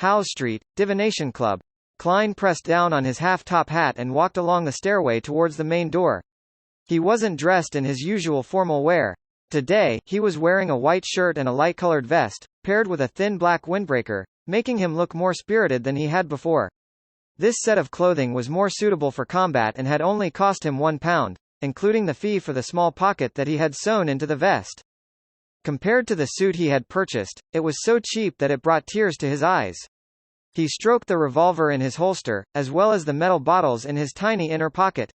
Howe Street, Divination Club. Klein pressed down on his half-top hat and walked along the stairway towards the main door. He wasn't dressed in his usual formal wear. Today, he was wearing a white shirt and a light-colored vest, paired with a thin black windbreaker, making him look more spirited than he had before. This set of clothing was more suitable for combat and had only cost him £1, including the fee for the small pocket that he had sewn into the vest. Compared to the suit he had purchased, it was so cheap that it brought tears to his eyes. He stroked the revolver in his holster, as well as the metal bottles in his tiny inner pocket.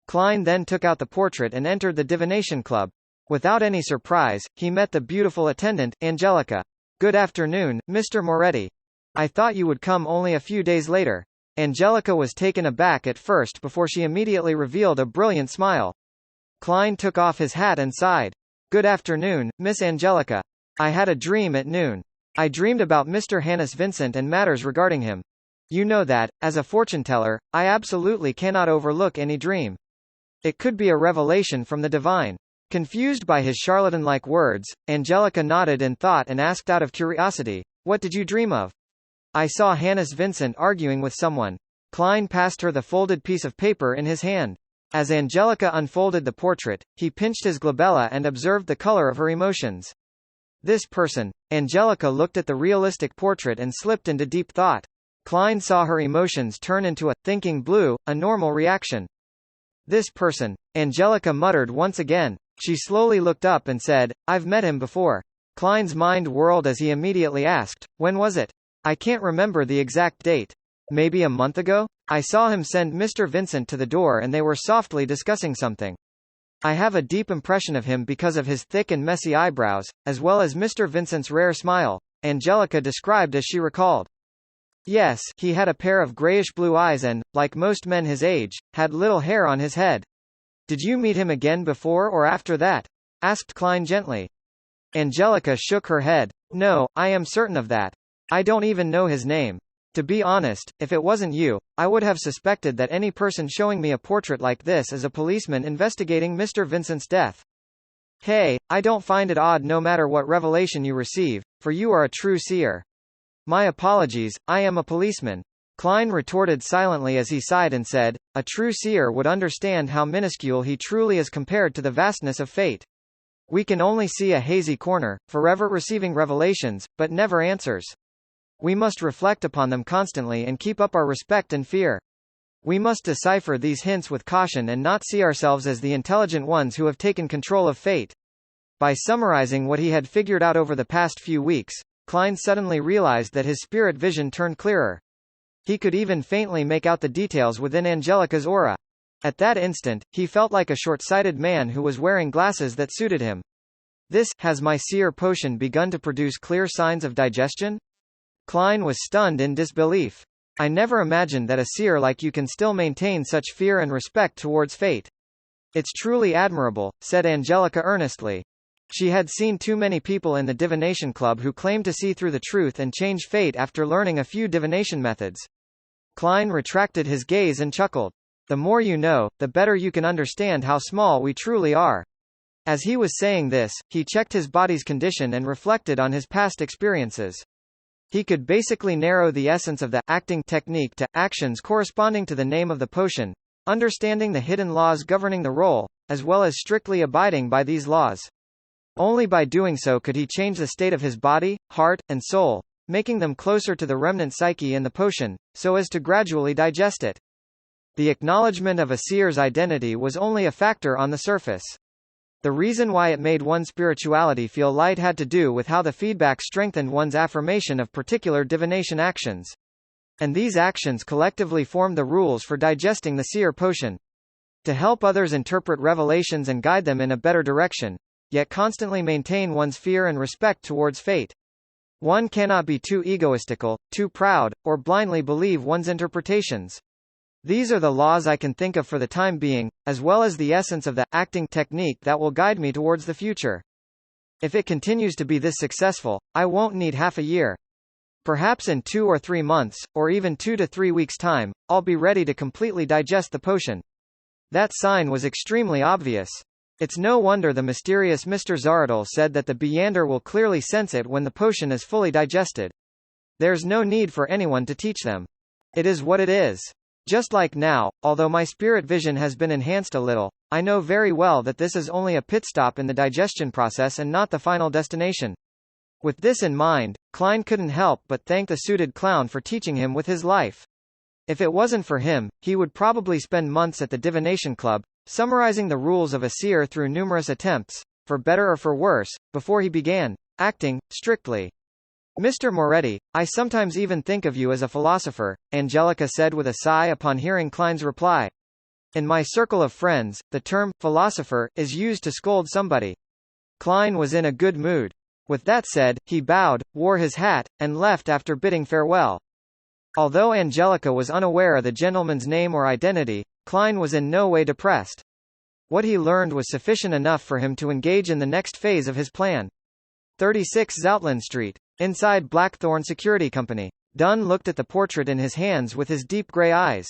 Klein then took out the portrait and entered the Divination Club. Without any surprise, he met the beautiful attendant, Angelica. "Good afternoon, Mr. Moretti. I thought you would come only a few days later." Angelica was taken aback at first before she immediately revealed a brilliant smile. Klein took off his hat and sighed. "Good afternoon, Miss Angelica. I had a dream at noon. I dreamed about Mr. Hannes Vincent and matters regarding him. You know that, as a fortune-teller, I absolutely cannot overlook any dream. It could be a revelation from the divine." Confused by his charlatan-like words, Angelica nodded in thought and asked out of curiosity, "What did you dream of?" "I saw Hannes Vincent arguing with someone." Klein passed her the folded piece of paper in his hand. As Angelica unfolded the portrait, he pinched his glabella and observed the color of her emotions. This person. Angelica looked at the realistic portrait and slipped into deep thought. Klein saw her emotions turn into a thinking blue, a normal reaction. This person. Angelica muttered once again. She slowly looked up and said, "I've met him before." Klein's mind whirled as he immediately asked, "When was it?" "I can't remember the exact date. Maybe a month ago? I saw him send Mr. Vincent to the door and they were softly discussing something. I have a deep impression of him because of his thick and messy eyebrows, as well as Mr. Vincent's rare smile," Angelica described as she recalled. "Yes, he had a pair of grayish-blue eyes and, like most men his age, had little hair on his head." "Did you meet him again before or after that?" asked Klein gently. Angelica shook her head. "No, I am certain of that. I don't even know his name. To be honest, if it wasn't you, I would have suspected that any person showing me a portrait like this is a policeman investigating Mr. Vincent's death." "Hey, I don't find it odd no matter what revelation you receive, for you are a true seer." "My apologies, I am a policeman," Klein retorted silently as he sighed and said, "A true seer would understand how minuscule he truly is compared to the vastness of fate. We can only see a hazy corner, forever receiving revelations, but never answers. We must reflect upon them constantly and keep up our respect and fear. We must decipher these hints with caution and not see ourselves as the intelligent ones who have taken control of fate." By summarizing what he had figured out over the past few weeks, Klein suddenly realized that his spirit vision turned clearer. He could even faintly make out the details within Angelica's aura. At that instant, he felt like a short-sighted man who was wearing glasses that suited him. Has my seer potion begun to produce clear signs of digestion? Klein was stunned in disbelief. "I never imagined that a seer like you can still maintain such fear and respect towards fate." "It's truly admirable," said Angelica earnestly. She had seen too many people in the Divination Club who claimed to see through the truth and change fate after learning a few divination methods. Klein retracted his gaze and chuckled. "The more you know, the better you can understand how small we truly are." As he was saying this, he checked his body's condition and reflected on his past experiences. He could basically narrow the essence of the acting technique to actions corresponding to the name of the potion, understanding the hidden laws governing the role, as well as strictly abiding by these laws. Only by doing so could he change the state of his body, heart, and soul, making them closer to the remnant psyche in the potion, so as to gradually digest it. The acknowledgement of a seer's identity was only a factor on the surface. The reason why it made one's spirituality feel light had to do with how the feedback strengthened one's affirmation of particular divination actions. And these actions collectively formed the rules for digesting the seer potion. To help others interpret revelations and guide them in a better direction, yet constantly maintain one's fear and respect towards fate. One cannot be too egoistical, too proud, or blindly believe one's interpretations. These are the laws I can think of for the time being, as well as the essence of the acting technique that will guide me towards the future. If it continues to be this successful, I won't need half a year. Perhaps in 2 or 3 months, or even 2 to 3 weeks' time, I'll be ready to completely digest the potion." That sign was extremely obvious. It's no wonder the mysterious Mr. Zaratul said that the Beyander will clearly sense it when the potion is fully digested. There's no need for anyone to teach them. It is what it is. Just like now, although my spirit vision has been enhanced a little, I know very well that this is only a pit stop in the digestion process and not the final destination. With this in mind, Klein couldn't help but thank the suited clown for teaching him with his life. If it wasn't for him, he would probably spend months at the Divination Club, summarizing the rules of a seer through numerous attempts, for better or for worse, before he began acting strictly. Mr. Moretti, I sometimes even think of you as a philosopher, Angelica said with a sigh upon hearing Klein's reply. In my circle of friends, the term philosopher is used to scold somebody. Klein was in a good mood. With that said, he bowed, wore his hat, and left after bidding farewell. Although Angelica was unaware of the gentleman's name or identity, Klein was in no way depressed. What he learned was sufficient enough for him to engage in the next phase of his plan. 36 Zoutland Street. Inside Blackthorn Security Company. Dunn looked at the portrait in his hands with his deep gray eyes.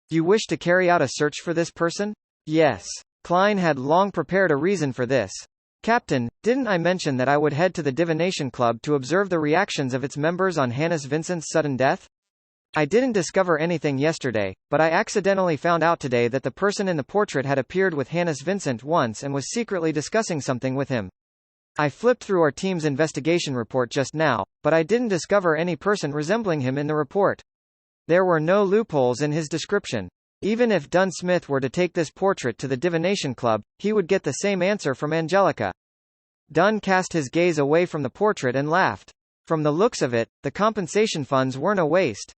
You wish to carry out a search for this person? Yes. Klein had long prepared a reason for this. Captain, didn't I mention that I would head to the Divination Club to observe the reactions of its members on Hannes Vincent's sudden death? I didn't discover anything yesterday, but I accidentally found out today that the person in the portrait had appeared with Hannes Vincent once and was secretly discussing something with him. I flipped through our team's investigation report just now, but I didn't discover any person resembling him in the report. There were no loopholes in his description. Even if Dunn Smith were to take this portrait to the Divination Club, he would get the same answer from Angelica. Dunn cast his gaze away from the portrait and laughed. From the looks of it, the compensation funds weren't a waste.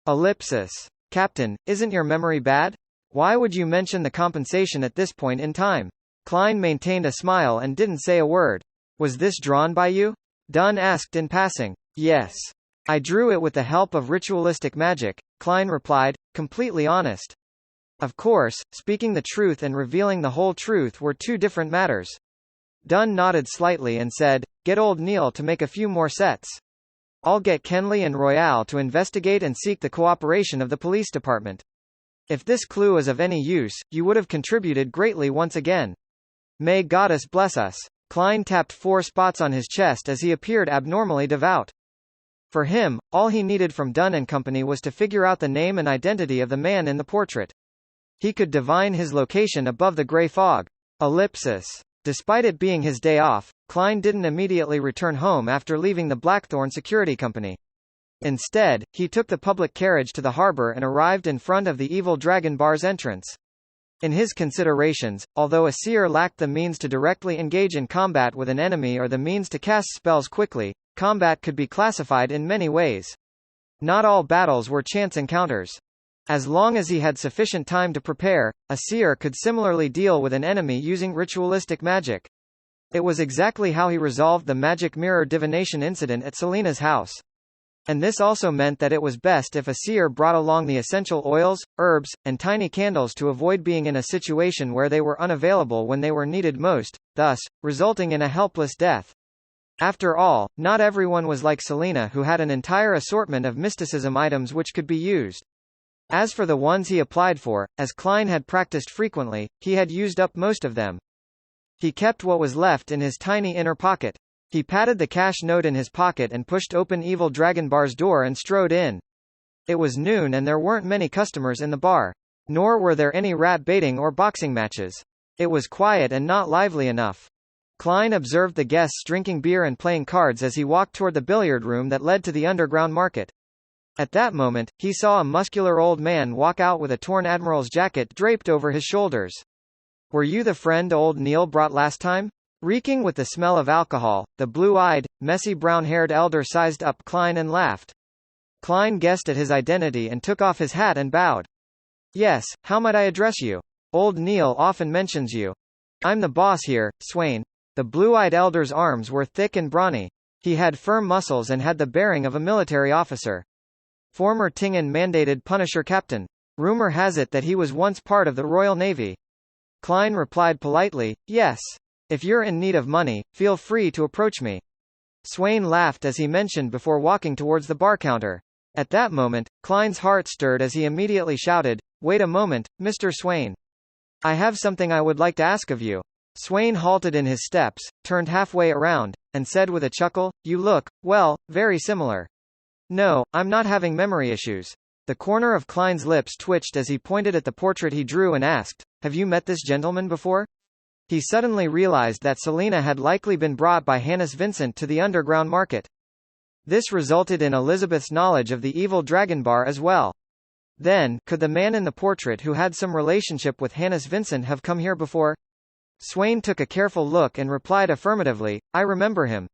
Ellipsis. Captain, isn't your memory bad? Why would you mention the compensation at this point in time? Klein maintained a smile and didn't say a word. Was this drawn by you? Dunn asked in passing. Yes. I drew it with the help of ritualistic magic, Klein replied, completely honest. Of course, speaking the truth and revealing the whole truth were two different matters. Dunn nodded slightly and said, get old Neil to make a few more sets. I'll get Kenley and Royale to investigate and seek the cooperation of the police department. If this clue is of any use, you would have contributed greatly once again. May Goddess bless us. Klein tapped 4 spots on his chest as he appeared abnormally devout. For him, all he needed from Dunn & Company was to figure out the name and identity of the man in the portrait. He could divine his location above the gray fog. Ellipsis. Despite it being his day off, Klein didn't immediately return home after leaving the Blackthorn Security Company. Instead, he took the public carriage to the harbor and arrived in front of the Evil Dragon Bar's entrance. In his considerations, although a seer lacked the means to directly engage in combat with an enemy or the means to cast spells quickly, combat could be classified in many ways. Not all battles were chance encounters. As long as he had sufficient time to prepare, a seer could similarly deal with an enemy using ritualistic magic. It was exactly how he resolved the magic mirror divination incident at Selena's house. And this also meant that it was best if a seer brought along the essential oils, herbs, and tiny candles to avoid being in a situation where they were unavailable when they were needed most, thus, resulting in a helpless death. After all, not everyone was like Selena, who had an entire assortment of mysticism items which could be used. As for the ones he applied for, as Klein had practiced frequently, he had used up most of them. He kept what was left in his tiny inner pocket. He patted the cash note in his pocket and pushed open Evil Dragon Bar's door and strode in. It was noon and there weren't many customers in the bar. Nor were there any rat baiting or boxing matches. It was quiet and not lively enough. Klein observed the guests drinking beer and playing cards as he walked toward the billiard room that led to the underground market. At that moment, he saw a muscular old man walk out with a torn admiral's jacket draped over his shoulders. Were you the friend old Neil brought last time? Reeking with the smell of alcohol, the blue-eyed, messy brown-haired elder sized up Klein and laughed. Klein guessed at his identity and took off his hat and bowed. Yes, how might I address you? Old Neil often mentions you. I'm the boss here, Swain. The blue-eyed elder's arms were thick and brawny. He had firm muscles and had the bearing of a military officer. Former Tingen-mandated Punisher captain. Rumor has it that he was once part of the Royal Navy. Klein replied politely, yes. If you're in need of money, feel free to approach me. Swain laughed as he mentioned before walking towards the bar counter. At that moment, Klein's heart stirred as he immediately shouted, wait a moment, Mr. Swain. I have something I would like to ask of you. Swain halted in his steps, turned halfway around, and said with a chuckle, you look, well, very similar. No, I'm not having memory issues. The corner of Klein's lips twitched as he pointed at the portrait he drew and asked, "Have you met this gentleman before?" He suddenly realized that Selina had likely been brought by Hannes Vincent to the underground market. This resulted in Elizabeth's knowledge of the evil dragon bar as well. Then, could the man in the portrait who had some relationship with Hannes Vincent have come here before? Swain took a careful look and replied affirmatively, "I remember him.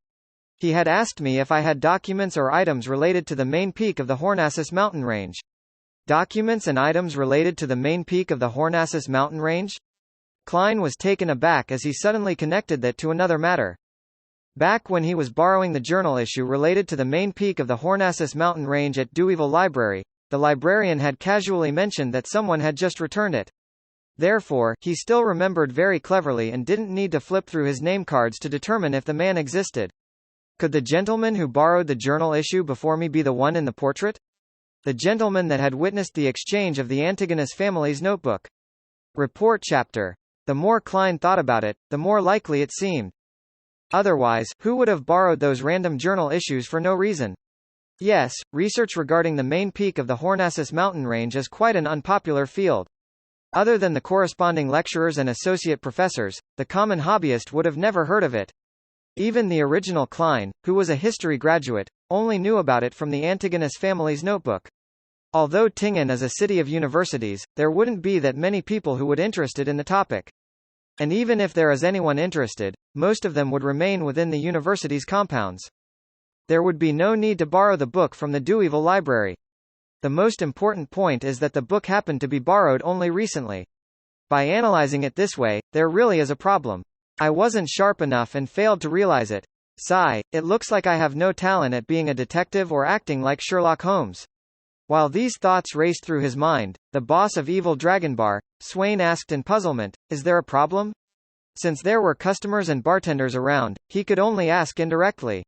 He had asked me if I had documents or items related to the main peak of the Hornassus mountain range." Documents and items related to the main peak of the Hornassus mountain range? Klein was taken aback as he suddenly connected that to another matter. Back when he was borrowing the journal issue related to the main peak of the Hornassus mountain range at Deweyville Library, the librarian had casually mentioned that someone had just returned it. Therefore, he still remembered very cleverly and didn't need to flip through his name cards to determine if the man existed. Could the gentleman who borrowed the journal issue before me be the one in the portrait? The gentleman that had witnessed the exchange of the Antigonus family's notebook. Report chapter. The more Klein thought about it, the more likely it seemed. Otherwise, who would have borrowed those random journal issues for no reason? Yes, research regarding the main peak of the Hornassus mountain range is quite an unpopular field. Other than the corresponding lecturers and associate professors, the common hobbyist would have never heard of it. Even the original Klein, who was a history graduate, only knew about it from the Antigonus family's notebook. Although Tingen is a city of universities, there wouldn't be that many people who would interested in the topic. And even if there is anyone interested, most of them would remain within the university's compounds. There would be no need to borrow the book from the Deweyville Library. The most important point is that the book happened to be borrowed only recently. By analyzing it this way, there really is a problem. I wasn't sharp enough and failed to realize it. Sigh, it looks like I have no talent at being a detective or acting like Sherlock Holmes. While these thoughts raced through his mind, the boss of Evil Dragon Bar, Swain asked in puzzlement, "Is there a problem?" Since there were customers and bartenders around, he could only ask indirectly.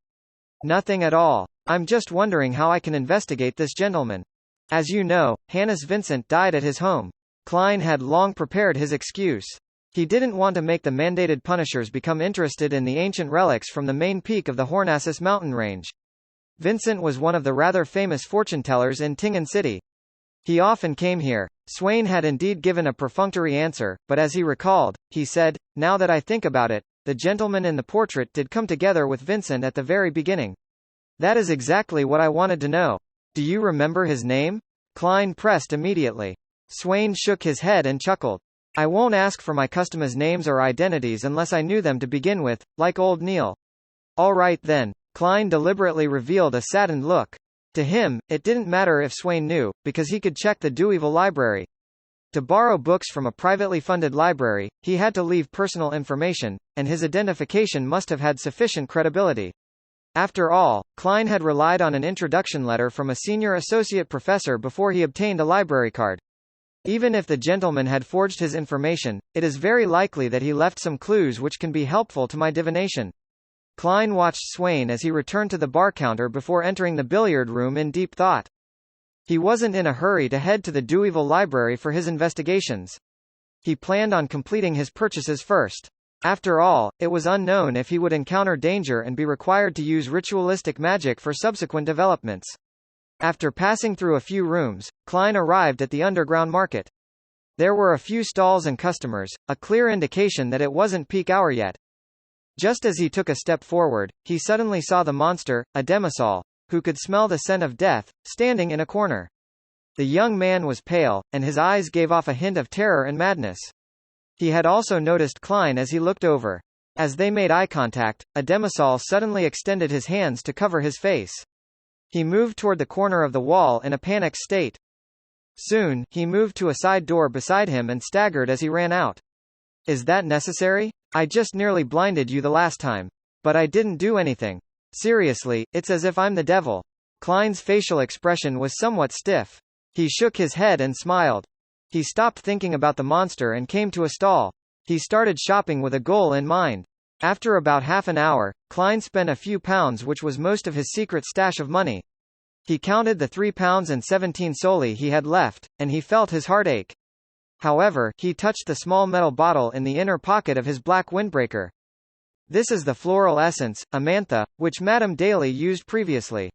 "Nothing at all. I'm just wondering how I can investigate this gentleman. As you know, Hannes Vincent died at his home." Klein had long prepared his excuse. He didn't want to make the mandated punishers become interested in the ancient relics from the main peak of the Hornassus mountain range. Vincent was one of the rather famous fortune-tellers in Tingen City. He often came here. Swain had indeed given a perfunctory answer, but as he recalled, he said, "Now that I think about it, the gentleman in the portrait did come together with Vincent at the very beginning. That is exactly what I wanted to know. Do you remember his name?" Klein pressed immediately. Swain shook his head and chuckled. "I won't ask for my customers' names or identities unless I knew them to begin with, like old Neil." "All right then." Klein deliberately revealed a saddened look. To him, it didn't matter if Swain knew, because he could check the Deweyville Library. To borrow books from a privately funded library, he had to leave personal information, and his identification must have had sufficient credibility. After all, Klein had relied on an introduction letter from a senior associate professor before he obtained a library card. Even if the gentleman had forged his information, it is very likely that he left some clues which can be helpful to my divination. Klein watched Swain as he returned to the bar counter before entering the billiard room in deep thought. He wasn't in a hurry to head to the Deweyville Library for his investigations. He planned on completing his purchases first. After all, it was unknown if he would encounter danger and be required to use ritualistic magic for subsequent developments. After passing through a few rooms, Klein arrived at the underground market. There were a few stalls and customers, a clear indication that it wasn't peak hour yet. Just as he took a step forward, he suddenly saw the monster, a Demisol, who could smell the scent of death, standing in a corner. The young man was pale, and his eyes gave off a hint of terror and madness. He had also noticed Klein as he looked over. As they made eye contact, a Demisol suddenly extended his hands to cover his face. He moved toward the corner of the wall in a panicked state. Soon, he moved to a side door beside him and staggered as he ran out. "Is that necessary? I just nearly blinded you the last time. But I didn't do anything. Seriously, it's as if I'm the devil." Klein's facial expression was somewhat stiff. He shook his head and smiled. He stopped thinking about the monster and came to a stall. He started shopping with a goal in mind. After about half an hour, Klein spent a few pounds, which was most of his secret stash of money. He counted the 3 pounds and 17 soldi he had left, and he felt his heart ache. However, he touched the small metal bottle in the inner pocket of his black windbreaker. "This is the floral essence, Amantha, which Madame Daly used previously.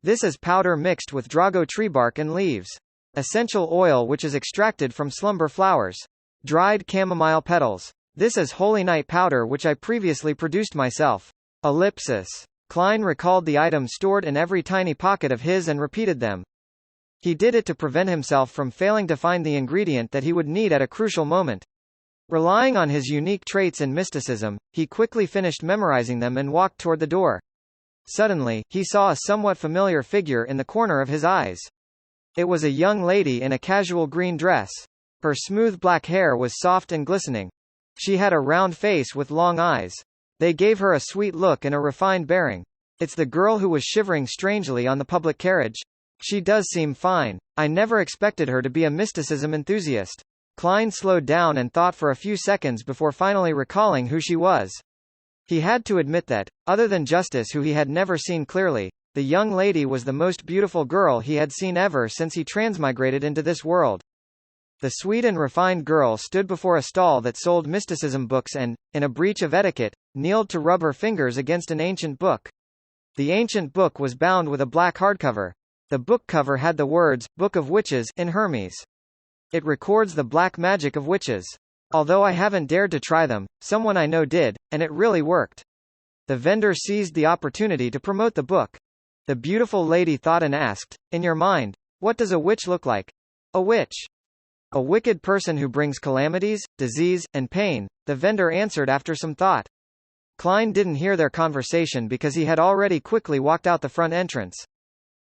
This is powder mixed with drago tree bark and leaves. Essential oil which is extracted from slumber flowers. Dried chamomile petals. This is holy night powder which I previously produced myself. Ellipsis. Klein recalled the items stored in every tiny pocket of his and repeated them. He did it to prevent himself from failing to find the ingredient that he would need at a crucial moment. Relying on his unique traits and mysticism, he quickly finished memorizing them and walked toward the door. Suddenly, he saw a somewhat familiar figure in the corner of his eyes. It was a young lady in a casual green dress. Her smooth black hair was soft and glistening. She had a round face with long eyes. They gave her a sweet look and a refined bearing. It's the girl who was shivering strangely on the public carriage. She does seem fine. I never expected her to be a mysticism enthusiast. Klein slowed down and thought for a few seconds before finally recalling who she was. He had to admit that, other than Justice who he had never seen clearly, the young lady was the most beautiful girl he had seen ever since he transmigrated into this world. The sweet and refined girl stood before a stall that sold mysticism books and, in a breach of etiquette, kneeled to rub her fingers against an ancient book. The ancient book was bound with a black hardcover. The book cover had the words, Book of Witches, in Hermes. It records the black magic of witches. Although I haven't dared to try them, someone I know did, and it really worked. The vendor seized the opportunity to promote the book. The beautiful lady thought and asked, in your mind, what does a witch look like? A witch. A wicked person who brings calamities, disease, and pain, the vendor answered after some thought. Klein didn't hear their conversation because he had already quickly walked out the front entrance.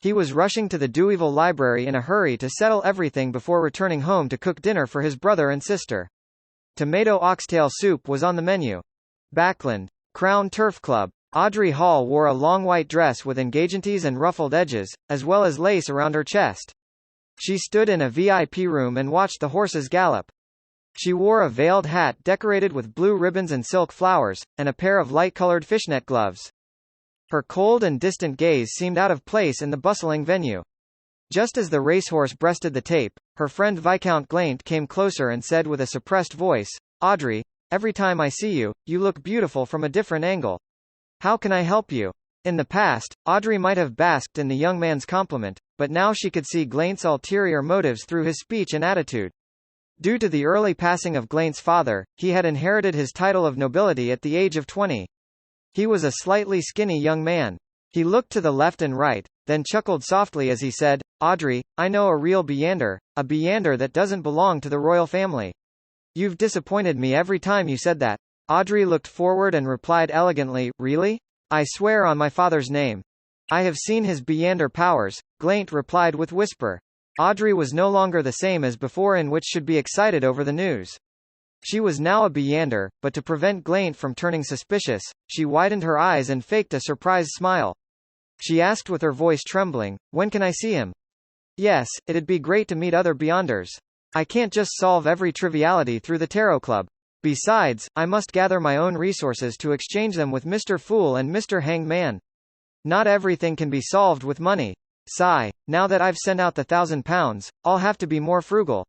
He was rushing to the Deweyville Library in a hurry to settle everything before returning home to cook dinner for his brother and sister. Tomato oxtail soup was on the menu. Backland. Crown Turf Club. Audrey Hall wore a long white dress with engagements and ruffled edges, as well as lace around her chest. She stood in a VIP room and watched the horses gallop. She wore a veiled hat decorated with blue ribbons and silk flowers, and a pair of light-colored fishnet gloves. Her cold and distant gaze seemed out of place in the bustling venue. Just as the racehorse breasted the tape, her friend Viscount Glaint came closer and said with a suppressed voice, Audrey, every time I see you, you look beautiful from a different angle. How can I help you? In the past, Audrey might have basked in the young man's compliment, but now she could see Glaint's ulterior motives through his speech and attitude. Due to the early passing of Glaint's father, he had inherited his title of nobility at the age of 20. He was a slightly skinny young man. He looked to the left and right, then chuckled softly as he said, Audrey, I know a real Beander, a Beander that doesn't belong to the royal family. You've disappointed me every time you said that. Audrey looked forward and replied elegantly, really? I swear on my father's name. I have seen his Beander powers, Glaint replied with whisper. Audrey was no longer the same as before in which should be excited over the news. She was now a Beander, but to prevent Glaint from turning suspicious, she widened her eyes and faked a surprised smile. She asked with her voice trembling, when can I see him? Yes, it'd be great to meet other Beanders. I can't just solve every triviality through the Tarot Club. Besides, I must gather my own resources to exchange them with Mr. Fool and Mr. Hanged Man. Not everything can be solved with money. Sigh, now that I've sent out the £1,000, I'll have to be more frugal.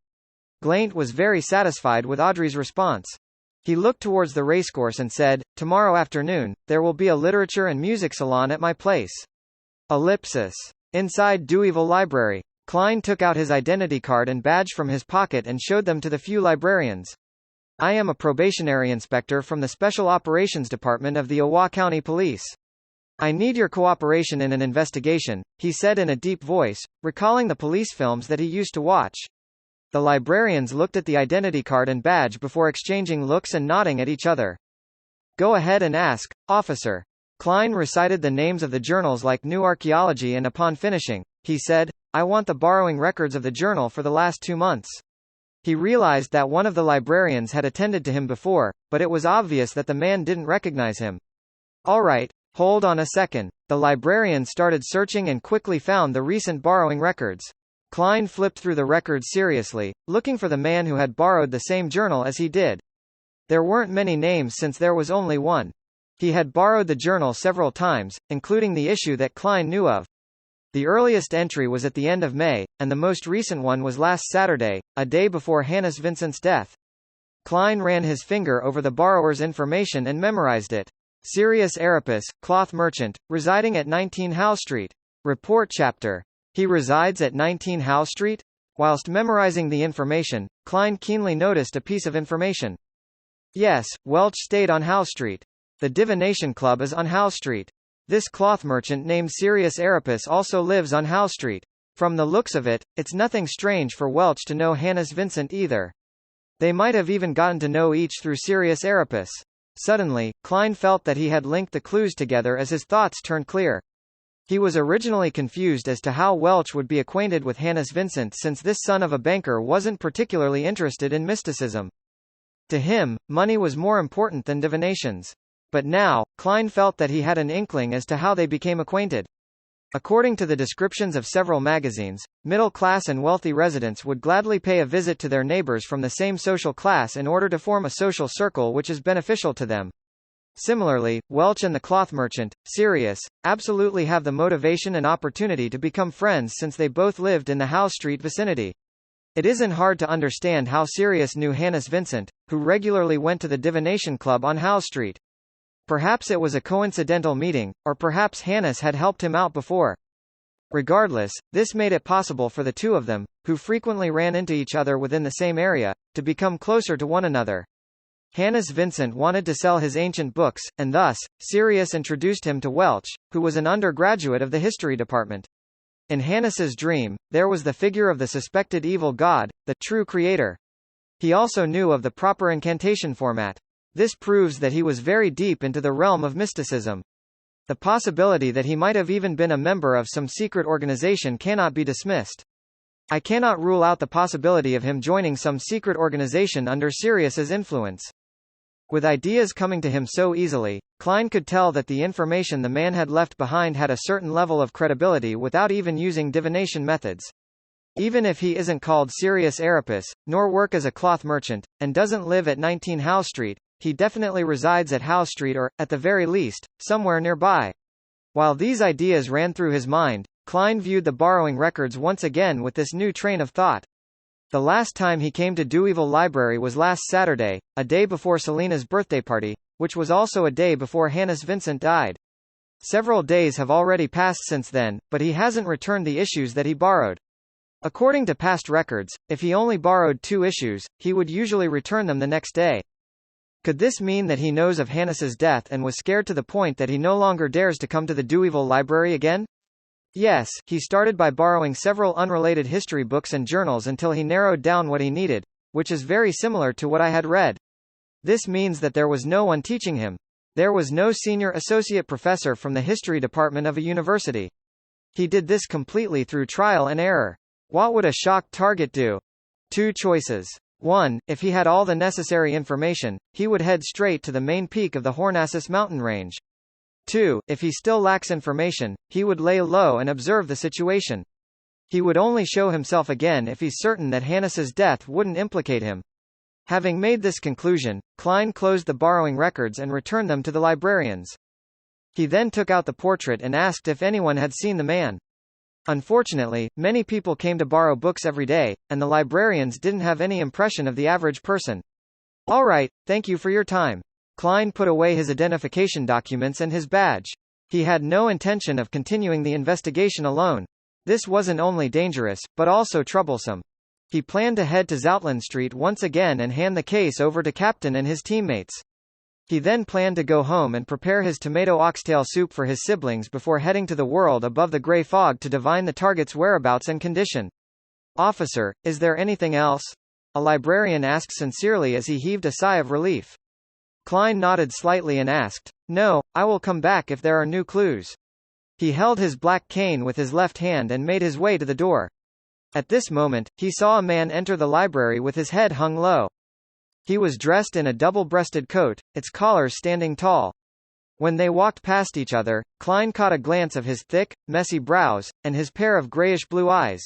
Glaint was very satisfied with Audrey's response. He looked towards the racecourse and said, tomorrow afternoon, there will be a literature and music salon at my place. Ellipsis. Inside Deweyville Library, Klein took out his identity card and badge from his pocket and showed them to the few librarians. I am a probationary inspector from the Special Operations Department of the Ottawa County Police. I need your cooperation in an investigation, he said in a deep voice, recalling the police films that he used to watch. The librarians looked at the identity card and badge before exchanging looks and nodding at each other. Go ahead and ask, officer. Klein recited the names of the journals like New Archaeology and upon finishing, he said, I want the borrowing records of the journal for the last 2 months. He realized that one of the librarians had attended to him before, but it was obvious that the man didn't recognize him. All right, hold on a second. The librarian started searching and quickly found the recent borrowing records. Klein flipped through the records seriously, looking for the man who had borrowed the same journal as he did. There weren't many names since there was only one. He had borrowed the journal several times, including the issue that Klein knew of. The earliest entry was at the end of May, and the most recent one was last Saturday, a day before Hannes Vincent's death. Klein ran his finger over the borrower's information and memorized it. Sirius Arapis, cloth merchant, residing at 19 Howe Street. Report chapter. He resides at 19 Howe Street? Whilst memorizing the information, Klein keenly noticed a piece of information. Yes, Welch stayed on Howe Street. The Divination Club is on Howe Street. This cloth merchant named Sirius Arapus also lives on Howe Street. From the looks of it, it's nothing strange for Welch to know Hannes Vincent either. They might have even gotten to know each through Sirius Arapus. Suddenly, Klein felt that he had linked the clues together as his thoughts turned clear. He was originally confused as to how Welch would be acquainted with Hannes Vincent, since this son of a banker wasn't particularly interested in mysticism. To him, money was more important than divinations. But now, Klein felt that he had an inkling as to how they became acquainted. According to the descriptions of several magazines, middle-class and wealthy residents would gladly pay a visit to their neighbors from the same social class in order to form a social circle which is beneficial to them. Similarly, Welch and the cloth merchant, Sirius, absolutely have the motivation and opportunity to become friends since they both lived in the Howe Street vicinity. It isn't hard to understand how Sirius knew Hannes Vincent, who regularly went to the Divination Club on Howe Street. Perhaps it was a coincidental meeting, or perhaps Hannes had helped him out before. Regardless, this made it possible for the two of them, who frequently ran into each other within the same area, to become closer to one another. Hannes Vincent wanted to sell his ancient books, and thus, Sirius introduced him to Welch, who was an undergraduate of the history department. In Hannes's dream, there was the figure of the suspected evil god, the true creator. He also knew of the proper incantation format. This proves that he was very deep into the realm of mysticism. The possibility that he might have even been a member of some secret organization cannot be dismissed. I cannot rule out the possibility of him joining some secret organization under Sirius's influence. With ideas coming to him so easily, Klein could tell that the information the man had left behind had a certain level of credibility without even using divination methods. Even if he isn't called Sirius Arapus, nor work as a cloth merchant, and doesn't live at 19 Howe Street, he definitely resides at Howe Street or, at the very least, somewhere nearby. While these ideas ran through his mind, Klein viewed the borrowing records once again with this new train of thought. The last time he came to Deweyville Library was last Saturday, a day before Selina's birthday party, which was also a day before Hannes Vincent died. Several days have already passed since then, but he hasn't returned the issues that he borrowed. According to past records, if he only borrowed 2 issues, he would usually return them the next day. Could this mean that he knows of Hannes's death and was scared to the point that he no longer dares to come to the Deweyville Library again? Yes, he started by borrowing several unrelated history books and journals until he narrowed down what he needed, which is very similar to what I had read. This means that there was no one teaching him. There was no senior associate professor from the history department of a university. He did this completely through trial and error. What would a shocked target do? 2 choices. 1. If he had all the necessary information, he would head straight to the main peak of the Hornassus mountain range. 2. If he still lacks information, he would lay low and observe the situation. He would only show himself again if he's certain that Hannes's death wouldn't implicate him. Having made this conclusion, Klein closed the borrowing records and returned them to the librarians. He then took out the portrait and asked if anyone had seen the man. Unfortunately, many people came to borrow books every day, and the librarians didn't have any impression of the average person. All right, thank you for your time. Klein put away his identification documents and his badge. He had no intention of continuing the investigation alone. This wasn't only dangerous, but also troublesome. He planned to head to Zoutland Street once again and hand the case over to Captain and his teammates. He then planned to go home and prepare his tomato oxtail soup for his siblings before heading to the world above the grey fog to divine the target's whereabouts and condition. Officer, is there anything else? A librarian asked sincerely as he heaved a sigh of relief. Klein nodded slightly and asked, No, I will come back if there are new clues. He held his black cane with his left hand and made his way to the door. At this moment, he saw a man enter the library with his head hung low. He was dressed in a double-breasted coat, its collar standing tall. When they walked past each other, Klein caught a glance of his thick, messy brows, and his pair of grayish-blue eyes.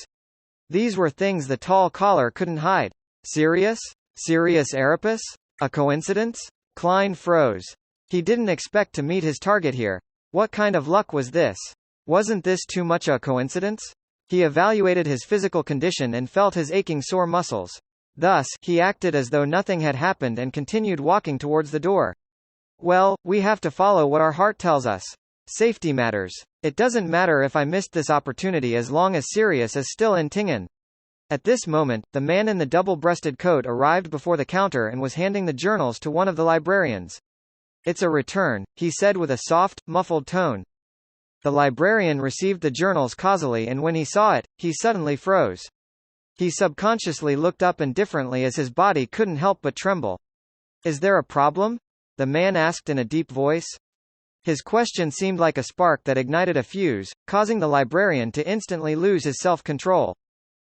These were things the tall collar couldn't hide. Sirius? Sirius Arapus? A coincidence? Klein froze. He didn't expect to meet his target here. What kind of luck was this? Wasn't this too much a coincidence? He evaluated his physical condition and felt his aching sore muscles. Thus, he acted as though nothing had happened and continued walking towards the door. Well, we have to follow what our heart tells us. Safety matters. It doesn't matter if I missed this opportunity as long as Sirius is still in Tingen. At this moment, the man in the double-breasted coat arrived before the counter and was handing the journals to one of the librarians. It's a return, he said with a soft, muffled tone. The librarian received the journals causally, and when he saw it, he suddenly froze. He subconsciously looked up indifferently as his body couldn't help but tremble. Is there a problem? The man asked in a deep voice. His question seemed like a spark that ignited a fuse, causing the librarian to instantly lose his self-control.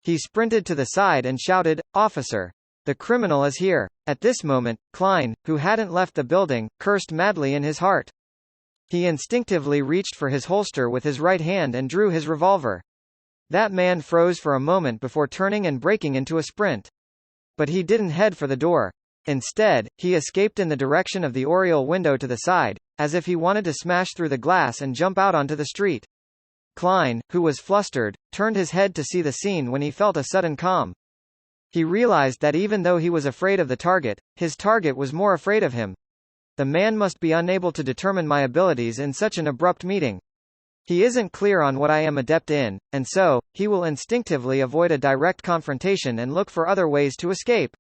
He sprinted to the side and shouted, "Officer! The criminal is here." At this moment, Klein, who hadn't left the building, cursed madly in his heart. He instinctively reached for his holster with his right hand and drew his revolver. That man froze for a moment before turning and breaking into a sprint. But he didn't head for the door. Instead, he escaped in the direction of the oriel window to the side, as if he wanted to smash through the glass and jump out onto the street. Klein, who was flustered, turned his head to see the scene when he felt a sudden calm. He realized that even though he was afraid of the target, his target was more afraid of him. The man must be unable to determine my abilities in such an abrupt meeting. He isn't clear on what I am adept in, and so, he will instinctively avoid a direct confrontation and look for other ways to escape.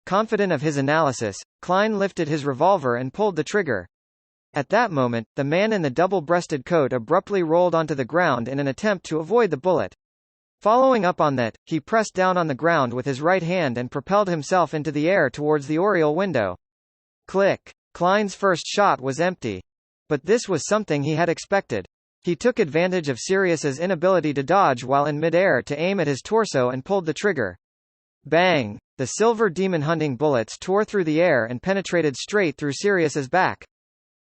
Confident of his analysis, Klein lifted his revolver and pulled the trigger. At that moment, the man in the double-breasted coat abruptly rolled onto the ground in an attempt to avoid the bullet. Following up on that, he pressed down on the ground with his right hand and propelled himself into the air towards the oriel window. Click! Klein's first shot was empty. But this was something he had expected. He took advantage of Sirius's inability to dodge while in midair to aim at his torso and pulled the trigger. Bang! The silver demon hunting bullets tore through the air and penetrated straight through Sirius's back.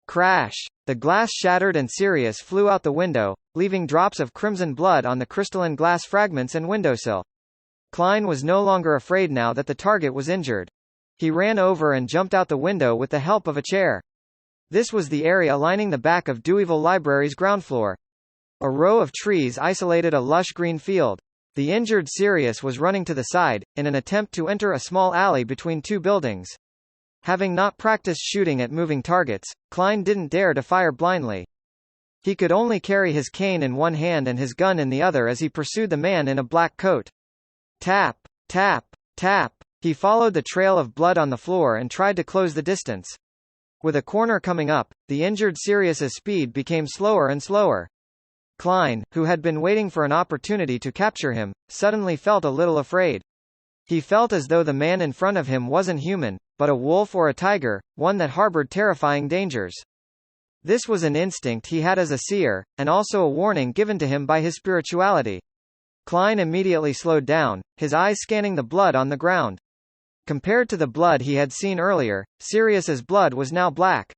Crash! The glass shattered and Sirius flew out the window, leaving drops of crimson blood on the crystalline glass fragments and windowsill. Klein was no longer afraid now that the target was injured. He ran over and jumped out the window with the help of a chair. This was the area lining the back of Deweyville Library's ground floor. A row of trees isolated a lush green field. The injured Sirius was running to the side, in an attempt to enter a small alley between two buildings. Having not practiced shooting at moving targets, Klein didn't dare to fire blindly. He could only carry his cane in one hand and his gun in the other as he pursued the man in a black coat. Tap, tap, tap. He followed the trail of blood on the floor and tried to close the distance. With a corner coming up, the injured Sirius's speed became slower and slower. Klein, who had been waiting for an opportunity to capture him, suddenly felt a little afraid. He felt as though the man in front of him wasn't human, but a wolf or a tiger, one that harbored terrifying dangers. This was an instinct he had as a seer, and also a warning given to him by his spirituality. Klein immediately slowed down, his eyes scanning the blood on the ground. Compared to the blood he had seen earlier, Sirius's blood was now black.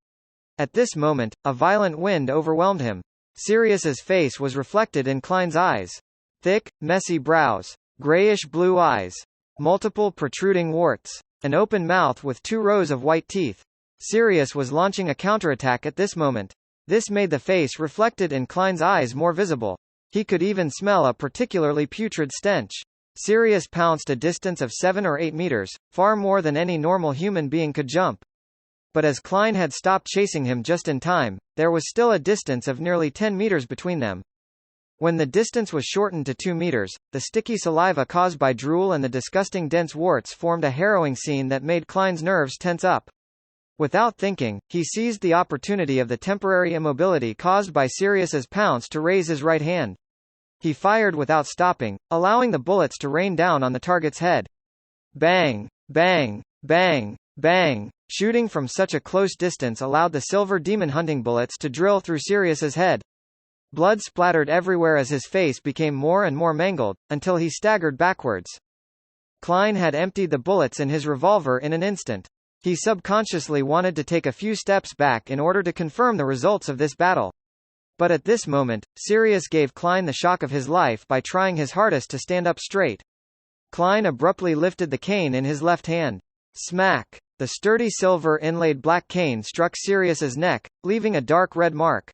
At this moment, a violent wind overwhelmed him. Sirius's face was reflected in Klein's eyes. Thick, messy brows. Grayish-blue eyes. Multiple protruding warts. An open mouth with 2 rows of white teeth. Sirius was launching a counterattack at this moment. This made the face reflected in Klein's eyes more visible. He could even smell a particularly putrid stench. Sirius pounced a distance of 7 or 8 meters, far more than any normal human being could jump. But as Klein had stopped chasing him just in time, there was still a distance of nearly 10 meters between them. When the distance was shortened to 2 meters, the sticky saliva caused by drool and the disgusting dense warts formed a harrowing scene that made Klein's nerves tense up. Without thinking, he seized the opportunity of the temporary immobility caused by Sirius's pounce to raise his right hand. He fired without stopping, allowing the bullets to rain down on the target's head. Bang! Bang! Bang! Bang! Shooting from such a close distance allowed the silver demon hunting bullets to drill through Sirius's head. Blood splattered everywhere as his face became more and more mangled, until he staggered backwards. Klein had emptied the bullets in his revolver in an instant. He subconsciously wanted to take a few steps back in order to confirm the results of this battle. But at this moment, Sirius gave Klein the shock of his life by trying his hardest to stand up straight. Klein abruptly lifted the cane in his left hand. Smack! The sturdy silver inlaid black cane struck Sirius's neck, leaving a dark red mark.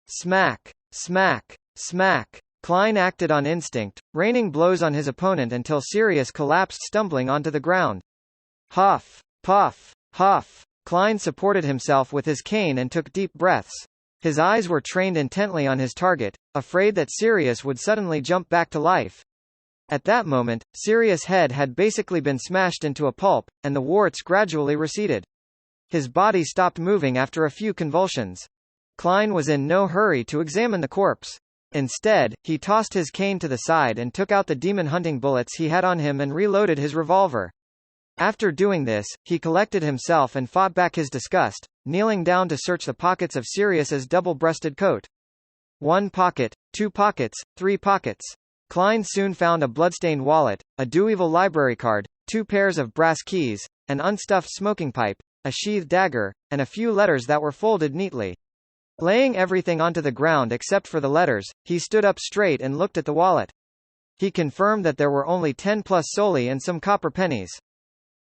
Smack! Smack! Smack! Klein acted on instinct, raining blows on his opponent until Sirius collapsed stumbling onto the ground. Huff! Puff! Huff! Klein supported himself with his cane and took deep breaths. His eyes were trained intently on his target, afraid that Sirius would suddenly jump back to life. At that moment, Sirius' head had basically been smashed into a pulp, and the warts gradually receded. His body stopped moving after a few convulsions. Klein was in no hurry to examine the corpse. Instead, he tossed his cane to the side and took out the demon hunting bullets he had on him and reloaded his revolver. After doing this, he collected himself and fought back his disgust, kneeling down to search the pockets of Sirius's double-breasted coat. 1 pocket, 2 pockets, 3 pockets. Klein soon found a bloodstained wallet, a Deweyville library card, 2 pairs of brass keys, an unstuffed smoking pipe, a sheathed dagger, and a few letters that were folded neatly. Laying everything onto the ground except for the letters, he stood up straight and looked at the wallet. He confirmed that there were only 10 plus soldi and some copper pennies.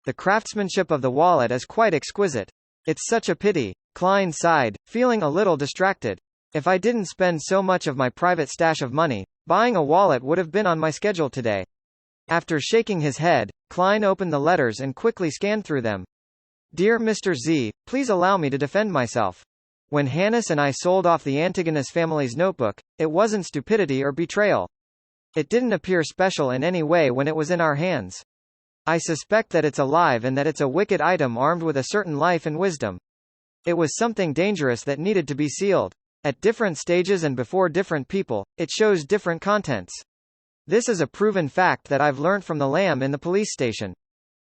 The craftsmanship of the wallet is quite exquisite. It's such a pity. Klein sighed, feeling a little distracted. If I didn't spend so much of my private stash of money, buying a wallet would have been on my schedule today. After shaking his head, Klein opened the letters and quickly scanned through them. Dear Mr. Z, please allow me to defend myself. When Hannes and I sold off the Antigonus family's notebook, it wasn't stupidity or betrayal. It didn't appear special in any way when it was in our hands. I suspect that it's alive and that it's a wicked item armed with a certain life and wisdom. It was something dangerous that needed to be sealed. At different stages and before different people, it shows different contents. This is a proven fact that I've learned from the lamb in the police station.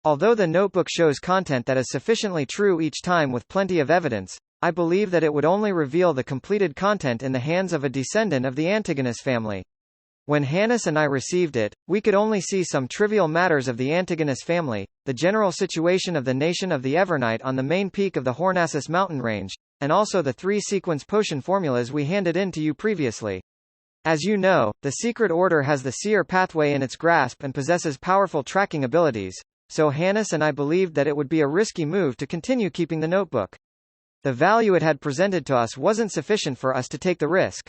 Although the notebook shows content that is sufficiently true each time with plenty of evidence, I believe that it would only reveal the completed content in the hands of a descendant of the Antigonus family. When Hannes and I received it, we could only see some trivial matters of the Antigonus family, the general situation of the nation of the Evernight on the main peak of the Hornassus mountain range, and also the 3 sequence potion formulas we handed in to you previously. As you know, the Secret Order has the Seer pathway in its grasp and possesses powerful tracking abilities, so Hannes and I believed that it would be a risky move to continue keeping the notebook. The value it had presented to us wasn't sufficient for us to take the risk.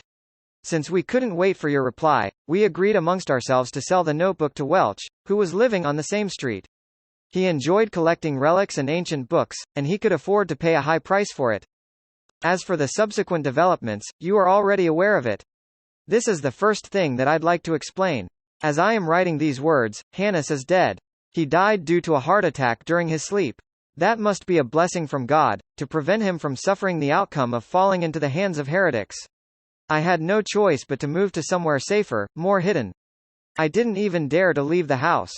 Since we couldn't wait for your reply, we agreed amongst ourselves to sell the notebook to Welch, who was living on the same street. He enjoyed collecting relics and ancient books, and he could afford to pay a high price for it. As for the subsequent developments, you are already aware of it. This is the first thing that I'd like to explain. As I am writing these words, Hannes is dead. He died due to a heart attack during his sleep. That must be a blessing from God, to prevent him from suffering the outcome of falling into the hands of heretics. I had no choice but to move to somewhere safer, more hidden. I didn't even dare to leave the house.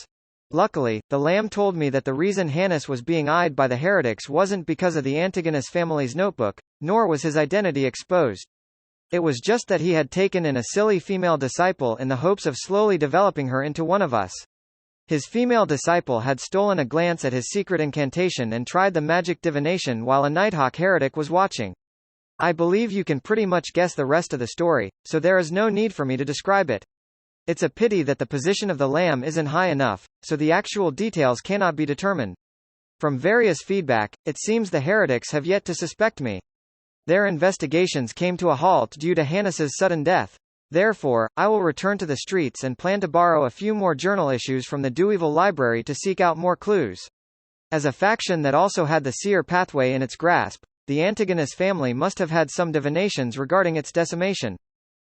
Luckily, the lamb told me that the reason Hannes was being eyed by the heretics wasn't because of the Antigonus family's notebook, nor was his identity exposed. It was just that he had taken in a silly female disciple in the hopes of slowly developing her into one of us. His female disciple had stolen a glance at his secret incantation and tried the magic divination while a Nighthawk heretic was watching. I believe you can pretty much guess the rest of the story, so there is no need for me to describe it. It's a pity that the position of the lamb isn't high enough, so the actual details cannot be determined. From various feedback, it seems the heretics have yet to suspect me. Their investigations came to a halt due to Hannes's sudden death. Therefore, I will return to the streets and plan to borrow a few more journal issues from the Deweyville Library to seek out more clues. As a faction that also had the Seer pathway in its grasp, the Antigonus family must have had some divinations regarding its decimation.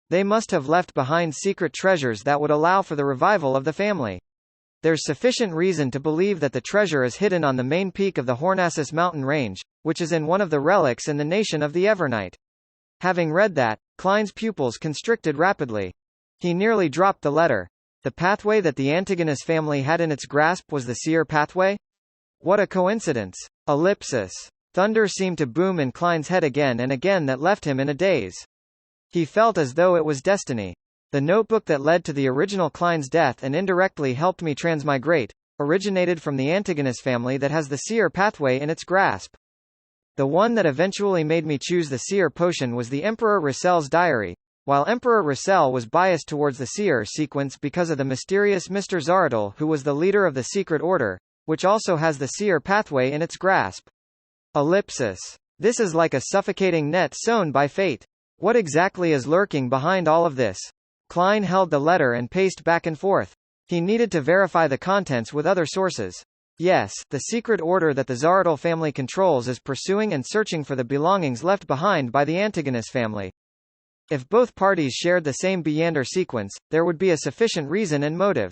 They must have left behind secret treasures that would allow for the revival of the family. There's sufficient reason to believe that the treasure is hidden on the main peak of the Hornassus mountain range, which is in one of the relics in the nation of the Evernight. Having read that, Klein's pupils constricted rapidly. He nearly dropped the letter. The pathway that the Antigonus family had in its grasp was the Seer pathway? What a coincidence. Ellipsis. Thunder seemed to boom in Klein's head again and again that left him in a daze. He felt as though it was destiny. The notebook that led to the original Klein's death and indirectly helped me transmigrate, originated from the Antigonus family that has the Seer pathway in its grasp. The one that eventually made me choose the Seer potion was the Emperor Rassel's diary, while Emperor Rassel was biased towards the Seer sequence because of the mysterious Mr. Zaratul who was the leader of the Secret Order, which also has the Seer pathway in its grasp. Ellipsis. This is like a suffocating net sewn by fate. What exactly is lurking behind all of this? Klein held the letter and paced back and forth. He needed to verify the contents with other sources. Yes, the secret order that the Zaratul family controls is pursuing and searching for the belongings left behind by the Antigonus family. If both parties shared the same Beyonder sequence, there would be a sufficient reason and motive.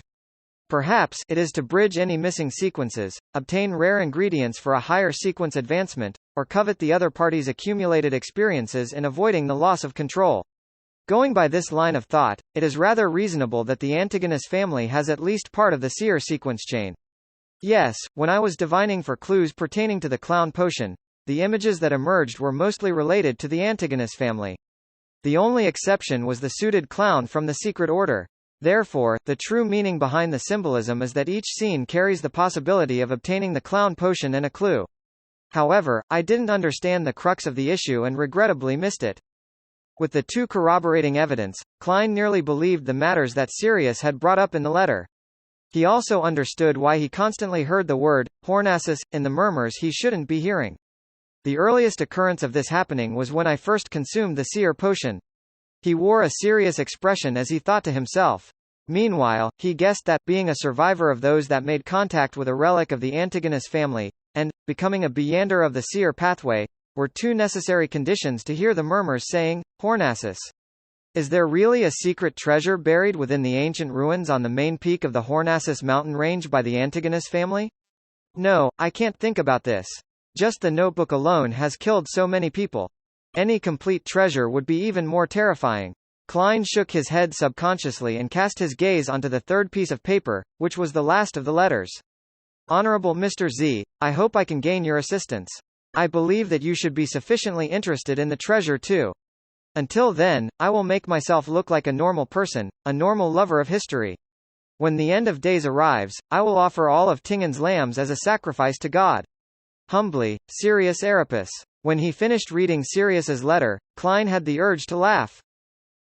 Perhaps it is to bridge any missing sequences, obtain rare ingredients for a higher sequence advancement, or covet the other party's accumulated experiences in avoiding the loss of control. Going by this line of thought, it is rather reasonable that the Antigonus family has at least part of the seer sequence chain. Yes, when I was divining for clues pertaining to the clown potion, the images that emerged were mostly related to the Antigonus family. The only exception was the suited clown from the secret order. Therefore, the true meaning behind the symbolism is that each scene carries the possibility of obtaining the clown potion and a clue. However, I didn't understand the crux of the issue and regrettably missed it. With the two corroborating evidence, Klein nearly believed the matters that Sirius had brought up in the letter. He also understood why he constantly heard the word Hornassus in the murmurs he shouldn't be hearing. The earliest occurrence of this happening was when I first consumed the seer potion. He wore a serious expression as he thought to himself. Meanwhile, he guessed that, being a survivor of those that made contact with a relic of the Antigonus family, and becoming a Beyonder of the seer pathway, were two necessary conditions to hear the murmurs saying, Hornassus. Is there really a secret treasure buried within the ancient ruins on the main peak of the Hornassus mountain range by the Antigonus family? No, I can't think about this. Just the notebook alone has killed so many people. Any complete treasure would be even more terrifying. Klein shook his head subconsciously and cast his gaze onto the third piece of paper, which was the last of the letters. Honorable Mr. Z, I hope I can gain your assistance. I believe that you should be sufficiently interested in the treasure too. Until then, I will make myself look like a normal person, a normal lover of history. When the end of days arrives, I will offer all of Tingen's lambs as a sacrifice to God. Humbly, Sirius Erebus. When he finished reading Sirius's letter, Klein had the urge to laugh.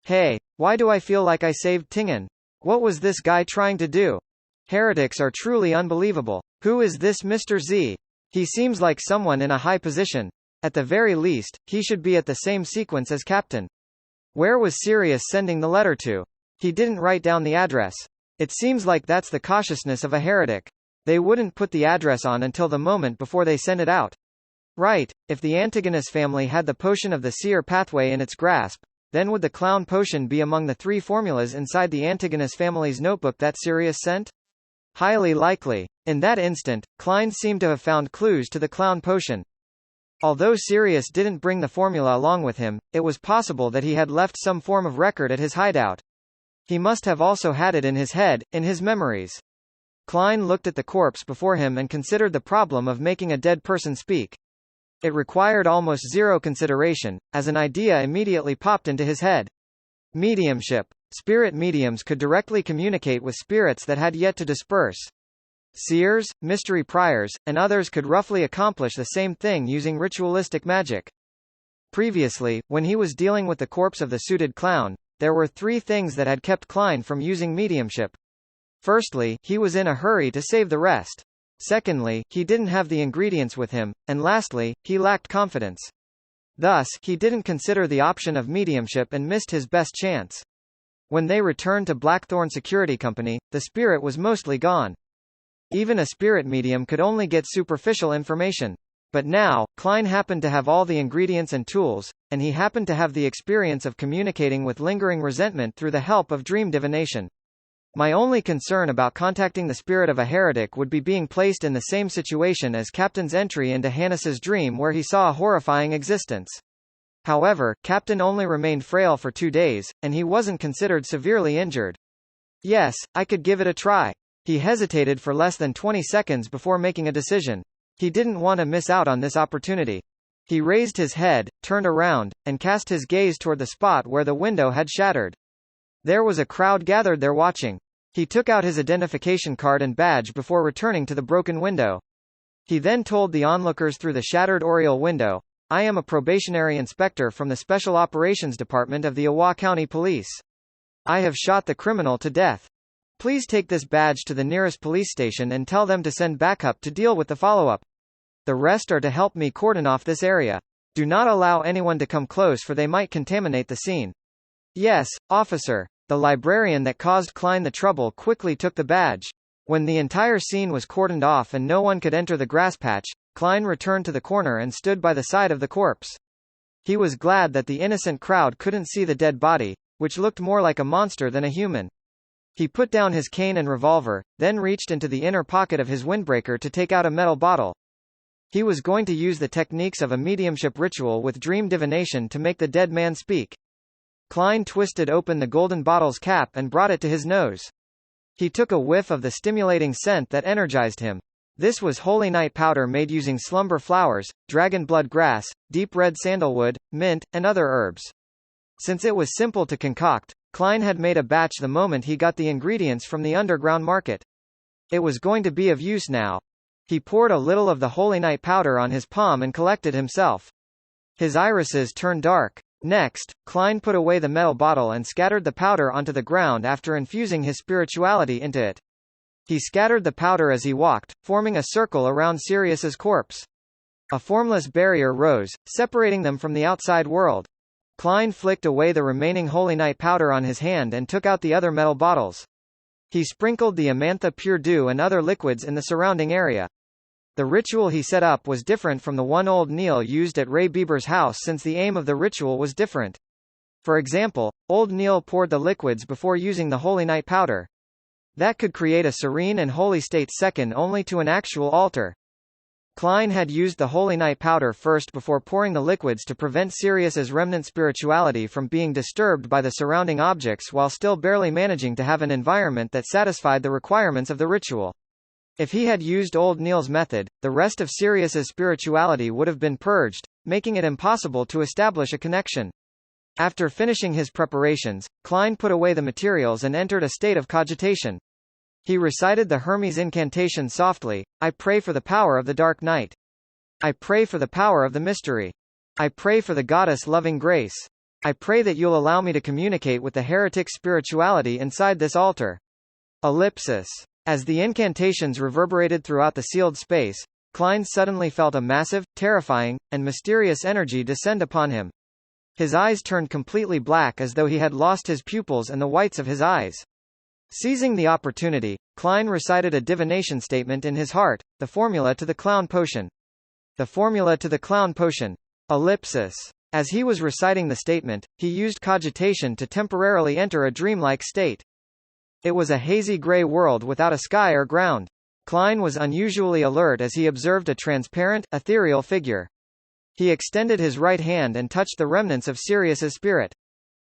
Hey, why do I feel like I saved Tingen? What was this guy trying to do? Heretics are truly unbelievable. Who is this Mr. Z? He seems like someone in a high position. At the very least, he should be at the same sequence as Captain. Where was Sirius sending the letter to? He didn't write down the address. It seems like that's the cautiousness of a heretic. They wouldn't put the address on until the moment before they send it out. Right, if the Antigonus family had the potion of the seer pathway in its grasp, then would the clown potion be among the 3 formulas inside the Antigonus family's notebook that Sirius sent? Highly likely. In that instant, Klein seemed to have found clues to the clown potion. Although Sirius didn't bring the formula along with him, it was possible that he had left some form of record at his hideout. He must have also had it in his head, in his memories. Klein looked at the corpse before him and considered the problem of making a dead person speak. It required almost zero consideration, as an idea immediately popped into his head. Mediumship. Spirit mediums could directly communicate with spirits that had yet to disperse. Seers, mystery priors, and others could roughly accomplish the same thing using ritualistic magic. Previously, when he was dealing with the corpse of the suited clown, there were 3 things that had kept Klein from using mediumship. Firstly, he was in a hurry to save the rest. Secondly, he didn't have the ingredients with him, and lastly, he lacked confidence. Thus, he didn't consider the option of mediumship and missed his best chance. When they returned to Blackthorn Security Company, the spirit was mostly gone. Even a spirit medium could only get superficial information. But now, Klein happened to have all the ingredients and tools, and he happened to have the experience of communicating with lingering resentment through the help of dream divination. My only concern about contacting the spirit of a heretic would be being placed in the same situation as Captain's entry into Hannes's dream where he saw a horrifying existence. However, Captain only remained frail for 2 days, and he wasn't considered severely injured. Yes, I could give it a try. He hesitated for less than 20 seconds before making a decision. He didn't want to miss out on this opportunity. He raised his head, turned around, and cast his gaze toward the spot where the window had shattered. There was a crowd gathered there watching. He took out his identification card and badge before returning to the broken window. He then told the onlookers through the shattered oriel window, I am a probationary inspector from the Special Operations Department of the Iowa County Police. I have shot the criminal to death. Please take this badge to the nearest police station and tell them to send backup to deal with the follow-up. The rest are to help me cordon off this area. Do not allow anyone to come close for they might contaminate the scene. Yes, officer. The librarian that caused Klein the trouble quickly took the badge. When the entire scene was cordoned off and no one could enter the grass patch, Klein returned to the corner and stood by the side of the corpse. He was glad that the innocent crowd couldn't see the dead body, which looked more like a monster than a human. He put down his cane and revolver, then reached into the inner pocket of his windbreaker to take out a metal bottle. He was going to use the techniques of a mediumship ritual with dream divination to make the dead man speak. Klein twisted open the golden bottle's cap and brought it to his nose. He took a whiff of the stimulating scent that energized him. This was holy night powder made using slumber flowers, dragon blood grass, deep red sandalwood, mint, and other herbs. Since it was simple to concoct, Klein had made a batch the moment he got the ingredients from the underground market. It was going to be of use now. He poured a little of the holy night powder on his palm and collected himself. His irises turned dark. Next, Klein put away the metal bottle and scattered the powder onto the ground after infusing his spirituality into it. He scattered the powder as he walked, forming a circle around Sirius's corpse. A formless barrier rose, separating them from the outside world. Klein flicked away the remaining holy night powder on his hand and took out the other metal bottles. He sprinkled the Amantha Pure Dew and other liquids in the surrounding area. The ritual he set up was different from the one old Neil used at Ray Bieber's house since the aim of the ritual was different. For example, old Neil poured the liquids before using the holy night powder. That could create a serene and holy state second only to an actual altar. Klein had used the holy night powder first before pouring the liquids to prevent Sirius's remnant spirituality from being disturbed by the surrounding objects while still barely managing to have an environment that satisfied the requirements of the ritual. If he had used old Neil's method, the rest of Sirius's spirituality would have been purged, making it impossible to establish a connection. After finishing his preparations, Klein put away the materials and entered a state of cogitation. He recited the Hermes incantation softly. I pray for the power of the dark night. I pray for the power of the mystery. I pray for the goddess loving grace. I pray that you'll allow me to communicate with the heretic spirituality inside this altar. Ellipsis. As the incantations reverberated throughout the sealed space, Klein suddenly felt a massive, terrifying, and mysterious energy descend upon him. His eyes turned completely black as though he had lost his pupils and the whites of his eyes. Seizing the opportunity, Klein recited a divination statement in his heart, the formula to the clown potion. The formula to the clown potion. Ellipsis. As he was reciting the statement, he used cogitation to temporarily enter a dreamlike state. It was a hazy gray world without a sky or ground. Klein was unusually alert as he observed a transparent, ethereal figure. He extended his right hand and touched the remnants of Sirius's spirit.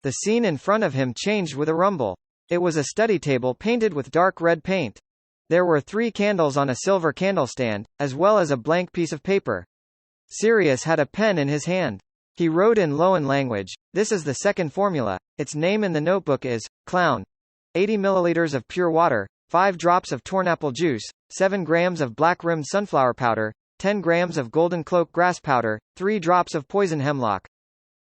The scene in front of him changed with a rumble. It was a study table painted with dark red paint. There were 3 candles on a silver candlestand, as well as a blank piece of paper. Sirius had a pen in his hand. He wrote in Loan language, "This is the second formula. Its name in the notebook is, Clown. 80 milliliters of pure water, 5 drops of tornapple juice, 7 grams of black-rimmed sunflower powder, 10 grams of golden cloak grass powder, 3 drops of poison hemlock.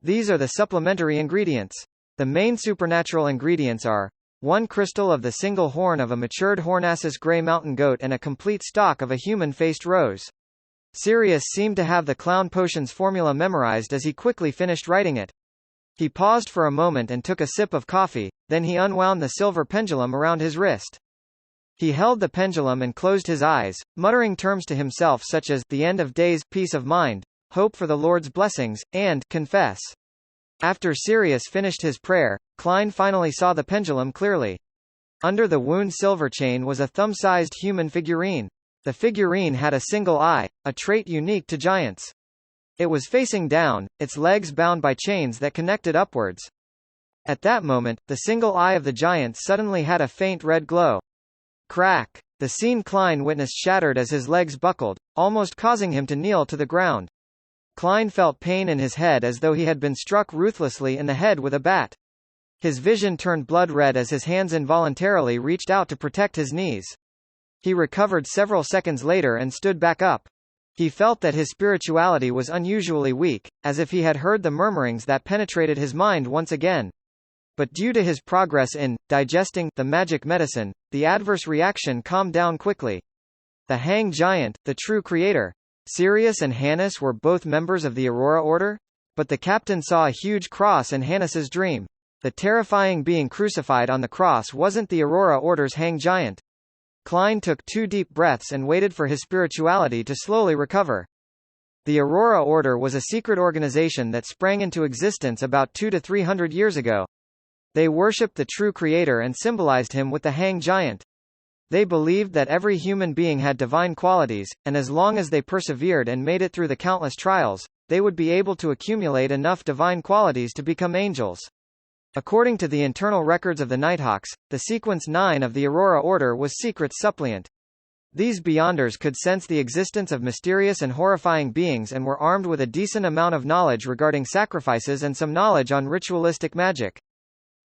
These are the supplementary ingredients. The main supernatural ingredients are 1 crystal of the single horn of a matured Hornassus gray mountain goat and a complete stalk of a human-faced rose." Sirius seemed to have the clown potion's formula memorized as he quickly finished writing it. He paused for a moment and took a sip of coffee, then he unwound the silver pendulum around his wrist. He held the pendulum and closed his eyes, muttering terms to himself such as, the end of days, peace of mind, hope for the Lord's blessings, and, confess. After Sirius finished his prayer, Klein finally saw the pendulum clearly. Under the wound silver chain was a thumb-sized human figurine. The figurine had a single eye, a trait unique to giants. It was facing down, its legs bound by chains that connected upwards. At that moment, the single eye of the giant suddenly had a faint red glow. Crack! The scene Klein witnessed shattered as his legs buckled, almost causing him to kneel to the ground. Klein felt pain in his head as though he had been struck ruthlessly in the head with a bat. His vision turned blood red as his hands involuntarily reached out to protect his knees. He recovered several seconds later and stood back up. He felt that his spirituality was unusually weak, as if he had heard the murmurings that penetrated his mind once again. But due to his progress in digesting the magic medicine, the adverse reaction calmed down quickly. The Hang Giant, the true creator. Sirius and Hannes were both members of the Aurora Order? But the captain saw a huge cross in Hannes's dream. The terrifying being crucified on the cross wasn't the Aurora Order's Hang Giant. Klein took 2 deep breaths and waited for his spirituality to slowly recover. The Aurora Order was a secret organization that sprang into existence about 200 to 300 years ago. They worshipped the true creator and symbolized him with the hang giant. They believed that every human being had divine qualities, and as long as they persevered and made it through the countless trials, they would be able to accumulate enough divine qualities to become angels. According to the internal records of the Nighthawks, the Sequence 9 of the Aurora Order was Secret Suppliant. These Beyonders could sense the existence of mysterious and horrifying beings and were armed with a decent amount of knowledge regarding sacrifices and some knowledge on ritualistic magic.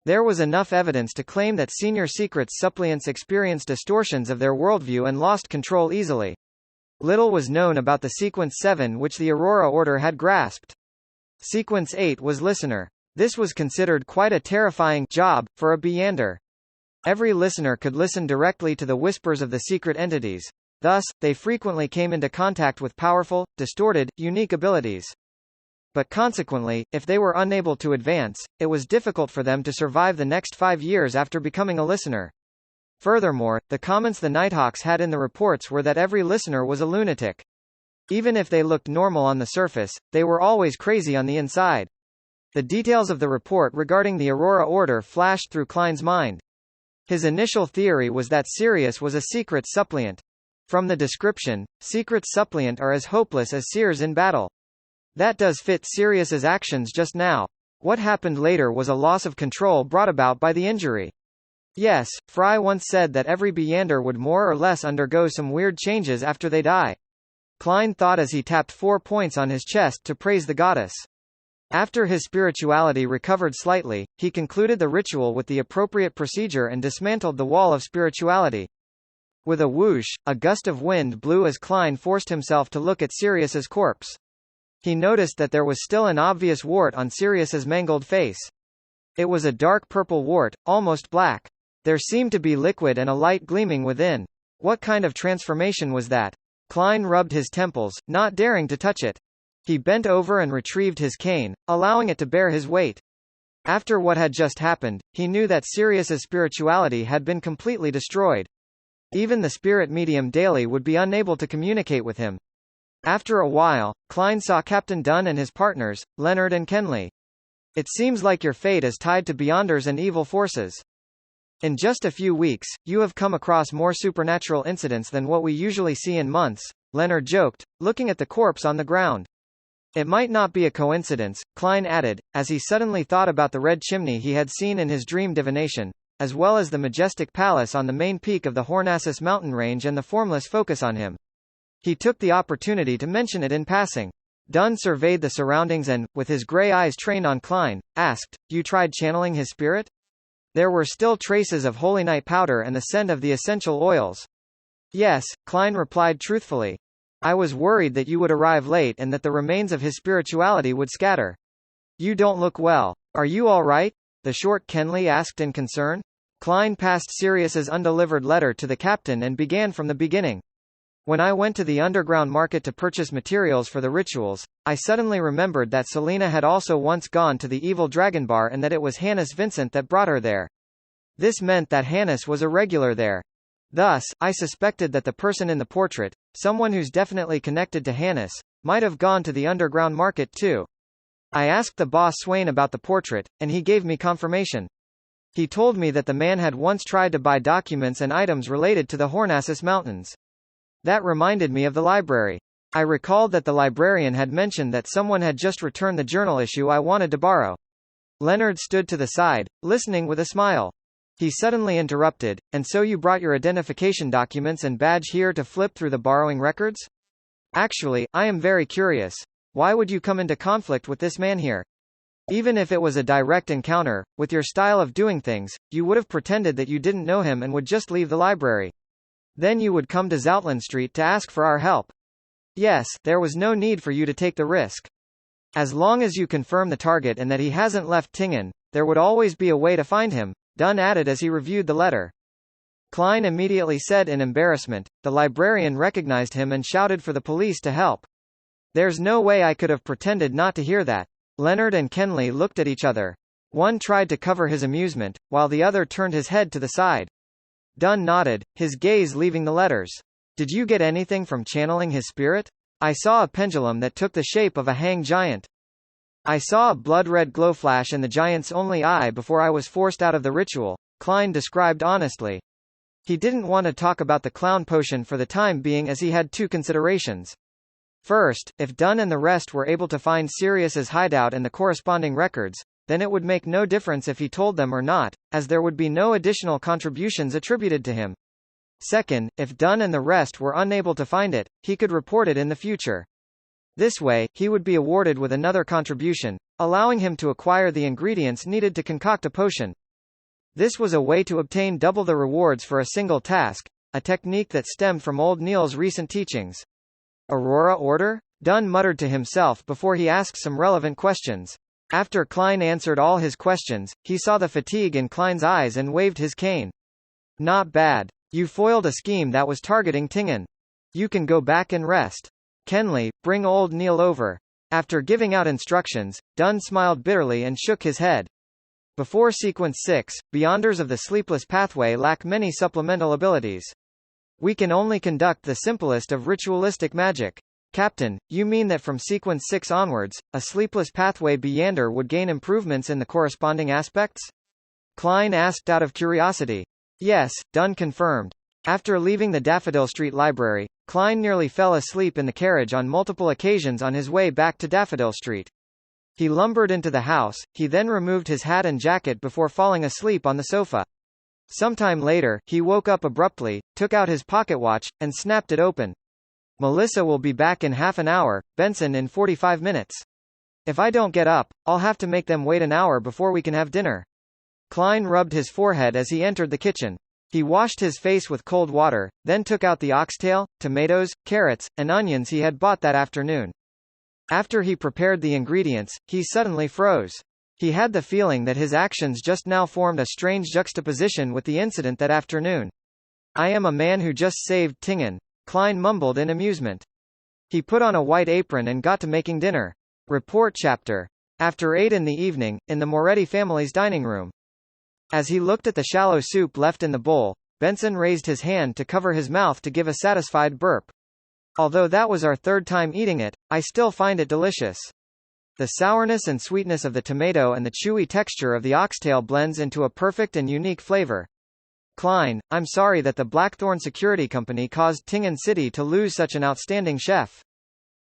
There was enough evidence to claim that senior Secret Suppliants experienced distortions of their worldview and lost control easily. Little was known about the Sequence 7 which the Aurora Order had grasped. Sequence 8 was Listener. This was considered quite a terrifying job for a Beyonder. Every listener could listen directly to the whispers of the secret entities. Thus, they frequently came into contact with powerful, distorted, unique abilities. But consequently, if they were unable to advance, it was difficult for them to survive the next 5 years after becoming a listener. Furthermore, the comments the Nighthawks had in the reports were that every listener was a lunatic. Even if they looked normal on the surface, they were always crazy on the inside. The details of the report regarding the Aurora Order flashed through Klein's mind. His initial theory was that Sirius was a secret suppliant. From the description, secret suppliant are as hopeless as seers in battle. That does fit Sirius's actions just now. What happened later was a loss of control brought about by the injury. Yes, Fry once said that every Beyonder would more or less undergo some weird changes after they die. Klein thought as he tapped 4 points on his chest to praise the goddess. After his spirituality recovered slightly, he concluded the ritual with the appropriate procedure and dismantled the wall of spirituality. With a whoosh, a gust of wind blew as Klein forced himself to look at Sirius's corpse. He noticed that there was still an obvious wart on Sirius's mangled face. It was a dark purple wart, almost black. There seemed to be liquid and a light gleaming within. What kind of transformation was that? Klein rubbed his temples, not daring to touch it. He bent over and retrieved his cane, allowing it to bear his weight. After what had just happened, he knew that Sirius's spirituality had been completely destroyed. Even the spirit medium Daly would be unable to communicate with him. After a while, Klein saw Captain Dunn and his partners, Leonard and Kenley. It seems like your fate is tied to Beyonders and evil forces. In just a few weeks, you have come across more supernatural incidents than what we usually see in months, Leonard joked, looking at the corpse on the ground. It might not be a coincidence, Klein added, as he suddenly thought about the red chimney he had seen in his dream divination, as well as the majestic palace on the main peak of the Hornassus mountain range and the formless focus on him. He took the opportunity to mention it in passing. Dunn surveyed the surroundings and, with his gray eyes trained on Klein, asked, "You tried channeling his spirit?" There were still traces of holy night powder and the scent of the essential oils. "Yes," Klein replied truthfully. "I was worried that you would arrive late and that the remains of his spirituality would scatter." "You don't look well. Are you all right?" the short Kenley asked in concern. Klein passed Sirius's undelivered letter to the captain and began from the beginning. "When I went to the underground market to purchase materials for the rituals, I suddenly remembered that Selena had also once gone to the evil dragon bar and that it was Hannes Vincent that brought her there. This meant that Hannes was a regular there. Thus, I suspected that the person in the portrait, someone who's definitely connected to Hannes, might have gone to the underground market too. I asked the boss Swain about the portrait, and he gave me confirmation. He told me that the man had once tried to buy documents and items related to the Hornassus Mountains. That reminded me of the library. I recalled that the librarian had mentioned that someone had just returned the journal issue I wanted to borrow." Leonard stood to the side, listening with a smile. He suddenly interrupted, "And so you brought your identification documents and badge here to flip through the borrowing records? Actually, I am very curious. Why would you come into conflict with this man here? Even if it was a direct encounter, with your style of doing things, you would have pretended that you didn't know him and would just leave the library. Then you would come to Zoutland Street to ask for our help. Yes, there was no need for you to take the risk. As long as you confirm the target and that he hasn't left Tingen, there would always be a way to find him," Dunn added as he reviewed the letter. Klein immediately said in embarrassment. The librarian recognized him and shouted for the police to help. "There's no way I could have pretended not to hear that." Leonard and Kenley looked at each other. One tried to cover his amusement, while the other turned his head to the side. Dunn nodded, his gaze leaving the letters. Did you get anything from channeling his spirit? I saw a pendulum that took the shape of a hang giant. I saw a blood-red glow flash in the giant's only eye before I was forced out of the ritual, Klein described honestly. He didn't want to talk about the clown potion for the time being as he had two considerations. First, if Dunn and the rest were able to find Sirius's hideout and the corresponding records, then it would make no difference if he told them or not, as there would be no additional contributions attributed to him. Second, if Dunn and the rest were unable to find it, he could report it in the future. This way, he would be awarded with another contribution, allowing him to acquire the ingredients needed to concoct a potion. This was a way to obtain double the rewards for a single task, a technique that stemmed from Old Neil's recent teachings. Aurora Order? Dunn muttered to himself before he asked some relevant questions. After Klein answered all his questions, he saw the fatigue in Klein's eyes and waved his cane. Not bad. You foiled a scheme that was targeting Tingen. You can go back and rest. Kenley, bring Old Neil over. After giving out instructions, Dunn smiled bitterly and shook his head. Before Sequence 6, Beyonders of the Sleepless Pathway lack many supplemental abilities. We can only conduct the simplest of ritualistic magic. Captain, you mean that from Sequence 6 onwards, a Sleepless Pathway Beyonder would gain improvements in the corresponding aspects? Klein asked out of curiosity. Yes, Dunn confirmed. After leaving the Daffodil Street Library, Klein nearly fell asleep in the carriage on multiple occasions on his way back to Daffodil Street. He lumbered into the house, he then removed his hat and jacket before falling asleep on the sofa. Sometime later, he woke up abruptly, took out his pocket watch, and snapped it open. Melissa will be back in half an hour, Benson in 45 minutes. If I don't get up, I'll have to make them wait an hour before we can have dinner. Klein rubbed his forehead as he entered the kitchen. He washed his face with cold water, then took out the oxtail, tomatoes, carrots, and onions he had bought that afternoon. After he prepared the ingredients, he suddenly froze. He had the feeling that his actions just now formed a strange juxtaposition with the incident that afternoon. I am a man who just saved Tingen, Klein mumbled in amusement. He put on a white apron and got to making dinner. Report chapter. After 8 in the evening, in the Moretti family's dining room. As he looked at the shallow soup left in the bowl, Benson raised his hand to cover his mouth to give a satisfied burp. Although that was our third time eating it, I still find it delicious. The sourness and sweetness of the tomato and the chewy texture of the oxtail blends into a perfect and unique flavor. Klein, I'm sorry that the Blackthorn Security Company caused Tingen City to lose such an outstanding chef.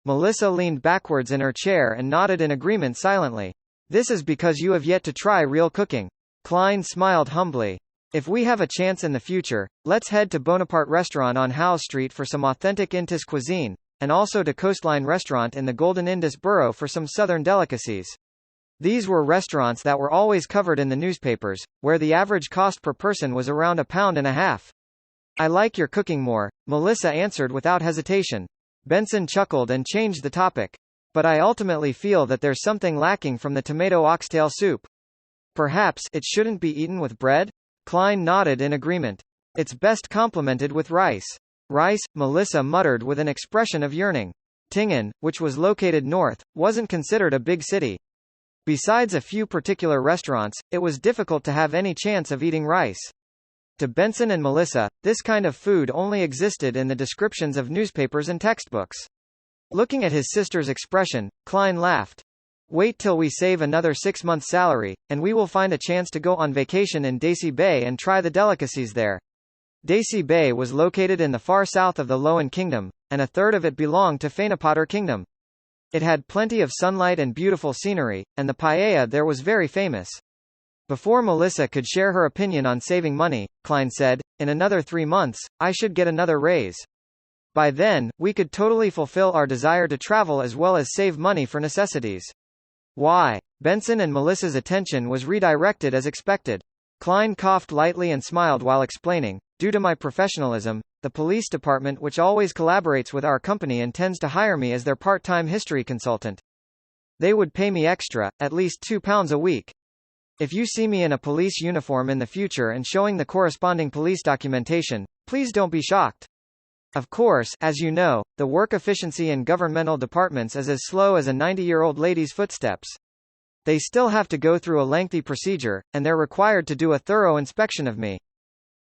Melissa leaned backwards in her chair and nodded in agreement silently. This is because you have yet to try real cooking. Klein smiled humbly. If we have a chance in the future, let's head to Bonaparte Restaurant on Howe Street for some authentic Indus cuisine, and also to Coastline Restaurant in the Golden Indus Borough for some southern delicacies. These were restaurants that were always covered in the newspapers, where the average cost per person was around £1.50. I like your cooking more, Melissa answered without hesitation. Benson chuckled and changed the topic. But I ultimately feel that there's something lacking from the tomato oxtail soup. Perhaps it shouldn't be eaten with bread? Klein nodded in agreement. It's best complemented with rice. Rice, Melissa muttered with an expression of yearning. Tingen, which was located north, wasn't considered a big city. Besides a few particular restaurants, it was difficult to have any chance of eating rice. To Benson and Melissa, this kind of food only existed in the descriptions of newspapers and textbooks. Looking at his sister's expression, Klein laughed. Wait till we save another 6 months' salary, and we will find a chance to go on vacation in Daisy Bay and try the delicacies there. Daisy Bay was located in the far south of the Loan Kingdom, and a third of it belonged to Fainapotter Kingdom. It had plenty of sunlight and beautiful scenery, and the paella there was very famous. Before Melissa could share her opinion on saving money, Klein said, in another 3 months, I should get another raise. By then, we could totally fulfill our desire to travel as well as save money for necessities. Why? Benson and Melissa's attention was redirected as expected. Klein coughed lightly and smiled while explaining, due to my professionalism, the police department which always collaborates with our company intends to hire me as their part-time history consultant. They would pay me extra, at least £2 a week. If you see me in a police uniform in the future and showing the corresponding police documentation, please don't be shocked. Of course, as you know, the work efficiency in governmental departments is as slow as a 90-year-old lady's footsteps. They still have to go through a lengthy procedure, and they're required to do a thorough inspection of me.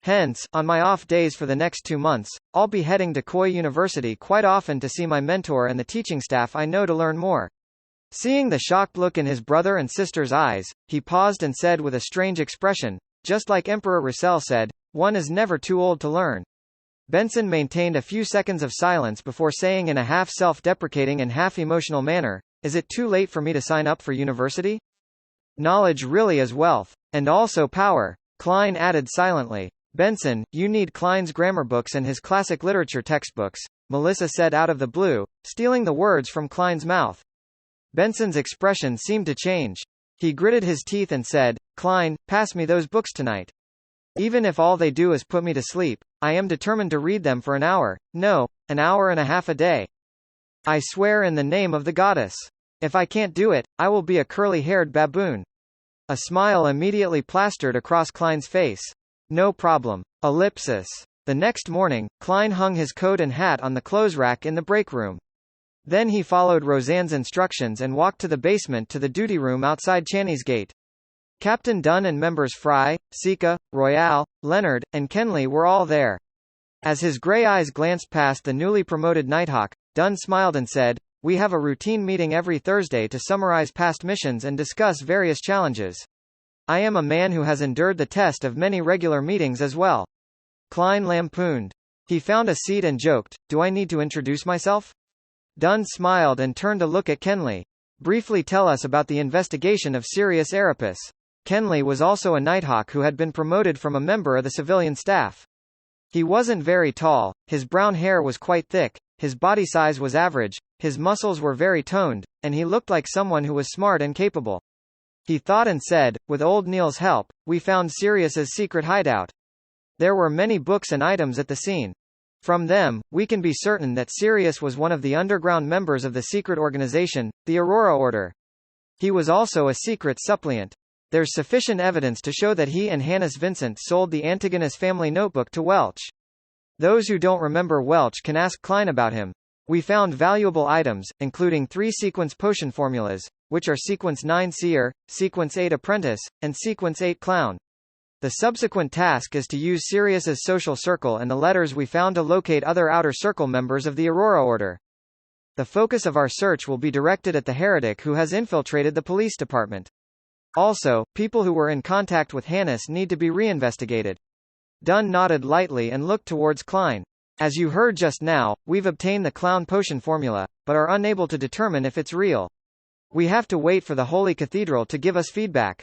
Hence, on my off days for the next 2 months, I'll be heading to Khoi University quite often to see my mentor and the teaching staff I know to learn more. Seeing the shocked look in his brother and sister's eyes, he paused and said with a strange expression, just like Emperor Russell said, "One is never too old to learn." Benson maintained a few seconds of silence before saying in a half self-deprecating and half emotional manner, "Is it too late for me to sign up for university?" "Knowledge really is wealth. And also power," Klein added silently. "Benson, you need Klein's grammar books and his classic literature textbooks," Melissa said out of the blue, stealing the words from Klein's mouth. Benson's expression seemed to change. He gritted his teeth and said, "Klein, pass me those books tonight. Even if all they do is put me to sleep, I am determined to read them for an hour, no, an hour and a half a day. I swear in the name of the goddess. If I can't do it, I will be a curly-haired baboon." A smile immediately plastered across Klein's face. "No problem. Ellipsis." The next morning, Klein hung his coat and hat on the clothes rack in the break room. Then he followed Roseanne's instructions and walked to the basement to the duty room outside Channy's gate. Captain Dunn and members Fry, Sika, Royale, Leonard, and Kenley were all there. As his gray eyes glanced past the newly promoted Nighthawk, Dunn smiled and said, "We have a routine meeting every Thursday to summarize past missions and discuss various challenges. I am a man who has endured the test of many regular meetings as well." Klein lampooned. He found a seat and joked, "Do I need to introduce myself?" Dunn smiled and turned to look at Kenley. "Briefly tell us about the investigation of Sirius Erebus." Kenley was also a Nighthawk who had been promoted from a member of the civilian staff. He wasn't very tall, his brown hair was quite thick, his body size was average, his muscles were very toned, and he looked like someone who was smart and capable. He thought and said, "With old Neil's help, we found Sirius's secret hideout. There were many books and items at the scene. From them, we can be certain that Sirius was one of the underground members of the secret organization, the Aurora Order. He was also a secret suppliant. There's sufficient evidence to show that he and Hannes Vincent sold the Antigonus family notebook to Welch. Those who don't remember Welch can ask Klein about him. We found valuable items, including 3 sequence potion formulas, which are Sequence 9 Seer, Sequence 8 Apprentice, and Sequence 8 Clown. The subsequent task is to use Sirius's social circle and the letters we found to locate other Outer Circle members of the Aurora Order. The focus of our search will be directed at the heretic who has infiltrated the police department. Also, people who were in contact with Hannes need to be reinvestigated." Dunn nodded lightly and looked towards Klein. "As you heard just now, we've obtained the clown potion formula, but are unable to determine if it's real. We have to wait for the Holy Cathedral to give us feedback.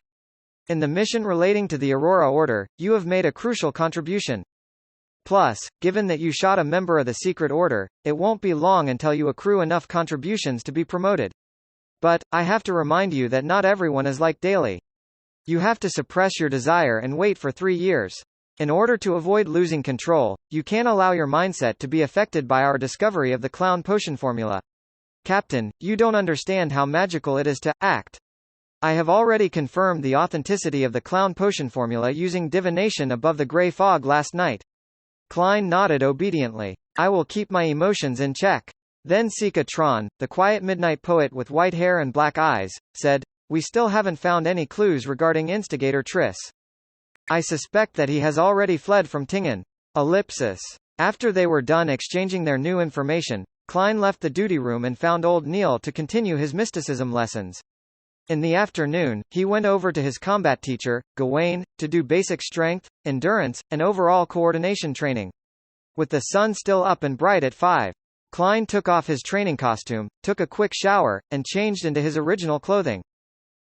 In the mission relating to the Aurora Order, you have made a crucial contribution. Plus, given that you shot a member of the Secret Order, it won't be long until you accrue enough contributions to be promoted. But, I have to remind you that not everyone is like Daly. You have to suppress your desire and wait for 3 years. In order to avoid losing control, you can't allow your mindset to be affected by our discovery of the clown potion formula. Captain, you don't understand how magical it is to act. I have already confirmed the authenticity of the clown potion formula using divination above the gray fog last night." Klein nodded obediently. "I will keep my emotions in check." Then Sika Tron, the quiet midnight poet with white hair and black eyes, said, "We still haven't found any clues regarding instigator Triss. I suspect that he has already fled from Tingen." Ellipsis. After they were done exchanging their new information, Klein left the duty room and found old Neil to continue his mysticism lessons. In the afternoon, he went over to his combat teacher, Gawain, to do basic strength, endurance, and overall coordination training. With the sun still up and bright at 5, Klein took off his training costume, took a quick shower, and changed into his original clothing.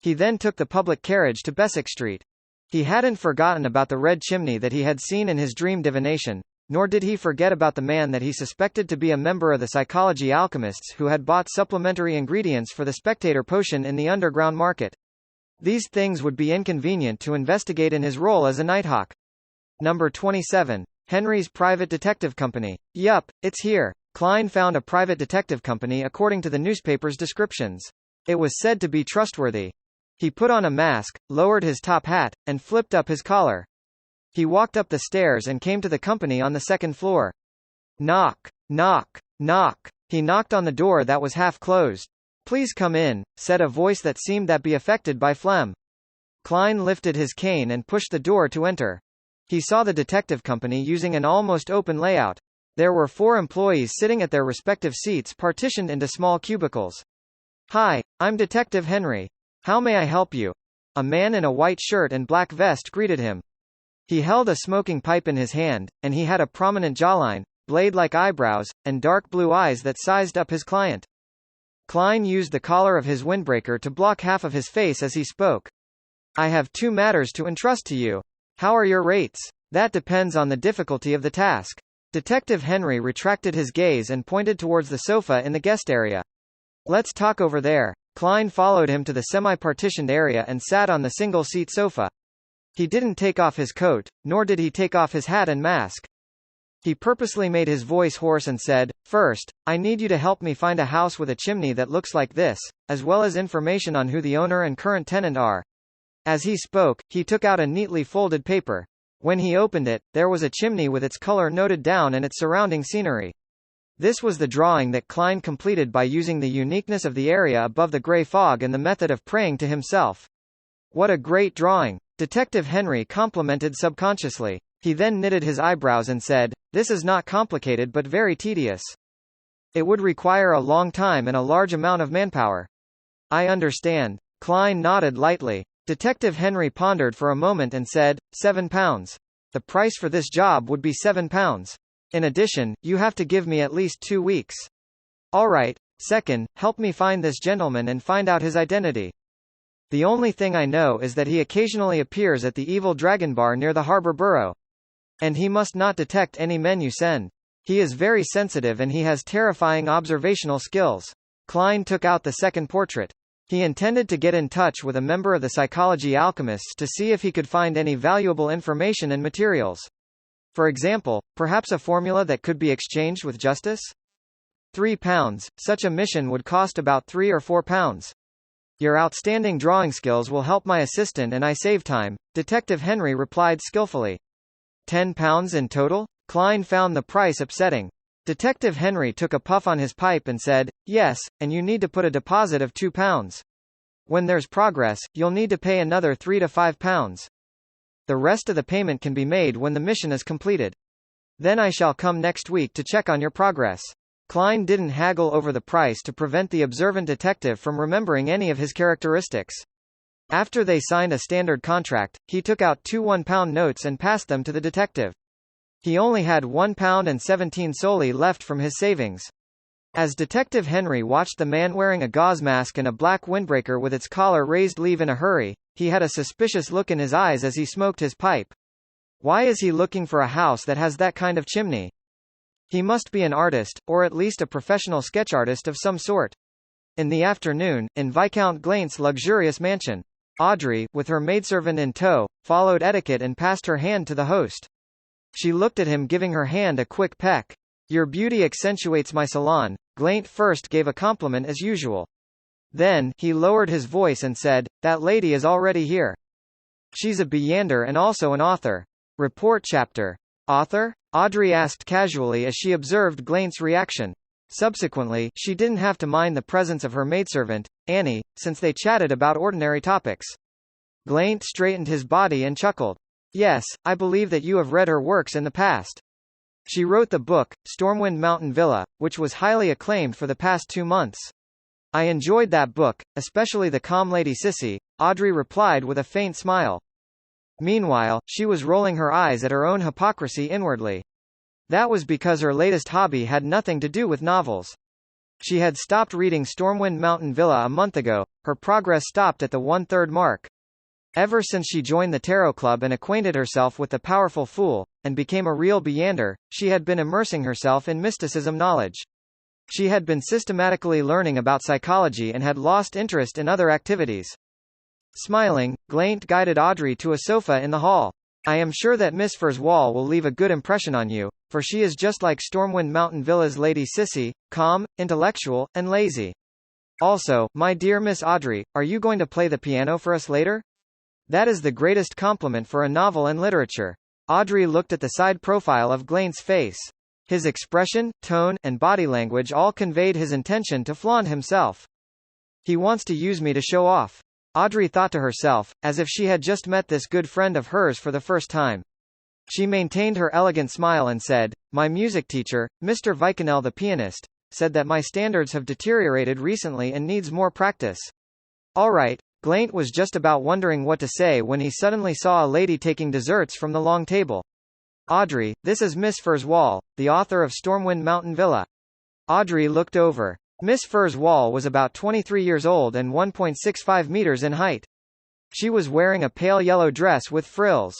He then took the public carriage to Bessick Street. He hadn't forgotten about the red chimney that he had seen in his dream divination, nor did he forget about the man that he suspected to be a member of the psychology alchemists who had bought supplementary ingredients for the spectator potion in the underground market. These things would be inconvenient to investigate in his role as a Nighthawk. Number 27. Henry's Private Detective Company. Yup, it's here. Klein found a private detective company according to the newspaper's descriptions. It was said to be trustworthy. He put on a mask, lowered his top hat, and flipped up his collar. He walked up the stairs and came to the company on the 2nd floor. Knock, knock, knock. He knocked on the door that was half closed. "Please come in," said a voice that seemed to be affected by phlegm. Klein lifted his cane and pushed the door to enter. He saw the detective company using an almost open layout. There were 4 employees sitting at their respective seats partitioned into small cubicles. "Hi, I'm Detective Henry. How may I help you?" A man in a white shirt and black vest greeted him. He held a smoking pipe in his hand, and he had a prominent jawline, blade-like eyebrows, and dark blue eyes that sized up his client. Klein used the collar of his windbreaker to block half of his face as he spoke. "I have 2 matters to entrust to you. How are your rates?" "That depends on the difficulty of the task." Detective Henry retracted his gaze and pointed towards the sofa in the guest area. "Let's talk over there." Klein followed him to the semi-partitioned area and sat on the single-seat sofa. He didn't take off his coat, nor did he take off his hat and mask. He purposely made his voice hoarse and said, "First, I need you to help me find a house with a chimney that looks like this, as well as information on who the owner and current tenant are." As he spoke, he took out a neatly folded paper. When he opened it, there was a chimney with its color noted down and its surrounding scenery. This was the drawing that Klein completed by using the uniqueness of the area above the gray fog and the method of praying to himself. "What a great drawing!" Detective Henry complimented subconsciously. He then knitted his eyebrows and said, "This is not complicated but very tedious. It would require a long time and a large amount of manpower." "I understand." Klein nodded lightly. Detective Henry pondered for a moment and said, £7. The price for this job would be £7. In addition, you have to give me at least 2 weeks. All right. Second, help me find this gentleman and find out his identity. The only thing I know is that he occasionally appears at the Evil Dragon Bar near the Harbor Borough. And he must not detect any men you send. He is very sensitive and he has terrifying observational skills. Klein took out the second portrait. He intended to get in touch with a member of the Psychology Alchemists to see if he could find any valuable information and materials. For example, perhaps a formula that could be exchanged with justice? £3. Such a mission would cost about £3 or £4. Your outstanding drawing skills will help my assistant and I save time, Detective Henry replied skillfully. £10 in total? Klein found the price upsetting. Detective Henry took a puff on his pipe and said, "Yes, and you need to put a deposit of £2. When there's progress, you'll need to pay another £3 to £5. The rest of the payment can be made when the mission is completed. Then I shall come next week to check on your progress." Klein didn't haggle over the price to prevent the observant detective from remembering any of his characteristics. After they signed a standard contract, he took out 2 £1 notes and passed them to the detective. He only had £1.17 left from his savings. As Detective Henry watched the man wearing a gauze mask and a black windbreaker with its collar raised leave in a hurry, he had a suspicious look in his eyes as he smoked his pipe. Why is he looking for a house that has that kind of chimney? He must be an artist, or at least a professional sketch artist of some sort. In the afternoon, in Viscount Glaint's luxurious mansion, Audrey, with her maidservant in tow, followed etiquette and passed her hand to the host. She looked at him, giving her hand a quick peck. "Your beauty accentuates my salon." Glaint first gave a compliment as usual. Then, he lowered his voice and said, "That lady is already here. She's a Beyander and also an author." Report chapter. "Author?" Audrey asked casually as she observed Glaint's reaction. Subsequently, she didn't have to mind the presence of her maidservant, Annie, since they chatted about ordinary topics. Glaint straightened his body and chuckled. "Yes, I believe that you have read her works in the past. She wrote the book, Stormwind Mountain Villa, which was highly acclaimed for the past 2 months. I enjoyed that book, especially The Calm Lady Sissy," Audrey replied with a faint smile. Meanwhile, she was rolling her eyes at her own hypocrisy inwardly. That was because her latest hobby had nothing to do with novels. She had stopped reading Stormwind Mountain Villa a month ago. Her progress stopped at the 1/3 mark. Ever since she joined the Tarot Club and acquainted herself with the powerful Fool, and became a real Beyander, she had been immersing herself in mysticism knowledge. She had been systematically learning about psychology and had lost interest in other activities. Smiling, Glaint guided Audrey to a sofa in the hall. "I am sure that Miss Furswall will leave a good impression on you, for she is just like Stormwind Mountain Villa's Lady Sissy, calm, intellectual, and lazy. Also, my dear Miss Audrey, are you going to play the piano for us later? That is the greatest compliment for a novel and literature." Audrey looked at the side profile of Glaint's face. His expression, tone, and body language all conveyed his intention to flaunt himself. "He wants to use me to show off," Audrey thought to herself, as if she had just met this good friend of hers for the first time. She maintained her elegant smile and said, "My music teacher, Mr. Vikanel the pianist, said that my standards have deteriorated recently and needs more practice." All right. Glaint was just about wondering what to say when he suddenly saw a lady taking desserts from the long table. "Audrey, this is Miss Furs Wall, the author of Stormwind Mountain Villa." Audrey looked over. Miss Furs Wall was about 23 years old and 1.65 meters in height. She was wearing a pale yellow dress with frills.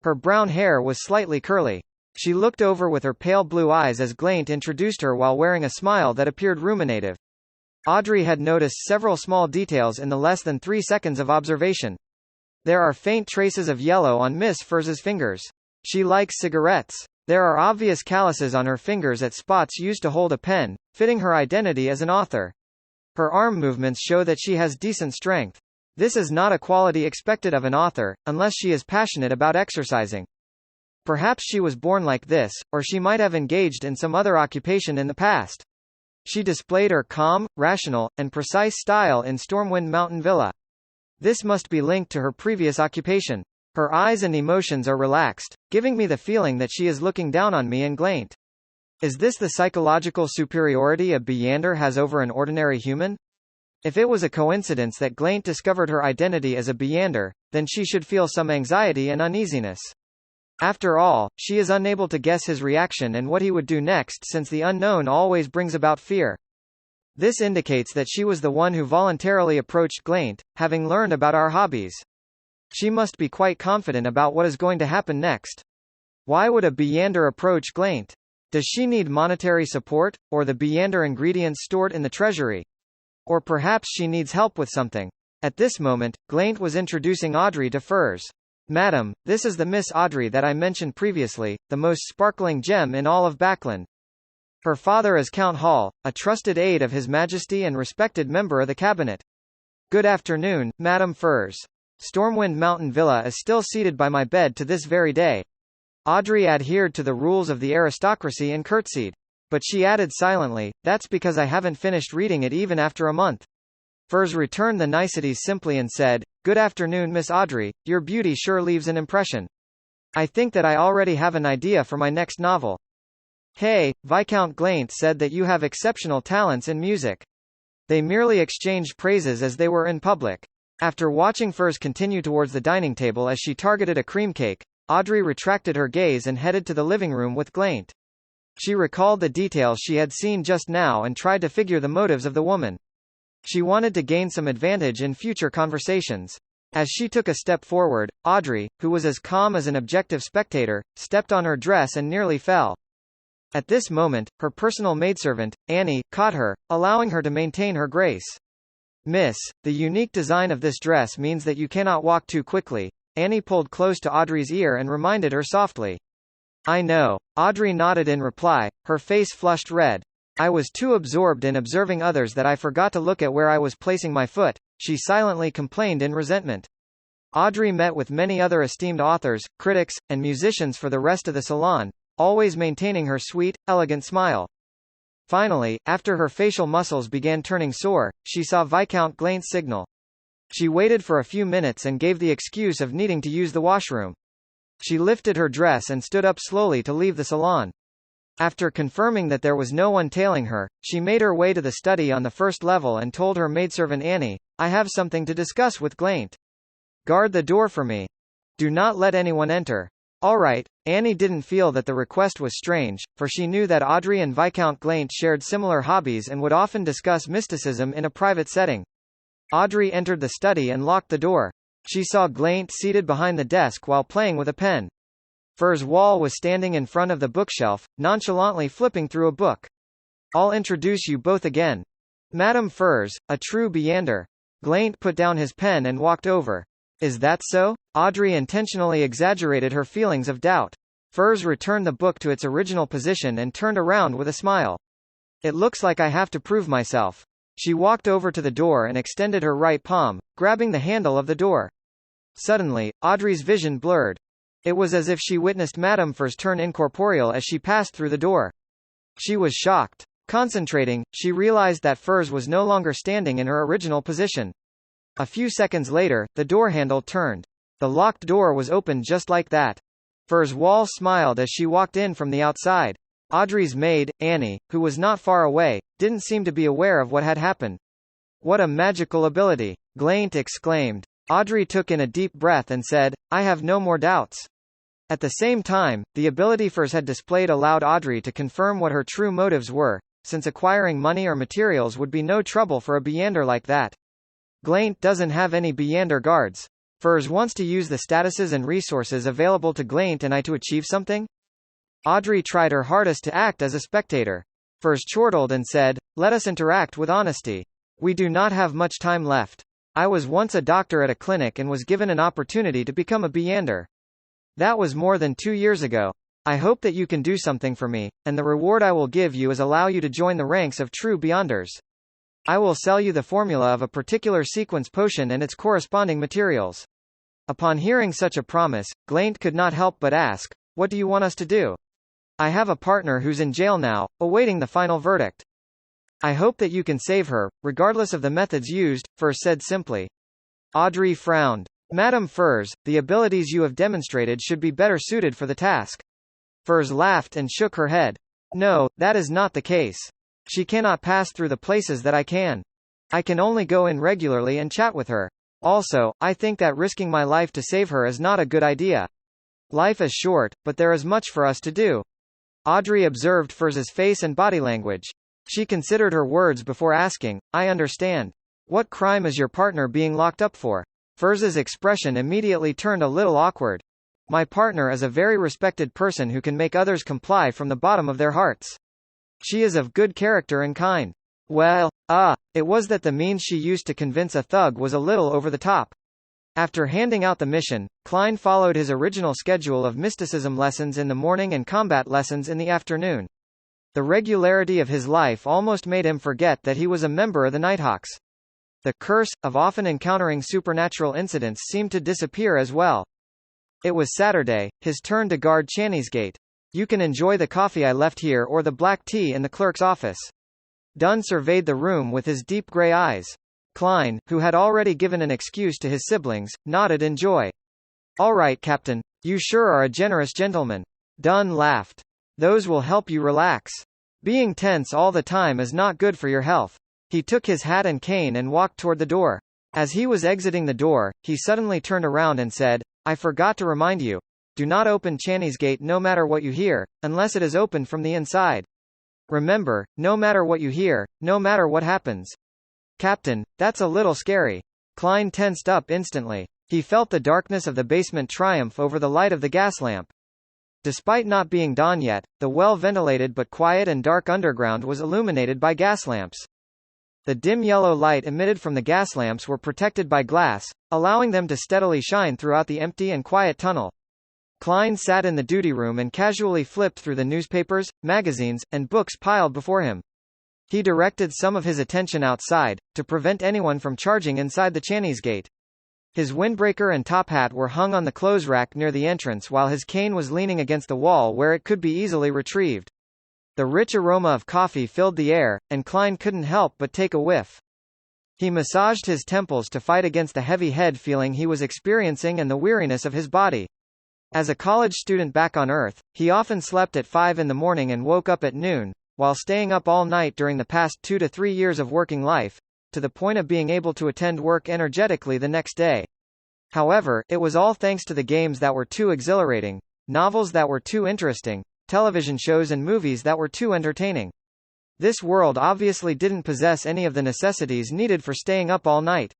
Her brown hair was slightly curly. She looked over with her pale blue eyes as Glaint introduced her while wearing a smile that appeared ruminative. Audrey had noticed several small details in the less than 3 seconds of observation. There are faint traces of yellow on Miss Furs's fingers. She likes cigarettes. There are obvious calluses on her fingers at spots used to hold a pen, fitting her identity as an author. Her arm movements show that she has decent strength. This is not a quality expected of an author, unless she is passionate about exercising. Perhaps she was born like this, or she might have engaged in some other occupation in the past. She displayed her calm, rational, and precise style in Stormwind Mountain Villa. This must be linked to her previous occupation. Her eyes and emotions are relaxed, giving me the feeling that she is looking down on me and Glaint. Is this the psychological superiority a Byander has over an ordinary human? If it was a coincidence that Glaint discovered her identity as a Byander, then she should feel some anxiety and uneasiness. After all, she is unable to guess his reaction and what he would do next, since the unknown always brings about fear. This indicates that she was the one who voluntarily approached Glaint, having learned about our hobbies. She must be quite confident about what is going to happen next. Why would a Byander approach Glaint? Does she need monetary support, or the Byander ingredients stored in the treasury? Or perhaps she needs help with something. At this moment, Glaint was introducing Audrey to Furs. "Madam, this is the Miss Audrey that I mentioned previously, the most sparkling gem in all of Backland. Her father is Count Hall, a trusted aide of His Majesty and respected member of the cabinet." "Good afternoon, Madam Furs. Stormwind Mountain Villa is still seated by my bed to this very day." Audrey adhered to the rules of the aristocracy and curtsied. But she added silently, "That's because I haven't finished reading it even after a month." Furs returned the niceties simply and said, "Good afternoon, Miss Audrey, your beauty sure leaves an impression. I think that I already have an idea for my next novel." "Hey, Viscount Glaint said that you have exceptional talents in music." They merely exchanged praises as they were in public. After watching Furs continue towards the dining table as she targeted a cream cake, Audrey retracted her gaze and headed to the living room with Glaint. She recalled the details she had seen just now and tried to figure the motives of the woman. She wanted to gain some advantage in future conversations. As she took a step forward, Audrey, who was as calm as an objective spectator, stepped on her dress and nearly fell. At this moment, her personal maidservant, Annie, caught her, allowing her to maintain her grace. "Miss, the unique design of this dress means that you cannot walk too quickly." Annie pulled close to Audrey's ear and reminded her softly. "I know." Audrey nodded in reply, her face flushed red. "I was too absorbed in observing others that I forgot to look at where I was placing my foot," she silently complained in resentment. Audrey met with many other esteemed authors, critics, and musicians for the rest of the salon, always maintaining her sweet, elegant smile. Finally, after her facial muscles began turning sore, she saw Viscount Glaint's signal. She waited for a few minutes and gave the excuse of needing to use the washroom. She lifted her dress and stood up slowly to leave the salon. After confirming that there was no one tailing her, she made her way to the study on the first level and told her maidservant Annie, "I have something to discuss with Glaint. Guard the door for me. Do not let anyone enter." All right. Annie didn't feel that the request was strange, for she knew that Audrey and Viscount Glaint shared similar hobbies and would often discuss mysticism in a private setting. Audrey entered the study and locked the door. She saw Glaint seated behind the desk while playing with a pen. Furs Wall was standing in front of the bookshelf, nonchalantly flipping through a book. "I'll introduce you both again. Madame Furs, a true Byander." Glaint put down his pen and walked over. "Is that so?" Audrey intentionally exaggerated her feelings of doubt. Furs returned the book to its original position and turned around with a smile. "It looks like I have to prove myself." She walked over to the door and extended her right palm, grabbing the handle of the door. Suddenly, Audrey's vision blurred. It was as if she witnessed Madame Furs turn incorporeal as she passed through the door. She was shocked. Concentrating, she realized that Furs was no longer standing in her original position. A few seconds later, the door handle turned. The locked door was opened just like that. Furs Wall smiled as she walked in from the outside. Audrey's maid, Annie, who was not far away, didn't seem to be aware of what had happened. "What a magical ability!" Glaint exclaimed. Audrey took in a deep breath and said, "I have no more doubts." At the same time, the ability Furs had displayed allowed Audrey to confirm what her true motives were, since acquiring money or materials would be no trouble for a Beyonder like that. Glaint doesn't have any Beyonder guards. Furs wants to use the statuses and resources available to Glaint and I to achieve something? Audrey tried her hardest to act as a spectator. Furs chortled and said, "Let us interact with honesty. We do not have much time left. I was once a doctor at a clinic and was given an opportunity to become a Beyonder. That was more than 2 years ago. I hope that you can do something for me, and the reward I will give you is allow you to join the ranks of true Beyonders. I will sell you the formula of a particular sequence potion and its corresponding materials." Upon hearing such a promise, Glaint could not help but ask, "What do you want us to do?" "I have a partner who's in jail now, awaiting the final verdict. I hope that you can save her, regardless of the methods used," Furs said simply. Audrey frowned. "Madam Furs, the abilities you have demonstrated should be better suited for the task." Furs laughed and shook her head. "No, that is not the case. She cannot pass through the places that I can. I can only go in regularly and chat with her. Also, I think that risking my life to save her is not a good idea. Life is short, but there is much for us to do." Audrey observed Furs's face and body language. She considered her words before asking, "I understand. What crime is your partner being locked up for?" Furs's expression immediately turned a little awkward. "My partner is a very respected person who can make others comply from the bottom of their hearts. She is of good character and kind." Well, it was that the means she used to convince a thug was a little over the top. After handing out the mission, Klein followed his original schedule of mysticism lessons in the morning and combat lessons in the afternoon. The regularity of his life almost made him forget that he was a member of the Nighthawks. The curse of often encountering supernatural incidents seemed to disappear as well. It was Saturday, his turn to guard Channy's gate. "You can enjoy the coffee I left here or the black tea in the clerk's office." Dunn surveyed the room with his deep gray eyes. Klein, who had already given an excuse to his siblings, nodded in joy. "All right, Captain. You sure are a generous gentleman." Dunn laughed. "Those will help you relax. Being tense all the time is not good for your health." He took his hat and cane and walked toward the door. As he was exiting the door, he suddenly turned around and said, "I forgot to remind you. Do not open Channy's gate no matter what you hear, unless it is opened from the inside. Remember, no matter what you hear, no matter what happens." "Captain, that's a little scary." Klein tensed up instantly. He felt the darkness of the basement triumph over the light of the gas lamp. Despite not being dawn yet, the well-ventilated but quiet and dark underground was illuminated by gas lamps. The dim yellow light emitted from the gas lamps were protected by glass, allowing them to steadily shine throughout the empty and quiet tunnel. Klein sat in the duty room and casually flipped through the newspapers, magazines, and books piled before him. He directed some of his attention outside, to prevent anyone from charging inside the Channy's gate. His windbreaker and top hat were hung on the clothes rack near the entrance while his cane was leaning against the wall where it could be easily retrieved. The rich aroma of coffee filled the air, and Klein couldn't help but take a whiff. He massaged his temples to fight against the heavy head feeling he was experiencing and the weariness of his body. As a college student back on Earth, he often slept at 5 in the morning and woke up at noon, while staying up all night during the past 2 to 3 years of working life, to the point of being able to attend work energetically the next day. However, it was all thanks to the games that were too exhilarating, novels that were too interesting, television shows and movies that were too entertaining. This world obviously didn't possess any of the necessities needed for staying up all night.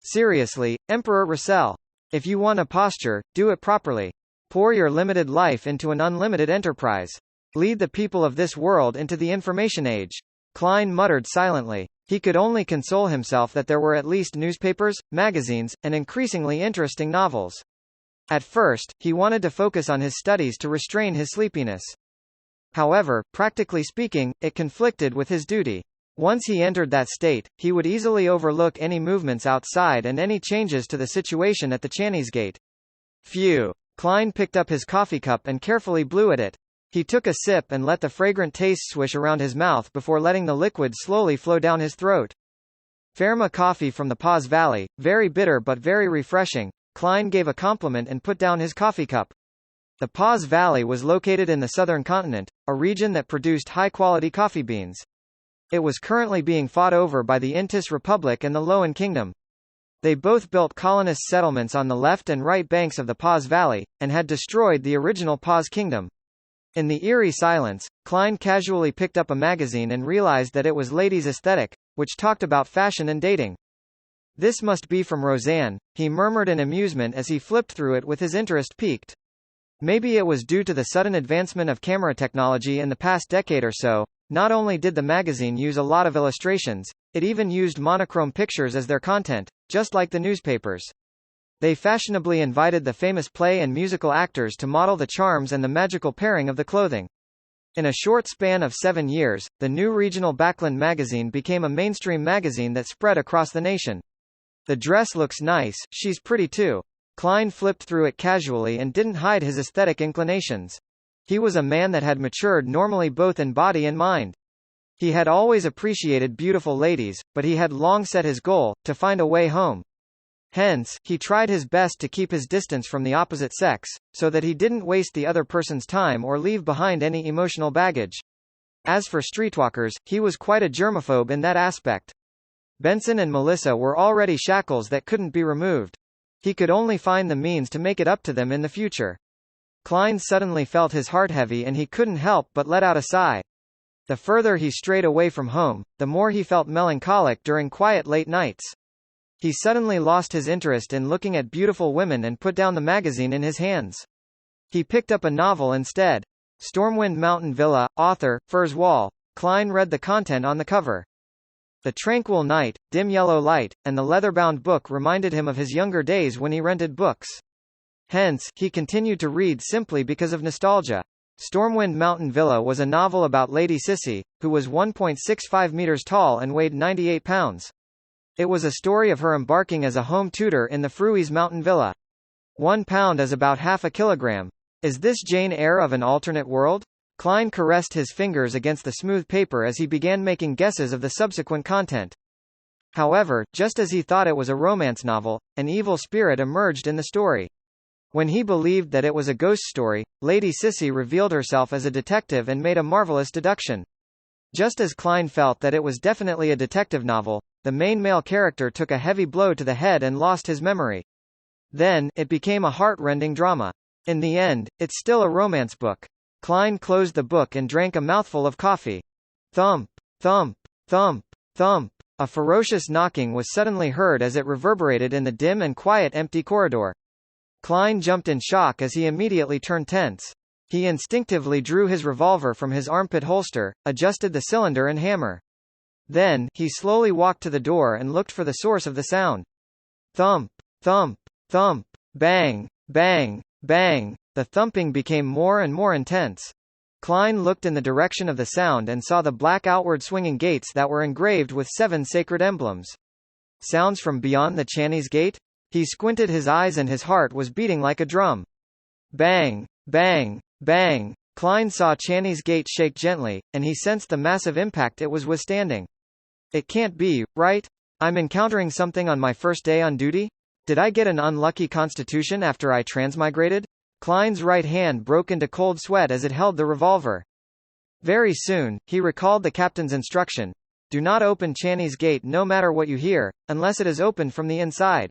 Seriously, Emperor Russell. If you want a posture, do it properly. Pour your limited life into an unlimited enterprise. Lead the people of this world into the information age. Klein muttered silently. He could only console himself that there were at least newspapers, magazines, and increasingly interesting novels. At first, he wanted to focus on his studies to restrain his sleepiness. However, practically speaking, it conflicted with his duty. Once he entered that state, he would easily overlook any movements outside and any changes to the situation at the Channy's gate. Phew. Klein picked up his coffee cup and carefully blew at it. He took a sip and let the fragrant taste swish around his mouth before letting the liquid slowly flow down his throat. Pharma coffee from the Paws Valley, very bitter but very refreshing. Klein gave a compliment and put down his coffee cup. The Paz Valley was located in the southern continent, a region that produced high-quality coffee beans. It was currently being fought over by the Intis Republic and the Loan Kingdom. They both built colonist settlements on the left and right banks of the Paz Valley, and had destroyed the original Paz Kingdom. In the eerie silence, Klein casually picked up a magazine and realized that it was Ladies' Aesthetic, which talked about fashion and dating. "This must be from Roseanne," he murmured in amusement as he flipped through it with his interest piqued. Maybe it was due to the sudden advancement of camera technology in the past decade or so. Not only did the magazine use a lot of illustrations, it even used monochrome pictures as their content, just like the newspapers. They fashionably invited the famous play and musical actors to model the charms and the magical pairing of the clothing. In a short span of 7 years, the new regional Backland magazine became a mainstream magazine that spread across the nation. "The dress looks nice, she's pretty too." Klein flipped through it casually and didn't hide his aesthetic inclinations. He was a man that had matured normally both in body and mind. He had always appreciated beautiful ladies, but he had long set his goal, to find a way home. Hence, he tried his best to keep his distance from the opposite sex, so that he didn't waste the other person's time or leave behind any emotional baggage. As for streetwalkers, he was quite a germaphobe in that aspect. Benson and Melissa were already shackles that couldn't be removed. He could only find the means to make it up to them in the future. Klein suddenly felt his heart heavy and he couldn't help but let out a sigh. The further he strayed away from home, the more he felt melancholic during quiet late nights. He suddenly lost his interest in looking at beautiful women and put down the magazine in his hands. He picked up a novel instead. Stormwind Mountain Villa, author, Furs Wall. Klein read the content on the cover. The tranquil night, dim yellow light, and the leather-bound book reminded him of his younger days when he rented books. Hence, he continued to read simply because of nostalgia. Stormwind Mountain Villa was a novel about Lady Sissy, who was 1.65 meters tall and weighed 98 pounds. It was a story of her embarking as a home tutor in the Fruys Mountain Villa. 1 pound is about half a kilogram. Is this Jane Eyre of an alternate world? Klein caressed his fingers against the smooth paper as he began making guesses of the subsequent content. However, just as he thought it was a romance novel, an evil spirit emerged in the story. When he believed that it was a ghost story, Lady Sissy revealed herself as a detective and made a marvelous deduction. Just as Klein felt that it was definitely a detective novel, the main male character took a heavy blow to the head and lost his memory. Then, it became a heart-rending drama. In the end, it's still a romance book. Klein closed the book and drank a mouthful of coffee. Thump, thump, thump, thump. A ferocious knocking was suddenly heard as it reverberated in the dim and quiet empty corridor. Klein jumped in shock as he immediately turned tense. He instinctively drew his revolver from his armpit holster, adjusted the cylinder and hammer. Then, he slowly walked to the door and looked for the source of the sound. Thump, thump, thump, bang, bang, bang. The thumping became more and more intense. Klein looked in the direction of the sound and saw the black outward swinging gates that were engraved with 7 sacred emblems. Sounds from beyond the Channy's Gate? He squinted his eyes and his heart was beating like a drum. Bang, bang, bang. Klein saw Channy's Gate shake gently, and he sensed the massive impact it was withstanding. It can't be, right? I'm encountering something on my first day on duty? Did I get an unlucky constitution after I transmigrated? Klein's right hand broke into cold sweat as it held the revolver. Very soon, he recalled the captain's instruction. Do not open Channy's Gate no matter what you hear, unless it is opened from the inside.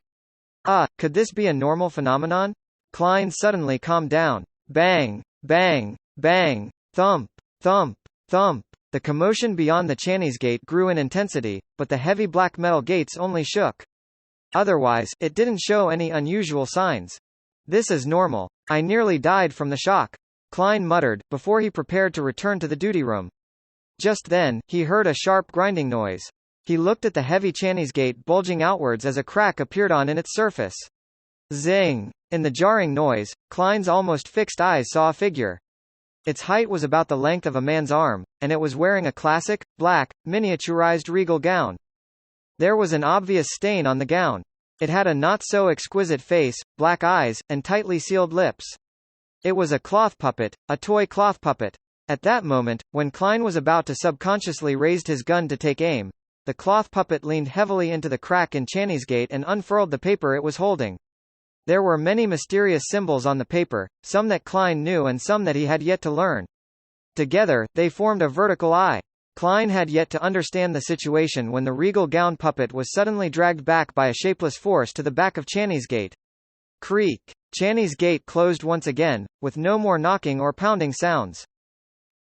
Could this be a normal phenomenon? Klein suddenly calmed down. Bang, bang, bang, thump, thump, thump. The commotion beyond the Channy's Gate grew in intensity, but the heavy black metal gates only shook. Otherwise, it didn't show any unusual signs. This is normal. I nearly died from the shock, Klein muttered, before he prepared to return to the duty room. Just then, he heard a sharp grinding noise. He looked at the heavy Channy's Gate bulging outwards as a crack appeared on its surface. Zing! In the jarring noise, Klein's almost fixed eyes saw a figure. Its height was about the length of a man's arm, and it was wearing a classic, black, miniaturized regal gown. There was an obvious stain on the gown. It had a not-so-exquisite face, black eyes, and tightly sealed lips. It was a cloth puppet, a toy cloth puppet. At that moment, when Klein was about to subconsciously raise his gun to take aim, the cloth puppet leaned heavily into the crack in Channy's Gate and unfurled the paper it was holding. There were many mysterious symbols on the paper, some that Klein knew and some that he had yet to learn. Together, they formed a vertical eye. Klein had yet to understand the situation when the regal gown puppet was suddenly dragged back by a shapeless force to the back of Channy's gate. Creak. Channy's gate closed once again, with no more knocking or pounding sounds.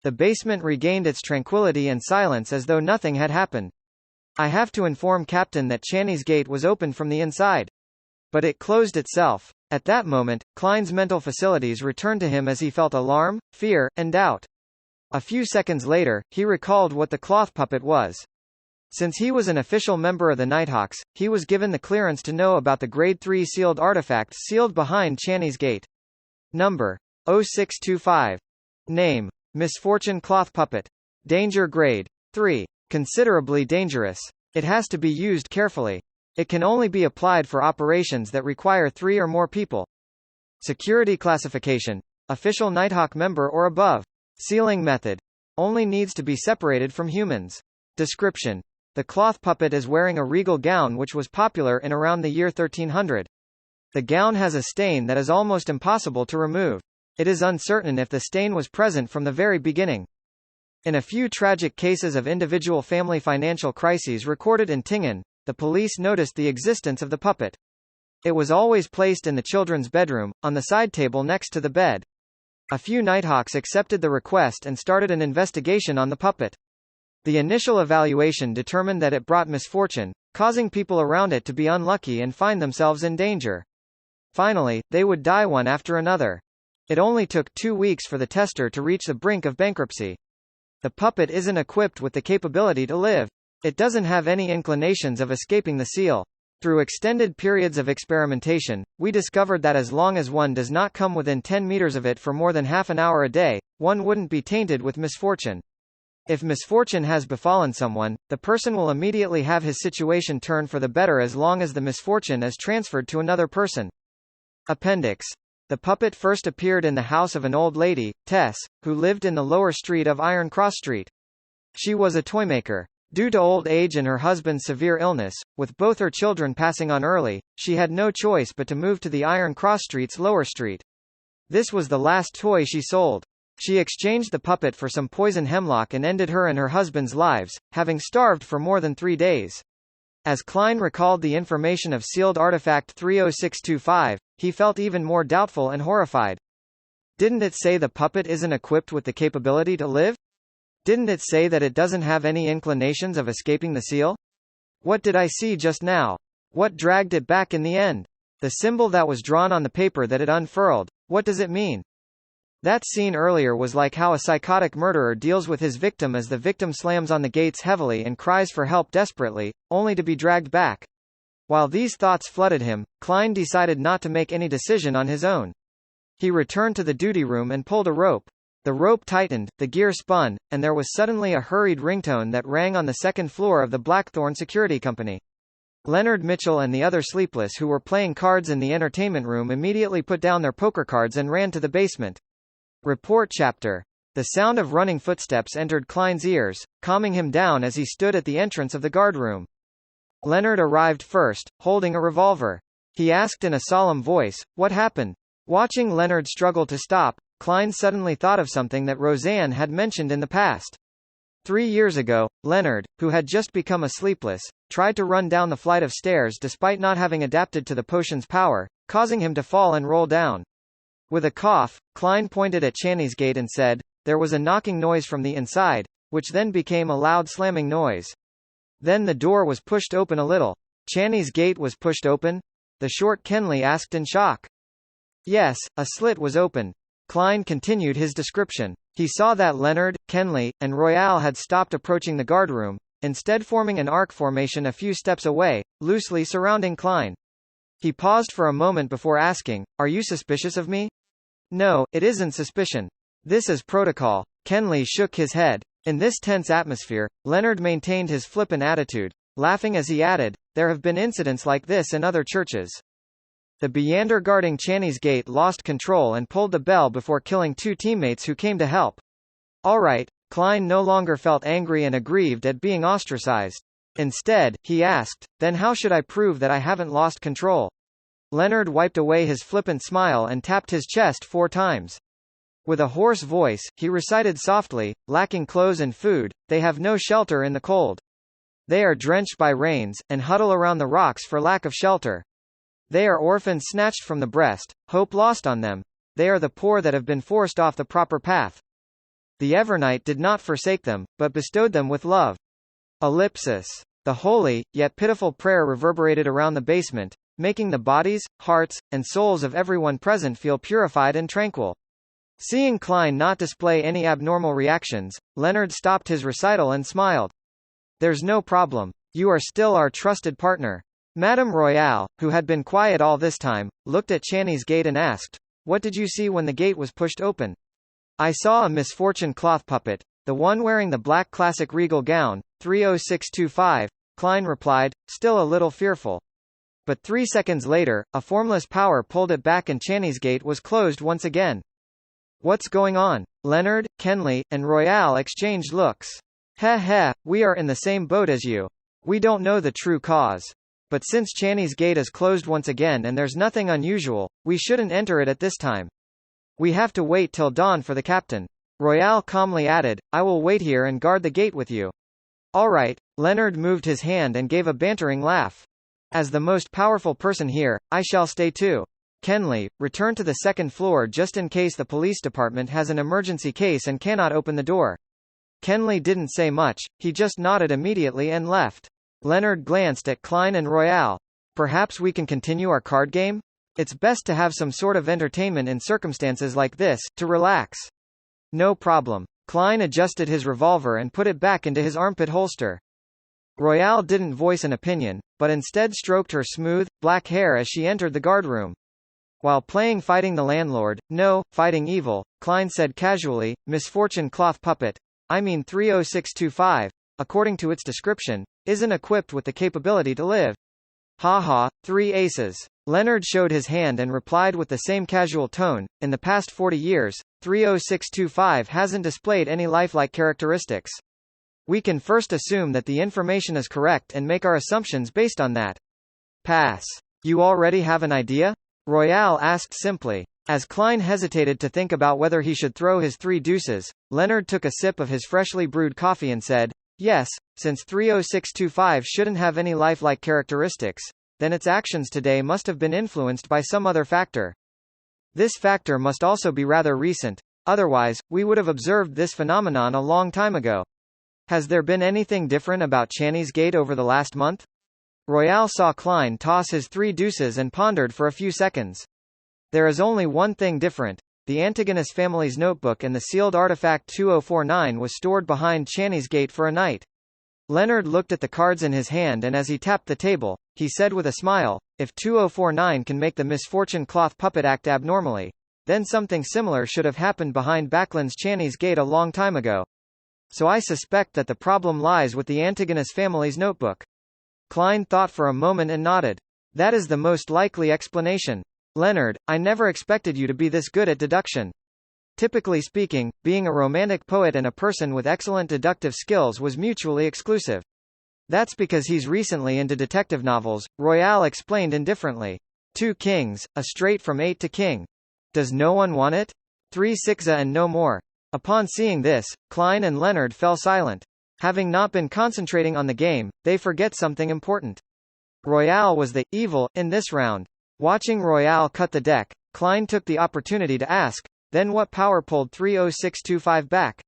The basement regained its tranquility and silence as though nothing had happened. I have to inform Captain that Channy's gate was opened from the inside. But it closed itself. At that moment, Klein's mental faculties returned to him as he felt alarm, fear, and doubt. A few seconds later, he recalled what the cloth puppet was. Since he was an official member of the Nighthawks, he was given the clearance to know about the Grade 3 sealed artifacts sealed behind Channy's gate. Number 0625. Name: Misfortune Cloth Puppet. Danger Grade 3. Considerably dangerous. It has to be used carefully. It can only be applied for operations that require 3 or more people. Security classification: Official Nighthawk member or above. Sealing method: only needs to be separated from humans. Description: the cloth puppet is wearing a regal gown which was popular in around the year 1300. The gown has a stain that is almost impossible to remove. It is uncertain if the stain was present from the very beginning. In a few tragic cases of individual family financial crises recorded in Tingen, the police noticed the existence of the puppet. It was always placed in the children's bedroom, on the side table next to the bed. A few Nighthawks accepted the request and started an investigation on the puppet. The initial evaluation determined that it brought misfortune, causing people around it to be unlucky and find themselves in danger. Finally, they would die one after another. It only took 2 weeks for the tester to reach the brink of bankruptcy. The puppet isn't equipped with the capability to live. It doesn't have any inclinations of escaping the seal. Through extended periods of experimentation, we discovered that as long as one does not come within 10 meters of it for more than half an hour a day, one wouldn't be tainted with misfortune. If misfortune has befallen someone, the person will immediately have his situation turn for the better as long as the misfortune is transferred to another person. Appendix. The puppet first appeared in the house of an old lady, Tess, who lived in the lower street of Iron Cross Street. She was a toymaker. Due to old age and her husband's severe illness, with both her children passing on early, she had no choice but to move to the Iron Cross Street's lower street. This was the last toy she sold. She exchanged the puppet for some poison hemlock and ended her and her husband's lives, having starved for more than 3 days. As Klein recalled the information of sealed artifact 30625, he felt even more doubtful and horrified. Didn't it say the puppet isn't equipped with the capability to live? Didn't it say that it doesn't have any inclinations of escaping the seal? What did I see just now? What dragged it back in the end? The symbol that was drawn on the paper that it unfurled, what does it mean? That scene earlier was like how a psychotic murderer deals with his victim as the victim slams on the gates heavily and cries for help desperately, only to be dragged back. While these thoughts flooded him, Klein decided not to make any decision on his own. He returned to the duty room and pulled a rope. The rope tightened, the gear spun, and there was suddenly a hurried ringtone that rang on the second floor of the Blackthorn Security Company. Leonard Mitchell and the other sleepless who were playing cards in the entertainment room immediately put down their poker cards and ran to the basement. Report chapter. The sound of running footsteps entered Klein's ears, calming him down as he stood at the entrance of the guardroom. Leonard arrived first, holding a revolver. He asked in a solemn voice, "What happened?" Watching Leonard struggle to stop, Klein suddenly thought of something that Roseanne had mentioned in the past. 3 years ago, Leonard, who had just become a sleepless, tried to run down the flight of stairs despite not having adapted to the potion's power, causing him to fall and roll down. With a cough, Klein pointed at Channy's gate and said, "There was a knocking noise from the inside," which then became a loud slamming noise. Then the door was pushed open a little. Channy's gate was pushed open? The short Kenley asked in shock. Yes, a slit was open. Klein continued his description. He saw that Leonard, Kenley, and Royale had stopped approaching the guardroom, instead forming an arc formation a few steps away, loosely surrounding Klein. He paused for a moment before asking, "Are you suspicious of me?" "No, it isn't suspicion. This is protocol." Kenley shook his head. In this tense atmosphere, Leonard maintained his flippant attitude, laughing as he added, "There have been incidents like this in other churches." The Beander guarding Channy's gate lost control and pulled the bell before killing 2 teammates who came to help. All right, Klein no longer felt angry and aggrieved at being ostracized. Instead, he asked, "Then how should I prove that I haven't lost control?" Leonard wiped away his flippant smile and tapped his chest 4 times. With a hoarse voice, he recited softly, lacking clothes and food, they have no shelter in the cold. They are drenched by rains, and huddle around the rocks for lack of shelter. They are orphans snatched from the breast, hope lost on them. They are the poor that have been forced off the proper path. The Evernight did not forsake them, but bestowed them with love. Ellipsis. The holy, yet pitiful prayer reverberated around the basement, making the bodies, hearts, and souls of everyone present feel purified and tranquil. Seeing Klein not display any abnormal reactions, Leonard stopped his recital and smiled. There's no problem. You are still our trusted partner. Madame Royale, who had been quiet all this time, looked at Channy's gate and asked, what did you see when the gate was pushed open? I saw a misfortune cloth puppet, the one wearing the black classic regal gown, 30625, Klein replied, still a little fearful. But 3 seconds later, a formless power pulled it back and Channy's gate was closed once again. What's going on? Leonard, Kenley, and Royale exchanged looks. Heh, we are in the same boat as you. We don't know the true cause. But since Channy's gate is closed once again and there's nothing unusual, we shouldn't enter it at this time. We have to wait till dawn for the captain. Royale calmly added, I will wait here and guard the gate with you. All right. Leonard moved his hand and gave a bantering laugh. As the most powerful person here, I shall stay too. Kenley, return to the 2nd floor just in case the police department has an emergency case and cannot open the door. Kenley didn't say much, he just nodded immediately and left. Leonard glanced at Klein and Royale. Perhaps we can continue our card game? It's best to have some sort of entertainment in circumstances like this, to relax. No problem. Klein adjusted his revolver and put it back into his armpit holster. Royale didn't voice an opinion, but instead stroked her smooth, black hair as she entered the guardroom. While playing Fighting the Landlord, no, Fighting Evil, Klein said casually, Misfortune cloth puppet, I mean 30625, according to its description, isn't equipped with the capability to live. Haha, 3 aces. Leonard showed his hand and replied with the same casual tone, in the past 40 years, 30625 hasn't displayed any lifelike characteristics. We can first assume that the information is correct and make our assumptions based on that. Pass. You already have an idea? Royale asked simply. As Klein hesitated to think about whether he should throw his 3 deuces, Leonard took a sip of his freshly brewed coffee and said, yes, since 30625 shouldn't have any lifelike characteristics, then its actions today must have been influenced by some other factor. This factor must also be rather recent, otherwise, we would have observed this phenomenon a long time ago. Has there been anything different about Channy's gate over the last month? Royale saw Klein toss his 3 deuces and pondered for a few seconds. There is only one thing different. The Antigonus family's notebook and the sealed artifact 2049 was stored behind Channy's gate for a night. Leonard looked at the cards in his hand and as he tapped the table, he said with a smile, if 2049 can make the misfortune cloth puppet act abnormally, then something similar should have happened behind Backlund's Channy's gate a long time ago. So I suspect that the problem lies with the Antigonus family's notebook. Klein thought for a moment and nodded. That is the most likely explanation. Leonard, I never expected you to be this good at deduction. Typically speaking, being a romantic poet and a person with excellent deductive skills was mutually exclusive. That's because he's recently into detective novels, Royale explained indifferently. 2 kings, a straight from 8 to king. Does no one want it? 3 sixes and no more. Upon seeing this, Klein and Leonard fell silent. Having not been concentrating on the game, they forget something important. Royale was the evil in this round. Watching Royale cut the deck, Klein took the opportunity to ask, then what power pulled 30625 back?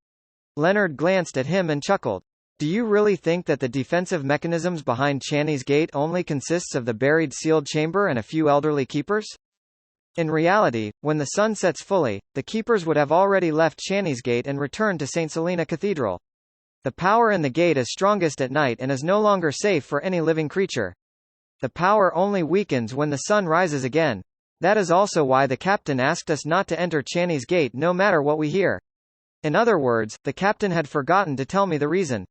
Leonard glanced at him and chuckled. Do you really think that the defensive mechanisms behind Channy's gate only consists of the buried sealed chamber and a few elderly keepers? In reality, when the sun sets fully, the keepers would have already left Channy's gate and returned to St. Selena Cathedral. The power in the gate is strongest at night and is no longer safe for any living creature. The power only weakens when the sun rises again. That is also why the captain asked us not to enter Channy's gate no matter what we hear. In other words, the captain had forgotten to tell me the reason.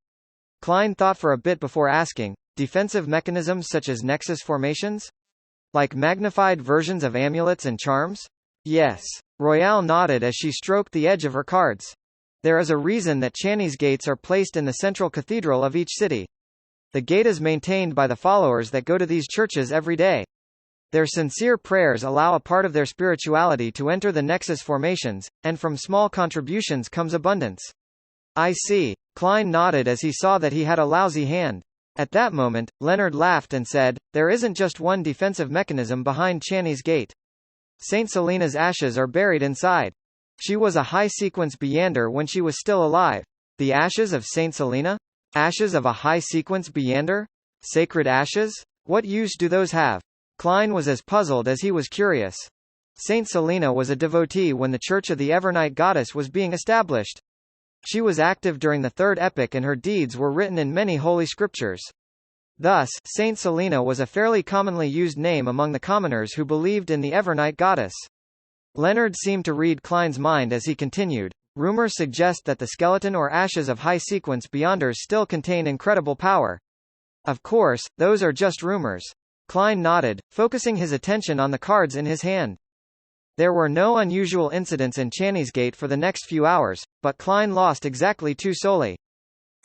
Klein thought for a bit before asking, defensive mechanisms such as nexus formations? Like magnified versions of amulets and charms? Yes. Royale nodded as she stroked the edge of her cards. There is a reason that Channy's gates are placed in the central cathedral of each city. The gate is maintained by the followers that go to these churches every day. Their sincere prayers allow a part of their spirituality to enter the nexus formations, and from small contributions comes abundance. I see. Klein nodded as he saw that he had a lousy hand. At that moment, Leonard laughed and said, "There isn't just one defensive mechanism behind Channy's gate. Saint Selena's ashes are buried inside. She was a high-sequence Byander when she was still alive." The ashes of Saint Selena? Ashes of a high-sequence Byander? Sacred ashes? What use do those have? Klein was as puzzled as he was curious. Saint Selena was a devotee when the Church of the Evernight Goddess was being established. She was active during the Third Epoch and her deeds were written in many holy scriptures. Thus, Saint Selena was a fairly commonly used name among the commoners who believed in the Evernight Goddess. Leonard seemed to read Klein's mind as he continued. Rumors suggest that the skeleton or ashes of high-sequence Byanders still contain incredible power. Of course, those are just rumors. Klein nodded, focusing his attention on the cards in his hand. There were no unusual incidents in Channy's Gate for the next few hours, but Klein lost exactly 2 soli.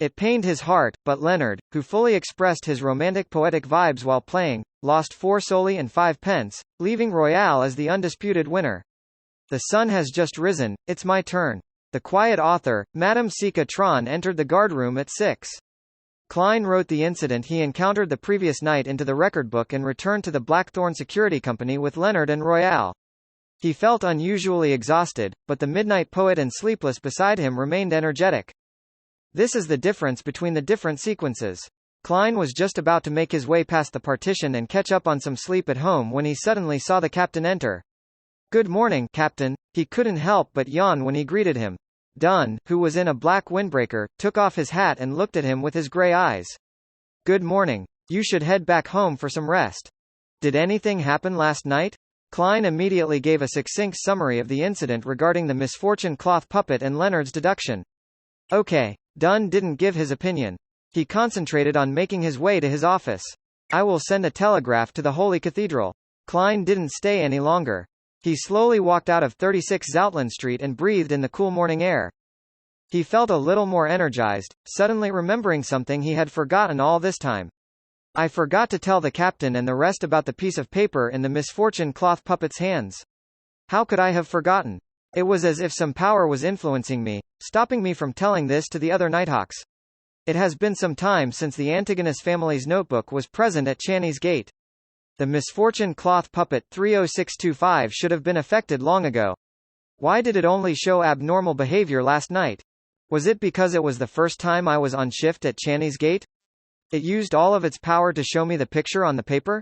It pained his heart, but Leonard, who fully expressed his romantic poetic vibes while playing, lost 4 soli and 5 pence, leaving Royale as the undisputed winner. The sun has just risen, it's my turn. The quiet author, Madame Sika Tron entered the guardroom at 6. Klein wrote the incident he encountered the previous night into the record book and returned to the Blackthorn Security Company with Leonard and Royale. He felt unusually exhausted, but the midnight poet and sleepless beside him remained energetic. This is the difference between the different sequences. Klein was just about to make his way past the partition and catch up on some sleep at home when he suddenly saw the captain enter. "Good morning, Captain." He couldn't help but yawn when he greeted him. Dunn, who was in a black windbreaker, took off his hat and looked at him with his gray eyes. "Good morning. You should head back home for some rest." "Did anything happen last night?" Klein immediately gave a succinct summary of the incident regarding the misfortune cloth puppet and Leonard's deduction. "Okay." Dunn didn't give his opinion. He concentrated on making his way to his office. "I will send a telegraph to the Holy Cathedral." Klein didn't stay any longer. He slowly walked out of 36 Zoutland Street and breathed in the cool morning air. He felt a little more energized, suddenly remembering something he had forgotten all this time. "I forgot to tell the captain and the rest about the piece of paper in the misfortune cloth puppet's hands. How could I have forgotten? It was as if some power was influencing me, stopping me from telling this to the other Nighthawks. It has been some time since the Antigonus family's notebook was present at Channy's Gate. The misfortune cloth puppet 30625 should have been affected long ago. Why did it only show abnormal behavior last night? Was it because it was the first time I was on shift at Channy's Gate? It used all of its power to show me the picture on the paper?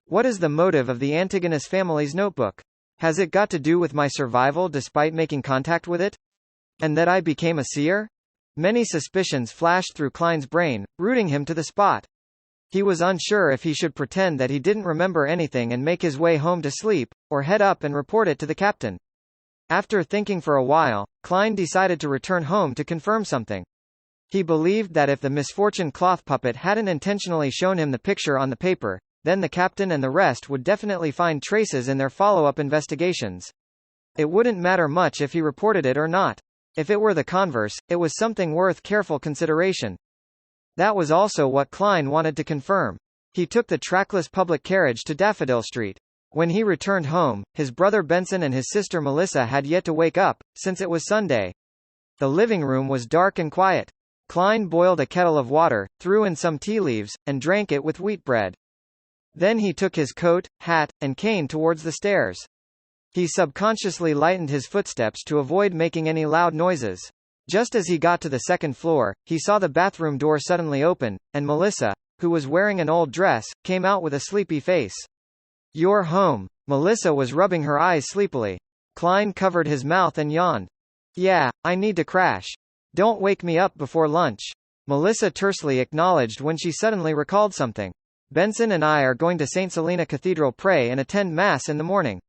What is the motive of the Antigonus family's notebook? Has it got to do with my survival despite making contact with it? And that I became a seer? Many suspicions flashed through Klein's brain, rooting him to the spot. He was unsure if he should pretend that he didn't remember anything and make his way home to sleep, or head up and report it to the captain. After thinking for a while, Klein decided to return home to confirm something. He believed that if the misfortune cloth puppet hadn't intentionally shown him the picture on the paper, then the captain and the rest would definitely find traces in their follow-up investigations. It wouldn't matter much if he reported it or not. If it were the converse, it was something worth careful consideration. That was also what Klein wanted to confirm. He took the trackless public carriage to Daffodil Street. When he returned home, his brother Benson and his sister Melissa had yet to wake up, since it was Sunday. The living room was dark and quiet. Klein boiled a kettle of water, threw in some tea leaves, and drank it with wheat bread. Then he took his coat, hat, and cane towards the stairs. He subconsciously lightened his footsteps to avoid making any loud noises. Just as he got to the second floor, he saw the bathroom door suddenly open, and Melissa, who was wearing an old dress, came out with a sleepy face. "You're home." Melissa was rubbing her eyes sleepily. Klein covered his mouth and yawned. "Yeah, I need to crash. Don't wake me up before lunch." Melissa tersely acknowledged when she suddenly recalled something. "Benson and I are going to St. Selena Cathedral pray and attend Mass in the morning.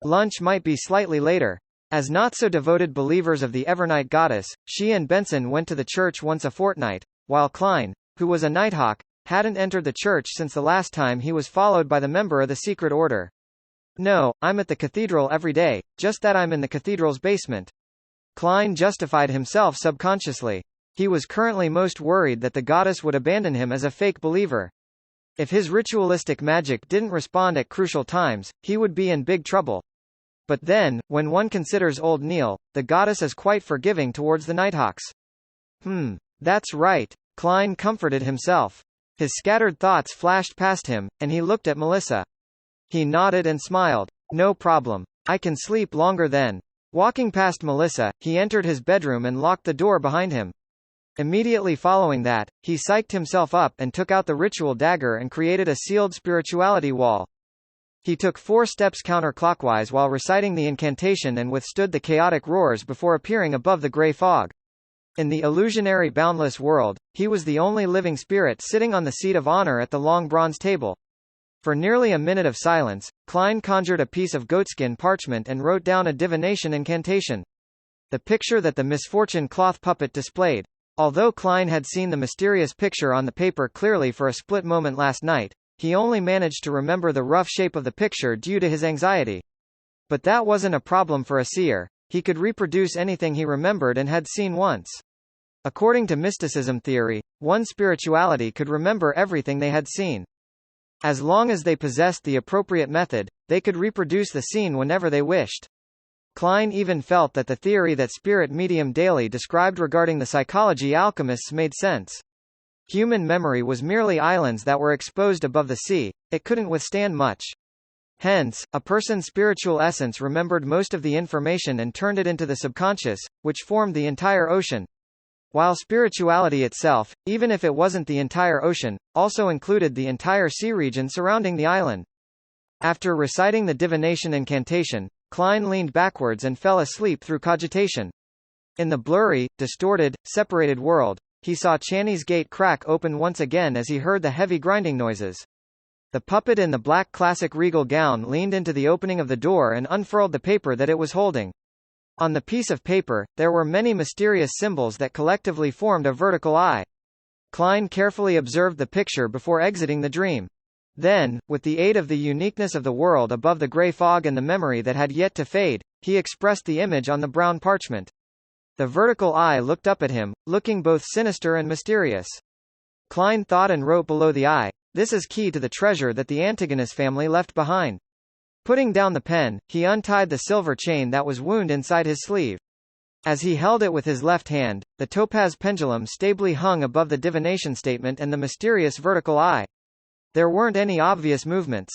Lunch might be slightly later." As not-so-devoted believers of the Evernight Goddess, she and Benson went to the church once a fortnight, while Klein, who was a Nighthawk, hadn't entered the church since the last time he was followed by the member of the secret order. "No, I'm at the cathedral every day, just that I'm in the cathedral's basement." Klein justified himself subconsciously. He was currently most worried that the goddess would abandon him as a fake believer. If his ritualistic magic didn't respond at crucial times, he would be in big trouble. But then, when one considers Old Neil, the goddess is quite forgiving towards the Nighthawks. That's right. Klein comforted himself. His scattered thoughts flashed past him, and he looked at Melissa. He nodded and smiled. No problem. I can sleep longer then. Walking past Melissa, he entered his bedroom and locked the door behind him. Immediately following that, he psyched himself up and took out the ritual dagger and created a sealed spirituality wall. He took 4 steps counterclockwise while reciting the incantation and withstood the chaotic roars before appearing above the gray fog. In the illusionary boundless world, he was the only living spirit sitting on the seat of honor at the long bronze table. For nearly a minute of silence, Klein conjured a piece of goatskin parchment and wrote down a divination incantation. The picture that the misfortune cloth puppet displayed. Although Klein had seen the mysterious picture on the paper clearly for a split moment last night, he only managed to remember the rough shape of the picture due to his anxiety. But that wasn't a problem for a seer. He could reproduce anything he remembered and had seen once. According to mysticism theory, one spirituality could remember everything they had seen. As long as they possessed the appropriate method, they could reproduce the scene whenever they wished. Klein even felt that the theory that spirit medium Daly described regarding the psychology alchemists made sense. Human memory was merely islands that were exposed above the sea, it couldn't withstand much. Hence, a person's spiritual essence remembered most of the information and turned it into the subconscious, which formed the entire ocean. While spirituality itself, even if it wasn't the entire ocean, also included the entire sea region surrounding the island. After reciting the divination incantation, Klein leaned backwards and fell asleep through cogitation. In the blurry, distorted, separated world, he saw Channy's gate crack open once again as he heard the heavy grinding noises. The puppet in the black classic regal gown leaned into the opening of the door and unfurled the paper that it was holding. On the piece of paper, there were many mysterious symbols that collectively formed a vertical eye. Klein carefully observed the picture before exiting the dream. Then, with the aid of the uniqueness of the world above the gray fog and the memory that had yet to fade, he expressed the image on the brown parchment. The vertical eye looked up at him, looking both sinister and mysterious. Klein thought and wrote below the eye, "This is key to the treasure that the Antigonus family left behind." Putting down the pen, he untied the silver chain that was wound inside his sleeve. As he held it with his left hand, the topaz pendulum stably hung above the divination statement and the mysterious vertical eye. There weren't any obvious movements.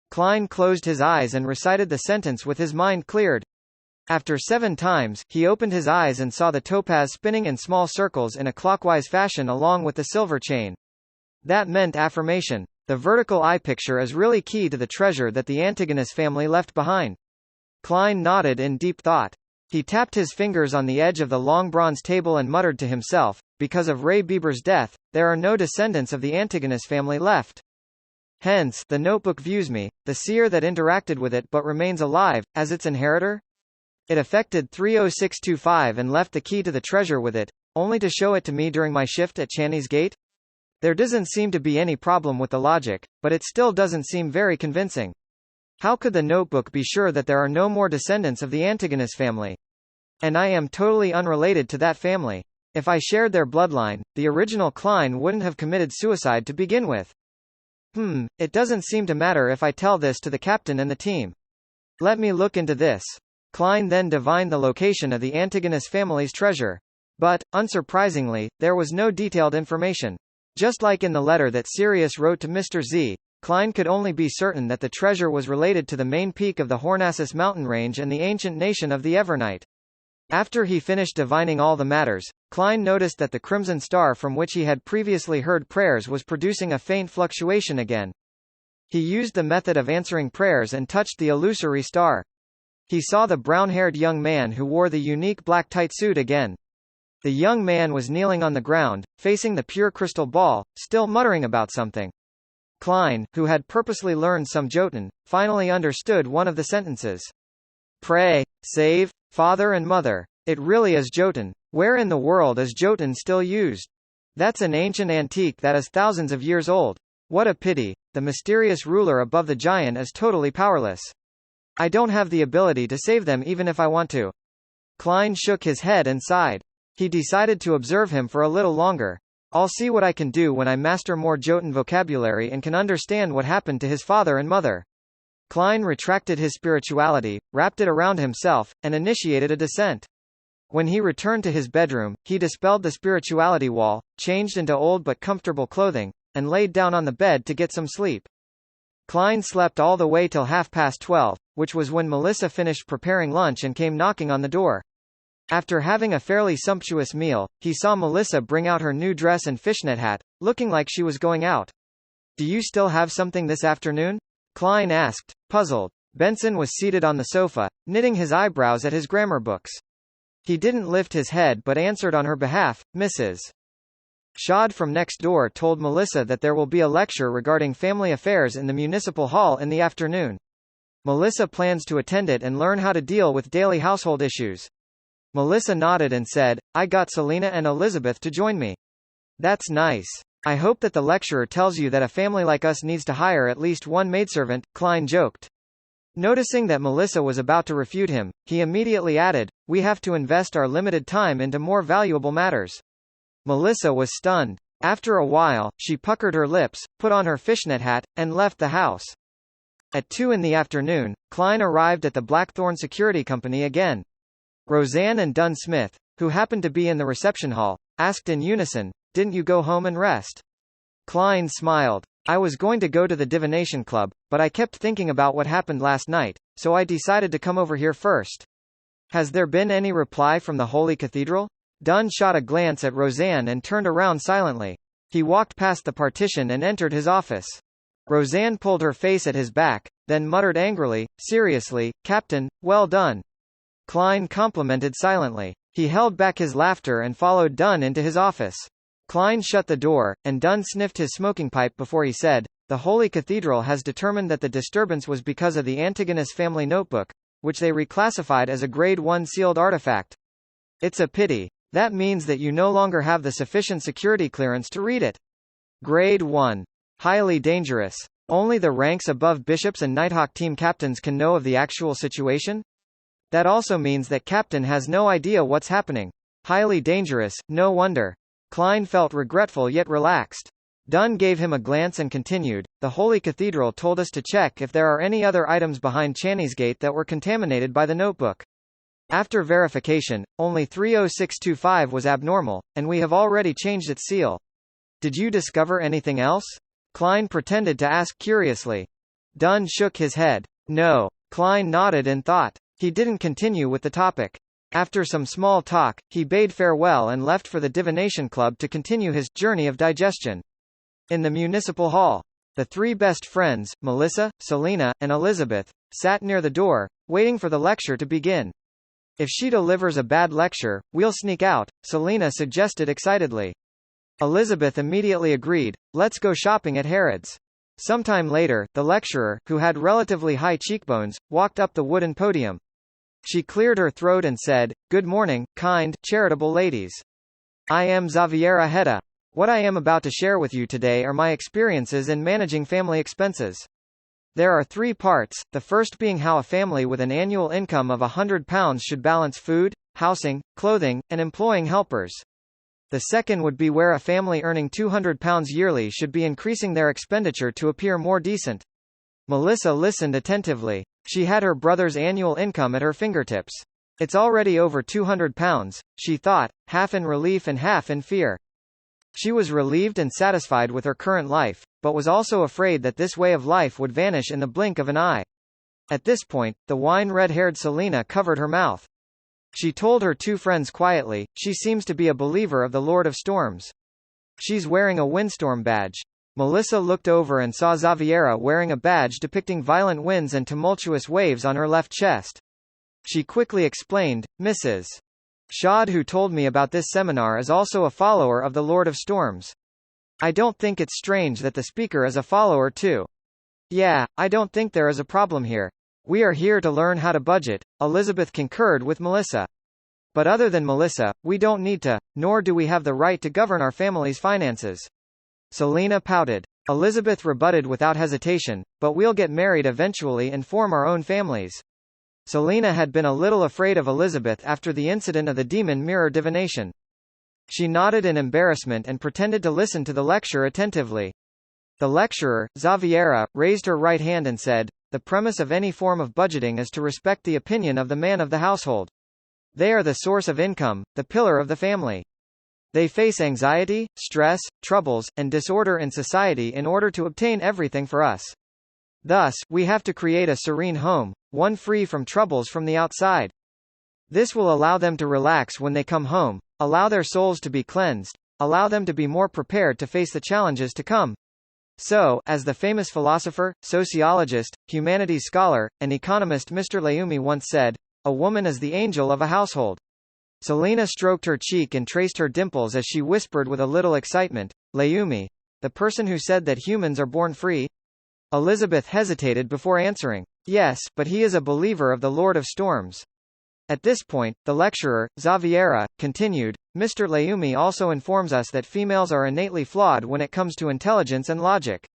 Klein closed his eyes and recited the sentence with his mind cleared. After 7 times, he opened his eyes and saw the topaz spinning in small circles in a clockwise fashion along with the silver chain. That meant affirmation. The vertical eye picture is really key to the treasure that the Antigonus family left behind. Klein nodded in deep thought. He tapped his fingers on the edge of the long bronze table and muttered to himself, because of Ray Bieber's death, there are no descendants of the Antigonus family left. Hence, the notebook views me, the seer that interacted with it but remains alive, as its inheritor? It affected 30625 and left the key to the treasure with it, only to show it to me during my shift at Channy's gate? There doesn't seem to be any problem with the logic, but it still doesn't seem very convincing. How could the notebook be sure that there are no more descendants of the Antigonus family? And I am totally unrelated to that family. If I shared their bloodline, the original Klein wouldn't have committed suicide to begin with. It doesn't seem to matter if I tell this to the captain and the team. Let me look into this. Klein then divined the location of the Antigonus family's treasure. But, unsurprisingly, there was no detailed information. Just like in the letter that Sirius wrote to Mr. Z, Klein could only be certain that the treasure was related to the main peak of the Hornassus mountain range and the ancient nation of the Evernight. After he finished divining all the matters, Klein noticed that the crimson star from which he had previously heard prayers was producing a faint fluctuation again. He used the method of answering prayers and touched the illusory star. He saw the brown-haired young man who wore the unique black tight suit again. The young man was kneeling on the ground, facing the pure crystal ball, still muttering about something. Klein, who had purposely learned some Jotun, finally understood one of the sentences. Pray, save, father and mother. It really is Jotun. Where in the world is Jotun still used? That's an ancient antique that is thousands of years old. What a pity, the mysterious ruler above the giant is totally powerless. I don't have the ability to save them even if I want to. Klein shook his head and sighed. He decided to observe him for a little longer. I'll see what I can do when I master more Jotun vocabulary and can understand what happened to his father and mother. Klein retracted his spirituality, wrapped it around himself, and initiated a descent. When he returned to his bedroom, he dispelled the spirituality wall, changed into old but comfortable clothing, and laid down on the bed to get some sleep. Klein slept all the way till 12:30, which was when Melissa finished preparing lunch and came knocking on the door. After having a fairly sumptuous meal, he saw Melissa bring out her new dress and fishnet hat, looking like she was going out. "Do you still have something this afternoon?" Klein asked, puzzled. Benson was seated on the sofa, knitting his eyebrows at his grammar books. He didn't lift his head but answered on her behalf, "Mrs. Shad from next door told Melissa that there will be a lecture regarding family affairs in the municipal hall in the afternoon. Melissa plans to attend it and learn how to deal with daily household issues." Melissa nodded and said, "I got Selina and Elizabeth to join me." "That's nice. I hope that the lecturer tells you that a family like us needs to hire at least one maidservant," Klein joked. Noticing that Melissa was about to refute him, he immediately added, "We have to invest our limited time into more valuable matters." Melissa was stunned. After a while, she puckered her lips, put on her fishnet hat, and left the house. At 2 in the afternoon, Klein arrived at the Blackthorn Security Company again. Roseanne and Dunn Smith, who happened to be in the reception hall, asked in unison, "Didn't you go home and rest?" Klein smiled. "I was going to go to the divination club, but I kept thinking about what happened last night, so I decided to come over here first." "Has there been any reply from the Holy Cathedral?" Dunn shot a glance at Roseanne and turned around silently. He walked past the partition and entered his office. Roseanne pulled her face at his back, then muttered angrily, "Seriously, Captain, well done." Klein complimented silently. He held back his laughter and followed Dunn into his office. Klein shut the door, and Dunn sniffed his smoking pipe before he said, "The Holy Cathedral has determined that the disturbance was because of the Antigonus family notebook, which they reclassified as a Grade 1 sealed artifact. It's a pity. That means that you no longer have the sufficient security clearance to read it. Grade 1. Highly dangerous. Only the ranks above bishops and Nighthawk team captains can know of the actual situation? That also means that Captain has no idea what's happening. Highly dangerous, no wonder." Klein felt regretful yet relaxed. Dunn gave him a glance and continued, "The Holy Cathedral told us to check if there are any other items behind Channy's Gate that were contaminated by the notebook. After verification, only 30625 was abnormal, and we have already changed its seal. Did you discover anything else?" Klein pretended to ask curiously. Dunn shook his head. "No." Klein nodded and thought. He didn't continue with the topic. After some small talk, he bade farewell and left for the divination club to continue his journey of digestion. In the municipal hall, the three best friends, Melissa, Selina, and Elizabeth, sat near the door, waiting for the lecture to begin. "If she delivers a bad lecture, we'll sneak out," Selina suggested excitedly. Elizabeth immediately agreed, "Let's go shopping at Harrods." Sometime later, the lecturer, who had relatively high cheekbones, walked up the wooden podium. She cleared her throat and said, "Good morning, kind, charitable ladies. I am Xaviera Hedda. What I am about to share with you today are my experiences in managing family expenses. There are 3 parts, the first being how a family with an annual income of £100 should balance food, housing, clothing, and employing helpers. The second would be where a family earning £200 yearly should be increasing their expenditure to appear more decent." Melissa listened attentively. She had her brother's annual income at her fingertips. "It's already over £200, she thought, half in relief and half in fear. She was relieved and satisfied with her current life, but was also afraid that this way of life would vanish in the blink of an eye. At this point, the wine-red-haired Selina covered her mouth. She told her 2 friends quietly, "She seems to be a believer of the Lord of Storms. She's wearing a windstorm badge." Melissa looked over and saw Xaviera wearing a badge depicting violent winds and tumultuous waves on her left chest. She quickly explained, "Mrs. Shad, who told me about this seminar, is also a follower of the Lord of Storms. I don't think it's strange that the speaker is a follower too. Yeah, I don't think there is a problem here. We are here to learn how to budget." Elizabeth concurred with Melissa. "But other than Melissa, we don't need to, nor do we have the right to govern our family's finances." Selina pouted. Elizabeth rebutted without hesitation, "But we'll get married eventually and form our own families." Selina had been a little afraid of Elizabeth after the incident of the demon mirror divination. She nodded in embarrassment and pretended to listen to the lecture attentively. The lecturer, Xaviera, raised her right hand and said, "The premise of any form of budgeting is to respect the opinion of the man of the household. They are the source of income, the pillar of the family. They face anxiety, stress, troubles, and disorder in society in order to obtain everything for us. Thus, we have to create a serene home, one free from troubles from the outside. This will allow them to relax when they come home, allow their souls to be cleansed, allow them to be more prepared to face the challenges to come." So, as the famous philosopher, sociologist, humanities scholar, and economist Mr. Leumi once said, "A woman is the angel of a household." Selina stroked her cheek and traced her dimples as she whispered with a little excitement, "Leumi, the person who said that humans are born free?" Elizabeth hesitated before answering, "Yes, but he is a believer of the Lord of Storms." At this point, the lecturer, Xaviera, continued, "Mr. Leumi also informs us that females are innately flawed when it comes to intelligence and logic.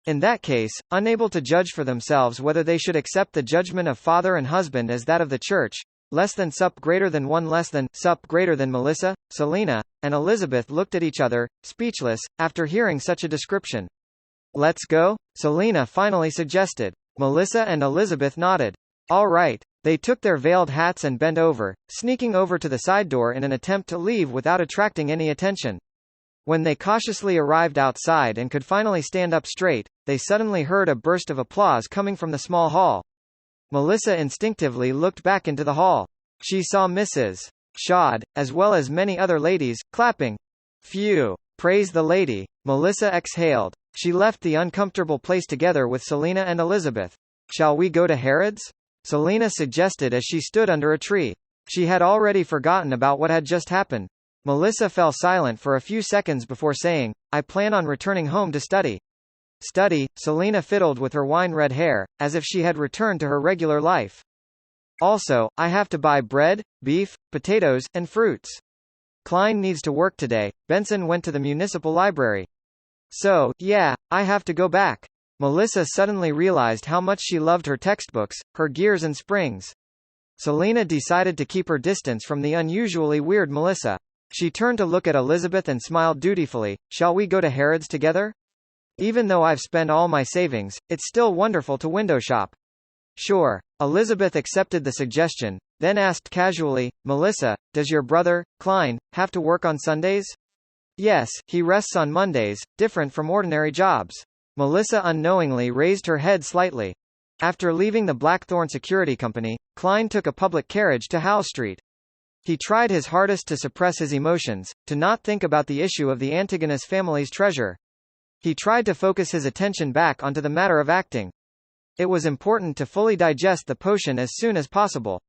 In that case, unable to judge for themselves whether they should accept the judgment of father and husband as that of the church, less than sup greater than one less than sup greater than Melissa, Selina, and Elizabeth looked at each other, speechless, after hearing such a description. "Let's go?" Selina finally suggested. Melissa and Elizabeth nodded. "All right." They took their veiled hats and bent over, sneaking over to the side door in an attempt to leave without attracting any attention. When they cautiously arrived outside and could finally stand up straight, they suddenly heard a burst of applause coming from the small hall. Melissa instinctively looked back into the hall. She saw Mrs. Shaud, as well as many other ladies, clapping. "Phew! Praise the lady!" Melissa exhaled. She left the uncomfortable place together with Selina and Elizabeth. "Shall we go to Harrods?" Selina suggested as she stood under a tree. She had already forgotten about what had just happened. Melissa fell silent for a few seconds before saying, "I plan on returning home to study." "Study?" Selina fiddled with her wine-red hair, as if she had returned to her regular life. "Also, I have to buy bread, beef, potatoes, and fruits. Klein needs to work today." Benson went to the municipal library. "So, yeah, I have to go back." Melissa suddenly realized how much she loved her textbooks, her gears and springs. Selina decided to keep her distance from the unusually weird Melissa. She turned to look at Elizabeth and smiled dutifully. "Shall we go to Harrods together? Even though I've spent all my savings, it's still wonderful to window shop." "Sure." Elizabeth accepted the suggestion, then asked casually, "Melissa, does your brother, Klein, have to work on Sundays?" "Yes, he rests on Mondays, different from ordinary jobs." Melissa unknowingly raised her head slightly. After leaving the Blackthorn Security Company, Klein took a public carriage to Howe Street. He tried his hardest to suppress his emotions, to not think about the issue of the Antigonus family's treasure. He tried to focus his attention back onto the matter of acting. It was important to fully digest the potion as soon as possible.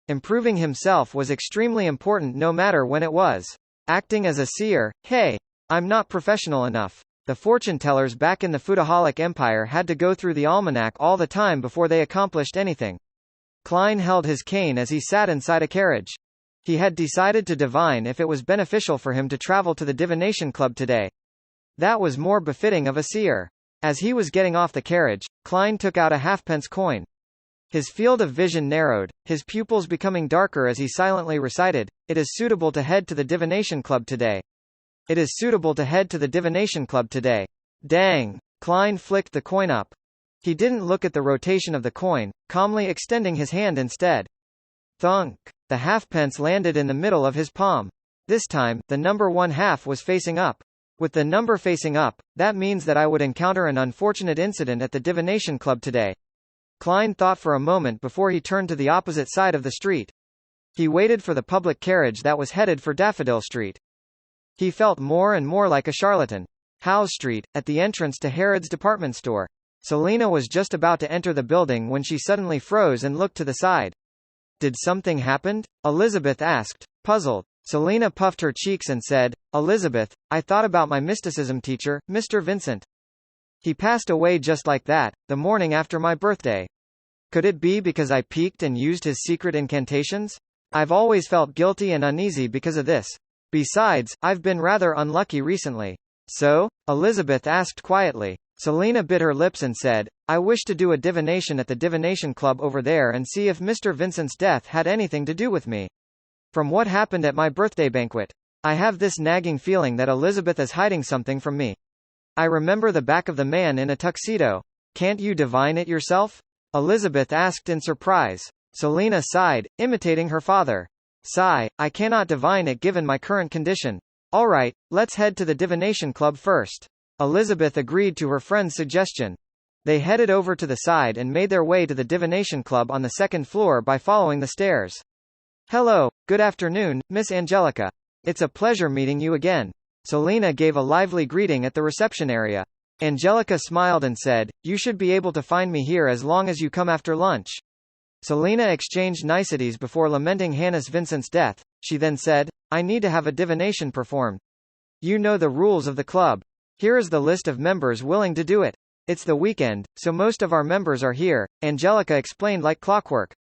Improving himself was extremely important no matter when it was. Acting as a seer, hey, I'm not professional enough. The fortune-tellers back in the Foodaholic Empire had to go through the almanac all the time before they accomplished anything. Klein held his cane as he sat inside a carriage. He had decided to divine if it was beneficial for him to travel to the divination club today. That was more befitting of a seer. As he was getting off the carriage, Klein took out a halfpence coin. His field of vision narrowed, his pupils becoming darker as he silently recited, "It is suitable to head to the divination club today. It is suitable to head to the divination club today." Dang! Klein flicked the coin up. He didn't look at the rotation of the coin, calmly extending his hand instead. Thunk! The halfpence landed in the middle of his palm. This time, the number 1/2 was facing up. With the number facing up, that means that I would encounter an unfortunate incident at the divination club today. Klein thought for a moment before he turned to the opposite side of the street. He waited for the public carriage that was headed for Daffodil Street. He felt more and more like a charlatan. Howe Street, at the entrance to Harrods department store. Selina was just about to enter the building when she suddenly froze and looked to the side. "Did something happen?" Elizabeth asked, puzzled. Selina puffed her cheeks and said, "Elizabeth, I thought about my mysticism teacher, Mr. Vincent. He passed away just like that, the morning after my birthday. Could it be because I peeked and used his secret incantations? I've always felt guilty and uneasy because of this. Besides, I've been rather unlucky recently." "So?" Elizabeth asked quietly. Selina bit her lips and said, "I wish to do a divination at the divination club over there and see if Mr. Vincent's death had anything to do with me. From what happened at my birthday banquet." I have this nagging feeling that Elizabeth is hiding something from me. I remember the back of the man in a tuxedo. Can't you divine it yourself? Elizabeth asked in surprise. Selina sighed, imitating her father. Sigh, I cannot divine it given my current condition. All right, let's head to the divination club first. Elizabeth agreed to her friend's suggestion. They headed over to the side and made their way to the divination club on the second floor by following the stairs. Hello, good afternoon, Miss Angelica. It's a pleasure meeting you again. Selina gave a lively greeting at the reception area. Angelica smiled and said, you should be able to find me here as long as you come after lunch. Selina exchanged niceties before lamenting Hannes Vincent's death. She then said, I need to have a divination performed. You know the rules of the club. Here is the list of members willing to do it. It's the weekend, so most of our members are here, Angelica explained like clockwork.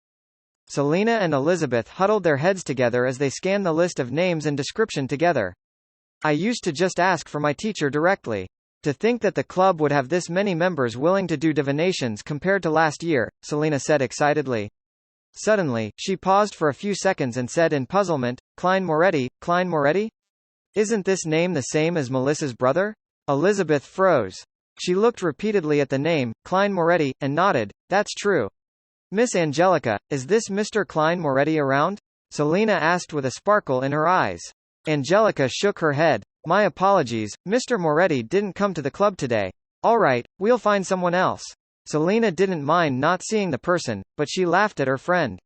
Selina and Elizabeth huddled their heads together as they scanned the list of names and description together. I used to just ask for my teacher directly. To think that the club would have this many members willing to do divinations compared to last year, Selina said excitedly. Suddenly, she paused for a few seconds and said in puzzlement, Klein Moretti? Klein Moretti? Isn't this name the same as Melissa's brother? Elizabeth froze. She looked repeatedly at the name, Klein Moretti, and nodded, that's true. Miss Angelica, is this Mr. Klein Moretti around? Selina asked with a sparkle in her eyes. Angelica shook her head. My apologies, Mr. Moretti didn't come to the club today. All right, we'll find someone else. Selina didn't mind not seeing the person, but she laughed at her friend.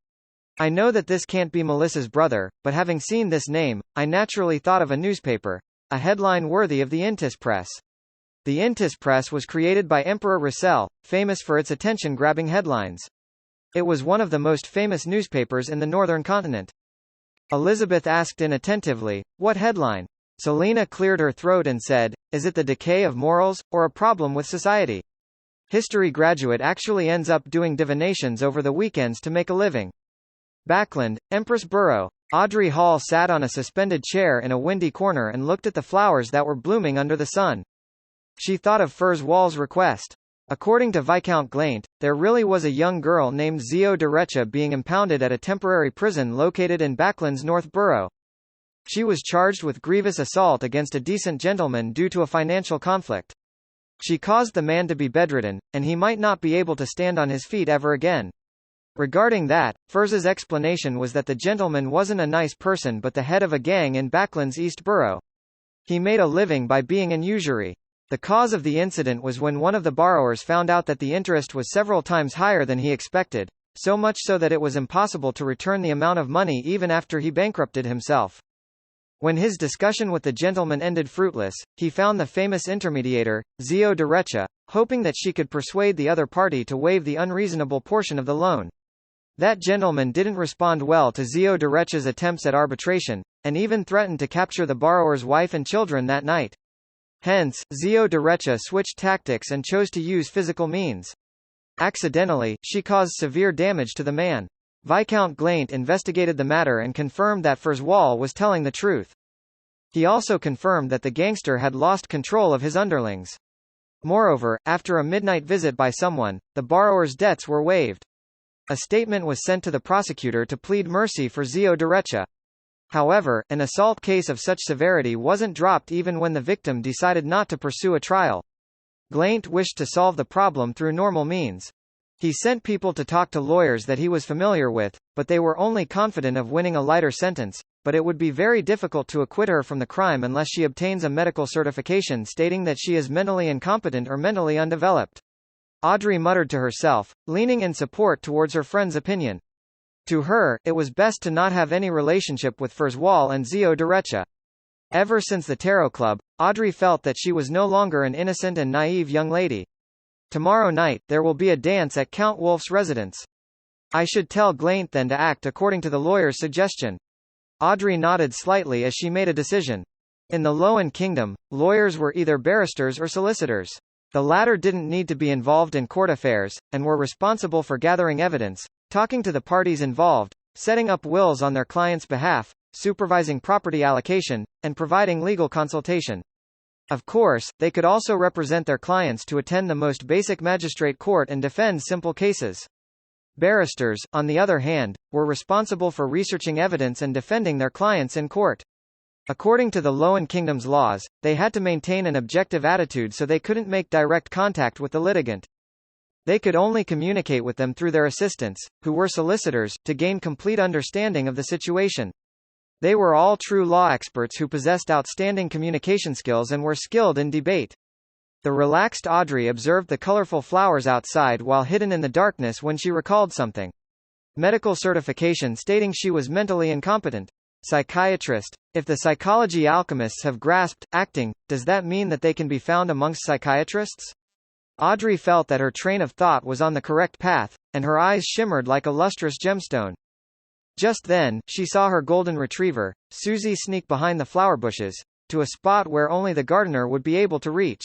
I know that this can't be Melissa's brother, but having seen this name, I naturally thought of a newspaper. A headline worthy of the Intis Press. The Intis Press was created by Emperor Russell, famous for its attention-grabbing headlines. It was one of the most famous newspapers in the northern continent. Elizabeth asked inattentively, what headline? Selina cleared her throat and said, is it the decay of morals, or a problem with society? History graduate actually ends up doing divinations over the weekends to make a living. Backland, Empress Borough. Audrey Hall sat on a suspended chair in a windy corner and looked at the flowers that were blooming under the sun. She thought of Furs Wall's request. According to Viscount Glaint, there really was a young girl named Zio de Recha being impounded at a temporary prison located in Backland's North Borough. She was charged with grievous assault against a decent gentleman due to a financial conflict. She caused the man to be bedridden, and he might not be able to stand on his feet ever again. Regarding that, Furs's explanation was that the gentleman wasn't a nice person but the head of a gang in Backland's East Borough. He made a living by being an usury. The cause of the incident was when one of the borrowers found out that the interest was several times higher than he expected, so much so that it was impossible to return the amount of money even after he bankrupted himself. When his discussion with the gentleman ended fruitless, he found the famous intermediator, Zio de Recha, hoping that she could persuade the other party to waive the unreasonable portion of the loan. That gentleman didn't respond well to Zio de Recha's attempts at arbitration, and even threatened to capture the borrower's wife and children that night. Hence, Zio de Recha switched tactics and chose to use physical means. Accidentally, she caused severe damage to the man. Viscount Glaint investigated the matter and confirmed that Furs Wall was telling the truth. He also confirmed that the gangster had lost control of his underlings. Moreover, after a midnight visit by someone, the borrower's debts were waived. A statement was sent to the prosecutor to plead mercy for Zio de Recha. However, an assault case of such severity wasn't dropped even when the victim decided not to pursue a trial. Glaint wished to solve the problem through normal means. He sent people to talk to lawyers that he was familiar with, but they were only confident of winning a lighter sentence, but it would be very difficult to acquit her from the crime unless she obtains a medical certification stating that she is mentally incompetent or mentally undeveloped. Audrey muttered to herself, leaning in support towards her friend's opinion. To her, it was best to not have any relationship with Furs Wall and Zio de Recha. Ever since the Tarot Club, Audrey felt that she was no longer an innocent and naive young lady. Tomorrow night, there will be a dance at Count Wolf's residence. I should tell Glaint then to act according to the lawyer's suggestion. Audrey nodded slightly as she made a decision. In the Lowen Kingdom, lawyers were either barristers or solicitors. The latter didn't need to be involved in court affairs, and were responsible for gathering evidence, talking to the parties involved, setting up wills on their client's behalf, supervising property allocation, and providing legal consultation. Of course, they could also represent their clients to attend the most basic magistrate court and defend simple cases. Barristers, on the other hand, were responsible for researching evidence and defending their clients in court. According to the Lowen Kingdom's laws, they had to maintain an objective attitude so they couldn't make direct contact with the litigant. They could only communicate with them through their assistants, who were solicitors, to gain complete understanding of the situation. They were all true law experts who possessed outstanding communication skills and were skilled in debate. The relaxed Audrey observed the colorful flowers outside while hidden in the darkness when she recalled something. Medical certification stating she was mentally incompetent. Psychiatrist. If the psychology alchemists have grasped acting, does that mean that they can be found amongst psychiatrists? Audrey felt that her train of thought was on the correct path, and her eyes shimmered like a lustrous gemstone. Just then, she saw her golden retriever, Susie, sneak behind the flower bushes, to a spot where only the gardener would be able to reach.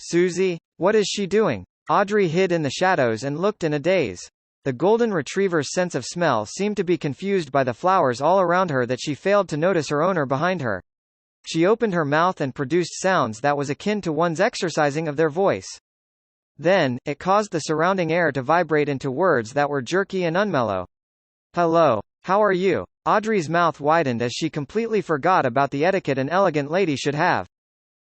Susie? What is she doing? Audrey hid in the shadows and looked in a daze. The golden retriever's sense of smell seemed to be confused by the flowers all around her that she failed to notice her owner behind her. She opened her mouth and produced sounds that was akin to one's exercising of their voice. Then, it caused the surrounding air to vibrate into words that were jerky and unmellow. Hello. How are you? Audrey's mouth widened as she completely forgot about the etiquette an elegant lady should have.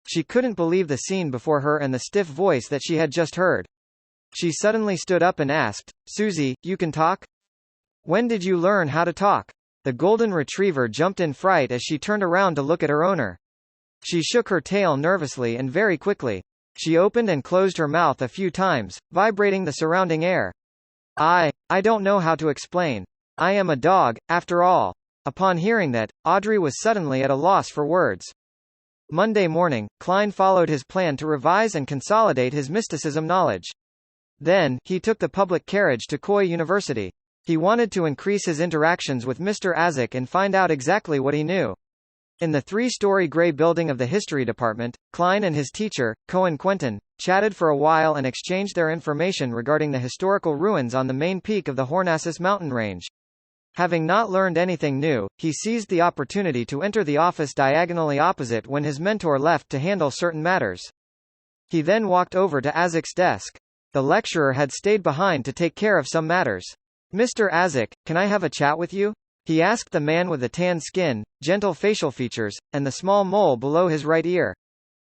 She couldn't believe the scene before her and the stiff voice that she had just heard. She suddenly stood up and asked, Susie, you can talk? When did you learn how to talk? The golden retriever jumped in fright as she turned around to look at her owner. She shook her tail nervously and very quickly. She opened and closed her mouth a few times, vibrating the surrounding air. I don't know how to explain. I am a dog, after all. Upon hearing that, Audrey was suddenly at a loss for words. Monday morning, Klein followed his plan to revise and consolidate his mysticism knowledge. Then, he took the public carriage to Coy University. He wanted to increase his interactions with Mr. Azik and find out exactly what he knew. In the three-story gray building of the history department, Klein and his teacher, Cohen Quentin, chatted for a while and exchanged their information regarding the historical ruins on the main peak of the Hornassus mountain range. Having not learned anything new, he seized the opportunity to enter the office diagonally opposite when his mentor left to handle certain matters. He then walked over to Azik's desk. The lecturer had stayed behind to take care of some matters. Mr. Azik, can I have a chat with you? He asked the man with the tan skin, gentle facial features, and the small mole below his right ear.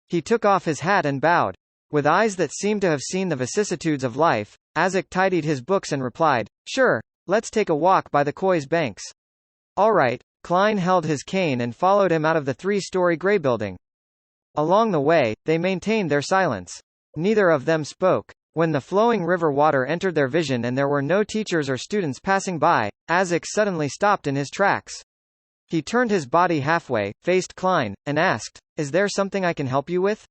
He took off his hat and bowed. With eyes that seemed to have seen the vicissitudes of life, Azik tidied his books and replied, Sure, let's take a walk by the Coy's banks. All right. Klein held his cane and followed him out of the three-story gray building. Along the way, they maintained their silence. Neither of them spoke. When the flowing river water entered their vision and there were no teachers or students passing by, Azik suddenly stopped in his tracks. He turned his body halfway, faced Klein, and asked, Is there something I can help you with?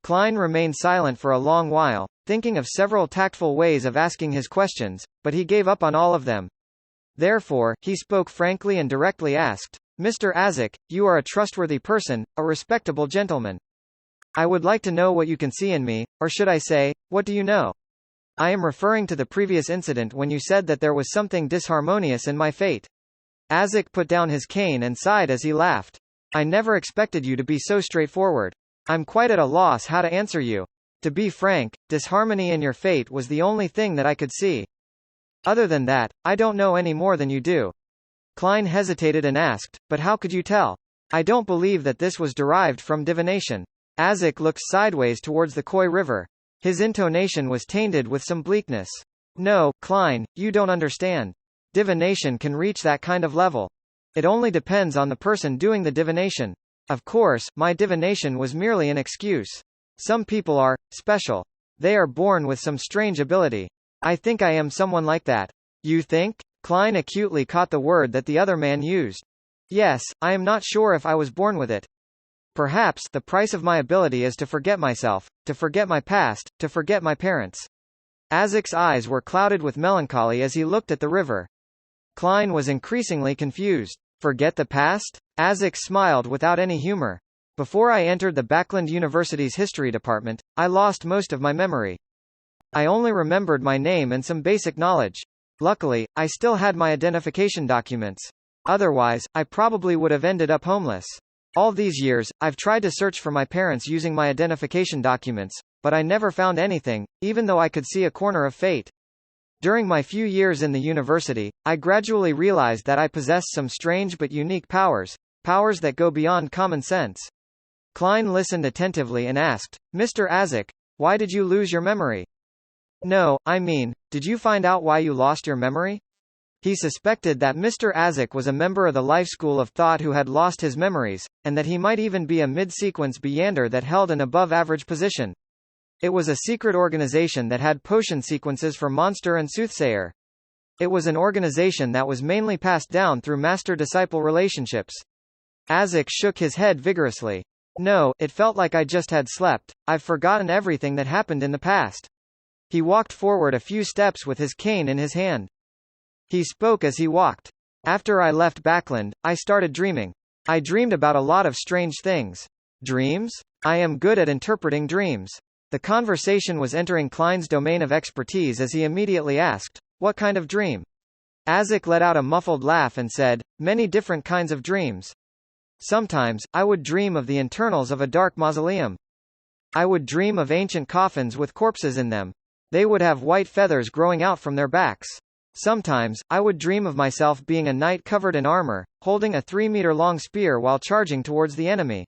Klein remained silent for a long while, thinking of several tactful ways of asking his questions, but he gave up on all of them. Therefore, he spoke frankly and directly asked, Mr. Azik, you are a trustworthy person, a respectable gentleman. I would like to know what you can see in me, or should I say, what do you know? I am referring to the previous incident when you said that there was something disharmonious in my fate. Azik put down his cane and sighed as he laughed. I never expected you to be so straightforward. I'm quite at a loss how to answer you. To be frank, disharmony in your fate was the only thing that I could see. Other than that, I don't know any more than you do. Klein hesitated and asked, but how could you tell? I don't believe that this was derived from divination. Azik looked sideways towards the Coy River. His intonation was tainted with some bleakness. No, Klein, you don't understand. Divination can reach that kind of level. It only depends on the person doing the divination. Of course, my divination was merely an excuse. Some people are special. They are born with some strange ability. I think I am someone like that. You think? Klein acutely caught the word that the other man used. Yes, I am not sure if I was born with it. Perhaps the price of my ability is to forget myself, to forget my past, to forget my parents. Azik's eyes were clouded with melancholy as he looked at the river. Klein was increasingly confused. Forget the past? Azik smiled without any humor. Before I entered the Backland University's history department, I lost most of my memory. I only remembered my name and some basic knowledge. Luckily, I still had my identification documents. Otherwise, I probably would have ended up homeless. All these years, I've tried to search for my parents using my identification documents, but I never found anything, even though I could see a corner of fate. During my few years in the university, I gradually realized that I possessed some strange but unique powers, powers that go beyond common sense. Klein listened attentively and asked, Mr. Azek, why did you lose your memory? No, I mean, did you find out why you lost your memory? He suspected that Mr. Azek was a member of the life school of thought who had lost his memories, and that he might even be a mid-sequence Beyander that held an above-average position. It was a secret organization that had potion sequences for Monster and Soothsayer. It was an organization that was mainly passed down through master-disciple relationships. Azek shook his head vigorously. No, it felt like I just had slept. I've forgotten everything that happened in the past. He walked forward a few steps with his cane in his hand. He spoke as he walked. After I left Backland, I started dreaming. I dreamed about a lot of strange things. Dreams? I am good at interpreting dreams. The conversation was entering Klein's domain of expertise as he immediately asked, what kind of dream? Azek let out a muffled laugh and said, many different kinds of dreams. Sometimes, I would dream of the internals of a dark mausoleum. I would dream of ancient coffins with corpses in them. They would have white feathers growing out from their backs. Sometimes, I would dream of myself being a knight covered in armor, holding a 3-meter-long spear while charging towards the enemy.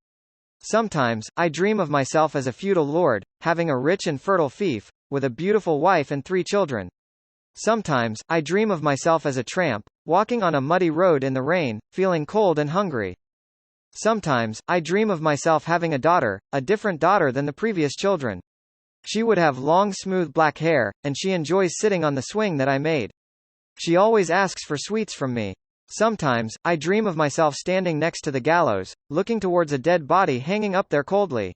Sometimes, I dream of myself as a feudal lord, having a rich and fertile fief, with a beautiful wife and 3 children. Sometimes, I dream of myself as a tramp, walking on a muddy road in the rain, feeling cold and hungry. Sometimes, I dream of myself having a different daughter than the previous children. She would have long smooth black hair, and she enjoys sitting on the swing that I made. She always asks for sweets from me. Sometimes, I dream of myself standing next to the gallows, looking towards a dead body hanging up there coldly.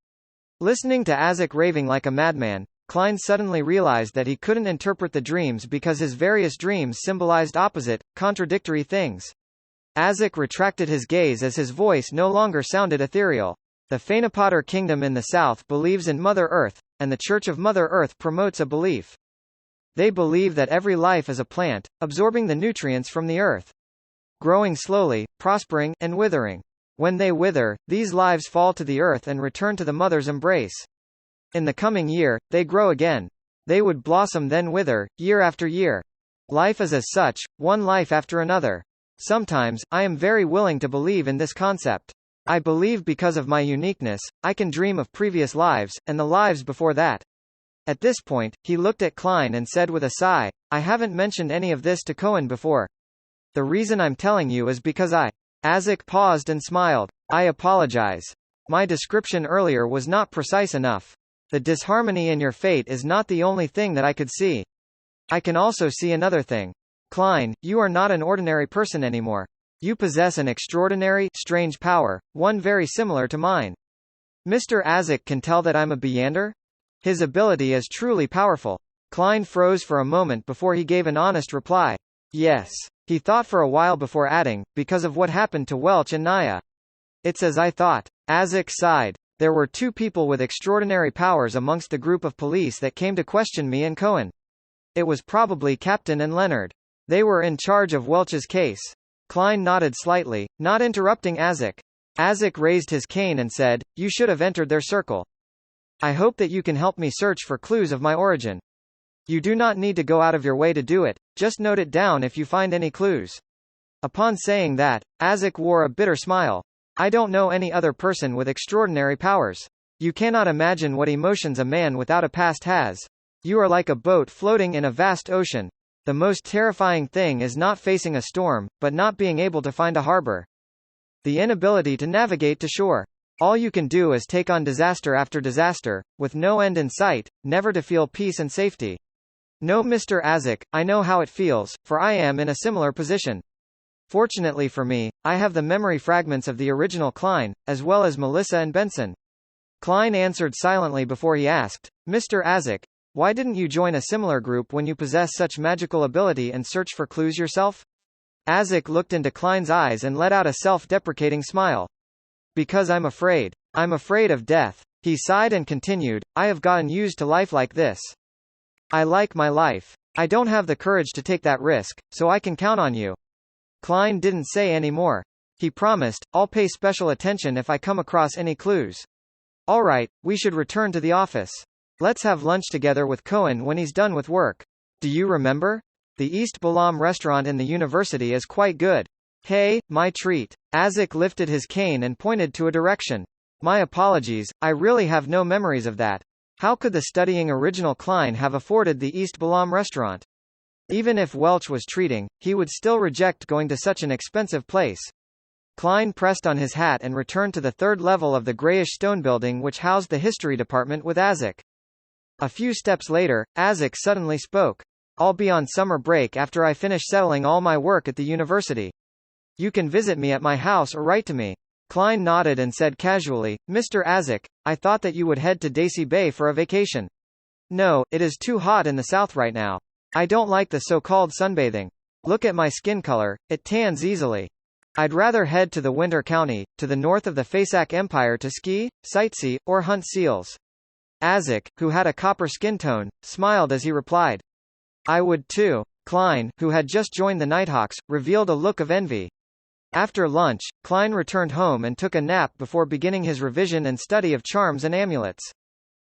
Listening to Azek raving like a madman, Klein suddenly realized that he couldn't interpret the dreams because his various dreams symbolized opposite, contradictory things. Azek retracted his gaze as his voice no longer sounded ethereal. The Phaenopotter kingdom in the south believes in Mother Earth, and the Church of Mother Earth promotes a belief. They believe that every life is a plant, absorbing the nutrients from the earth. Growing slowly, prospering, and withering. When they wither, these lives fall to the earth and return to the mother's embrace. In the coming year, they grow again. They would blossom then wither, year after year. Life is as such, one life after another. Sometimes, I am very willing to believe in this concept. I believe because of my uniqueness, I can dream of previous lives, and the lives before that. At this point, he looked at Klein and said with a sigh, I haven't mentioned any of this to Cohen before. The reason I'm telling you is because Azek paused and smiled. I apologize. My description earlier was not precise enough. The disharmony in your fate is not the only thing that I could see. I can also see another thing. Klein, you are not an ordinary person anymore. You possess an extraordinary, strange power, one very similar to mine. Mr. Azek can tell that I'm a Beyander? His ability is truly powerful. Klein froze for a moment before he gave an honest reply. Yes. He thought for a while before adding, because of what happened to Welch and Naya. It's as I thought. Azek sighed. There were 2 people with extraordinary powers amongst the group of police that came to question me and Cohen. It was probably Captain and Leonard. They were in charge of Welch's case. Klein nodded slightly, not interrupting Azek. Azek raised his cane and said, You should have entered their circle. I hope that you can help me search for clues of my origin. You do not need to go out of your way to do it, just note it down if you find any clues. Upon saying that, Azek wore a bitter smile. I don't know any other person with extraordinary powers. You cannot imagine what emotions a man without a past has. You are like a boat floating in a vast ocean. The most terrifying thing is not facing a storm, but not being able to find a harbor. The inability to navigate to shore. All you can do is take on disaster after disaster, with no end in sight, never to feel peace and safety. No, Mr. Azek, I know how it feels, for I am in a similar position. Fortunately for me, I have the memory fragments of the original Klein, as well as Melissa and Benson. Klein answered silently before he asked, Mr. Azek, why didn't you join a similar group when you possess such magical ability and search for clues yourself? Azek looked into Klein's eyes and let out a self-deprecating smile. Because I'm afraid. I'm afraid of death. He sighed and continued, I have gotten used to life like this. I like my life. I don't have the courage to take that risk, so I can count on you. Klein didn't say any more. He promised, I'll pay special attention if I come across any clues. All right, we should return to the office. Let's have lunch together with Cohen when he's done with work. Do you remember? The East Balam restaurant in the university is quite good. Hey, my treat. Azek lifted his cane and pointed to a direction. My apologies, I really have no memories of that. How could the studying original Klein have afforded the East Balam restaurant? Even if Welch was treating, he would still reject going to such an expensive place. Klein pressed on his hat and returned to the third level of the grayish stone building which housed the history department with Azek. A few steps later, Azek suddenly spoke. I'll be on summer break after I finish settling all my work at the university. You can visit me at my house or write to me. Klein nodded and said casually, Mr. Azek, I thought that you would head to Daisy Bay for a vacation. No, it is too hot in the south right now. I don't like the so-called sunbathing. Look at my skin color, it tans easily. I'd rather head to the Winter County, to the north of the Fasak Empire to ski, sightsee, or hunt seals. Azek, who had a copper skin tone, smiled as he replied. I would too. Klein, who had just joined the Nighthawks, revealed a look of envy. After lunch, Klein returned home and took a nap before beginning his revision and study of charms and amulets.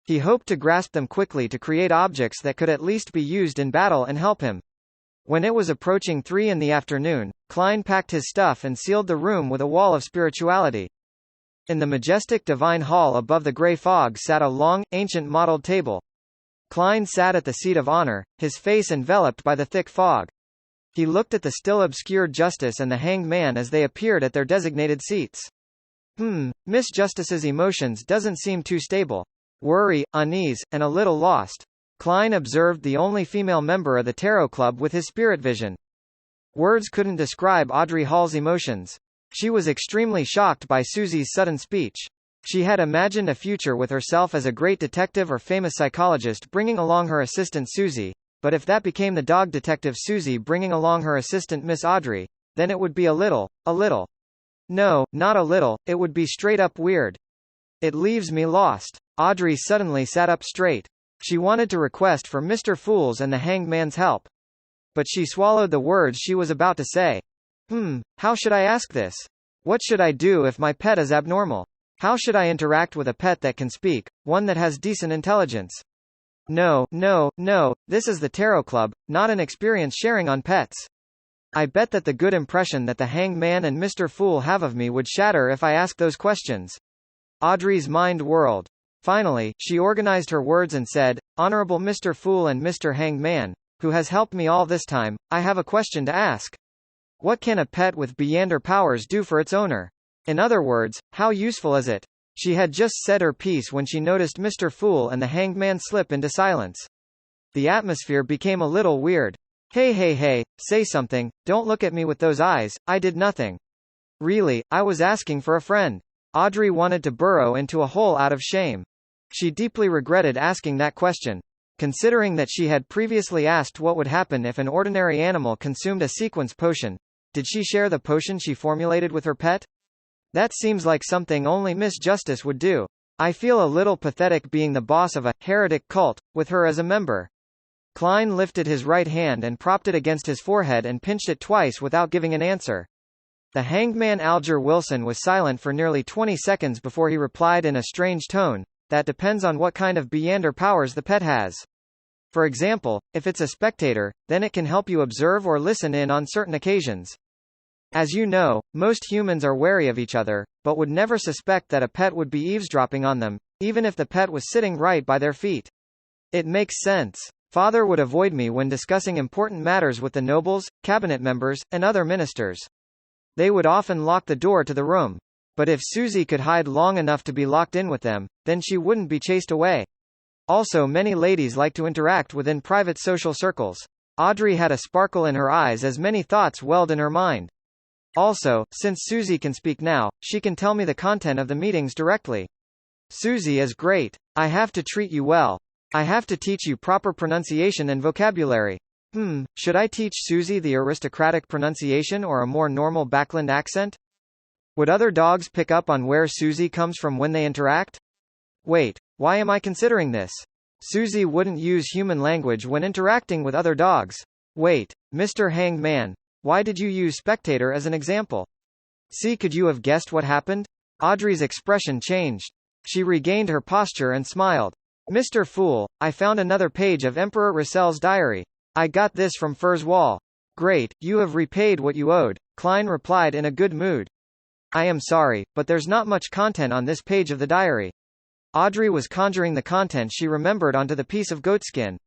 He hoped to grasp them quickly to create objects that could at least be used in battle and help him. When it was approaching 3 in the afternoon, Klein packed his stuff and sealed the room with a wall of spirituality. In the majestic divine hall above the grey fog sat a long, ancient mottled table. Klein sat at the seat of honor, his face enveloped by the thick fog. He looked at the still obscured Justice and the Hanged Man as they appeared at their designated seats. Miss Justice's emotions doesn't seem too stable. Worry, unease, and a little lost. Klein observed the only female member of the Tarot Club with his spirit vision. Words couldn't describe Audrey Hall's emotions. She was extremely shocked by Susie's sudden speech. She had imagined a future with herself as a great detective or famous psychologist bringing along her assistant Susie, but if that became the dog detective Susie bringing along her assistant Miss Audrey, then it would be a little. No, not a little, it would be straight up weird. It leaves me lost. Audrey suddenly sat up straight. She wanted to request for Mr. Fool's and the Hanged Man's help. But she swallowed the words she was about to say. How should I ask this? What should I do if my pet is abnormal? How should I interact with a pet that can speak, one that has decent intelligence? No, this is the Tarot Club, not an experience sharing on pets. I bet that the good impression that the Hanged Man and Mr. Fool have of me would shatter if I asked those questions. Audrey's mind whirled. Finally, she organized her words and said, Honorable Mr. Fool and Mr. Hanged Man, who has helped me all this time, I have a question to ask. What can a pet with Beyonder powers do for its owner? In other words, how useful is it? She had just said her piece when she noticed Mr. Fool and the Hanged Man slip into silence. The atmosphere became a little weird. Hey, say something, don't look at me with those eyes, I did nothing. Really, I was asking for a friend. Audrey wanted to burrow into a hole out of shame. She deeply regretted asking that question. Considering that she had previously asked what would happen if an ordinary animal consumed a sequence potion, did she share the potion she formulated with her pet? That seems like something only Miss Justice would do. I feel a little pathetic being the boss of a heretic cult, with her as a member. Klein lifted his right hand and propped it against his forehead and pinched it twice without giving an answer. The Hanged Man Alger Wilson was silent for nearly 20 seconds before he replied in a strange tone, that depends on what kind of Beyonder powers the pet has. For example, if it's a spectator, then it can help you observe or listen in on certain occasions. As you know, most humans are wary of each other, but would never suspect that a pet would be eavesdropping on them, even if the pet was sitting right by their feet. It makes sense. Father would avoid me when discussing important matters with the nobles, cabinet members, and other ministers. They would often lock the door to the room. But if Susie could hide long enough to be locked in with them, then she wouldn't be chased away. Also, many ladies like to interact within private social circles. Audrey had a sparkle in her eyes as many thoughts welled in her mind. Also, since Susie can speak now, she can tell me the content of the meetings directly. Susie is great. I have to treat you well. I have to teach you proper pronunciation and vocabulary. Should I teach Susie the aristocratic pronunciation or a more normal Backland accent? Would other dogs pick up on where Susie comes from when they interact? Wait, why am I considering this? Susie wouldn't use human language when interacting with other dogs. Wait, Mr. Hanged Man. Why did you use spectator as an example? See, could you have guessed what happened? Audrey's expression changed. She regained her posture and smiled. Mr. Fool, I found another page of Emperor Russell's diary. I got this from Fur's wall. Great, you have repaid what you owed. Klein replied in a good mood. I am sorry, but there's not much content on this page of the diary. Audrey was conjuring the content she remembered onto the piece of goatskin.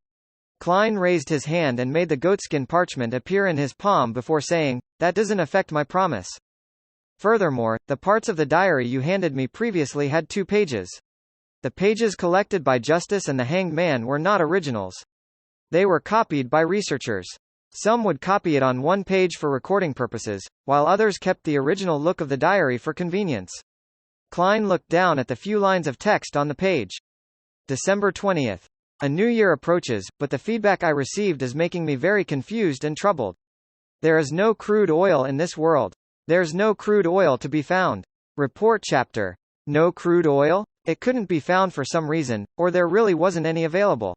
Klein raised his hand and made the goatskin parchment appear in his palm before saying, "That doesn't affect my promise. Furthermore, the parts of the diary you handed me previously had 2 pages. The pages collected by Justice and the Hanged Man were not originals. They were copied by researchers. Some would copy it on 1 page for recording purposes, while others kept the original look of the diary for convenience." Klein looked down at the few lines of text on the page. December 20th. A new year approaches, but the feedback I received is making me very confused and troubled. There is no crude oil in this world. There's no crude oil to be found. Report chapter. No crude oil? It couldn't be found for some reason, or there really wasn't any available.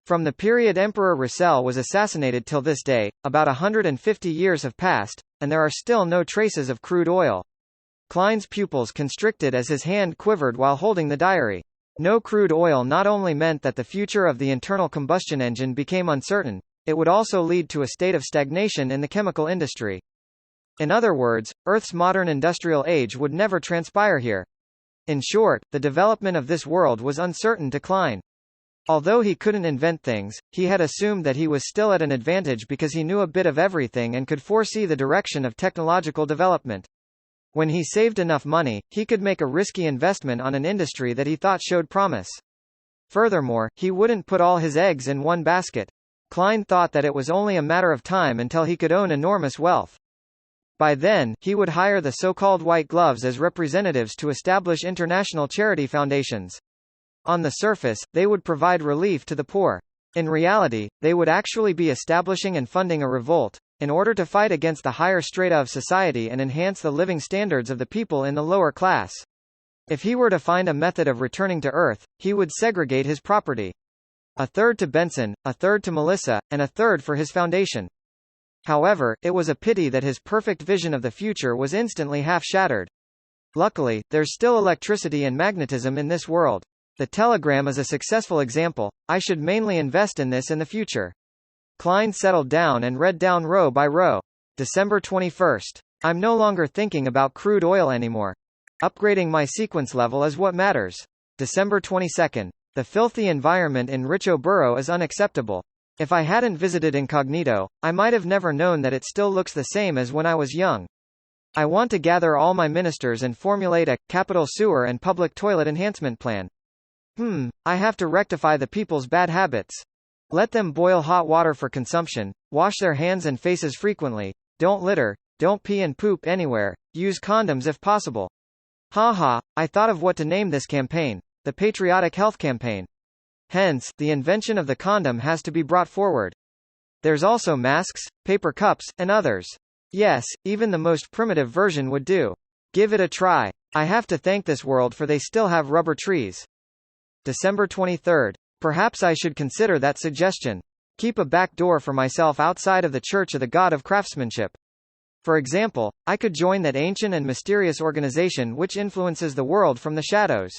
From the period Emperor Russell was assassinated till this day, about 150 years have passed, and there are still no traces of crude oil. Klein's pupils constricted as his hand quivered while holding the diary. No crude oil not only meant that the future of the internal combustion engine became uncertain, it would also lead to a state of stagnation in the chemical industry. In other words, Earth's modern industrial age would never transpire here. In short, the development of this world was uncertain to Klein. Although he couldn't invent things, he had assumed that he was still at an advantage because he knew a bit of everything and could foresee the direction of technological development. When he saved enough money, he could make a risky investment on an industry that he thought showed promise. Furthermore, he wouldn't put all his eggs in one basket. Klein thought that it was only a matter of time until he could own enormous wealth. By then, he would hire the so-called white gloves as representatives to establish international charity foundations. On the surface, they would provide relief to the poor. In reality, they would actually be establishing and funding a revolt, in order to fight against the higher strata of society and enhance the living standards of the people in the lower class. If he were to find a method of returning to Earth, he would segregate his property. A third to Benson, a third to Melissa, and a third for his foundation. However, it was a pity that his perfect vision of the future was instantly half-shattered. Luckily, there's still electricity and magnetism in this world. The telegram is a successful example. I should mainly invest in this in the future. Klein settled down and read down row by row. December 21st. I'm no longer thinking about crude oil anymore. Upgrading my sequence level is what matters. December 22nd. The filthy environment in Richborough is unacceptable. If I hadn't visited incognito, I might have never known that it still looks the same as when I was young. I want to gather all my ministers and formulate a capital sewer and public toilet enhancement plan. I have to rectify the people's bad habits. Let them boil hot water for consumption, wash their hands and faces frequently, don't litter, don't pee and poop anywhere, use condoms if possible. I thought of what to name this campaign, the Patriotic Health Campaign. Hence, the invention of the condom has to be brought forward. There's also masks, paper cups, and others. Yes, even the most primitive version would do. Give it a try. I have to thank this world for they still have rubber trees. December 23rd. Perhaps I should consider that suggestion. Keep a back door for myself outside of the Church of the God of Craftsmanship. For example, I could join that ancient and mysterious organization which influences the world from the shadows.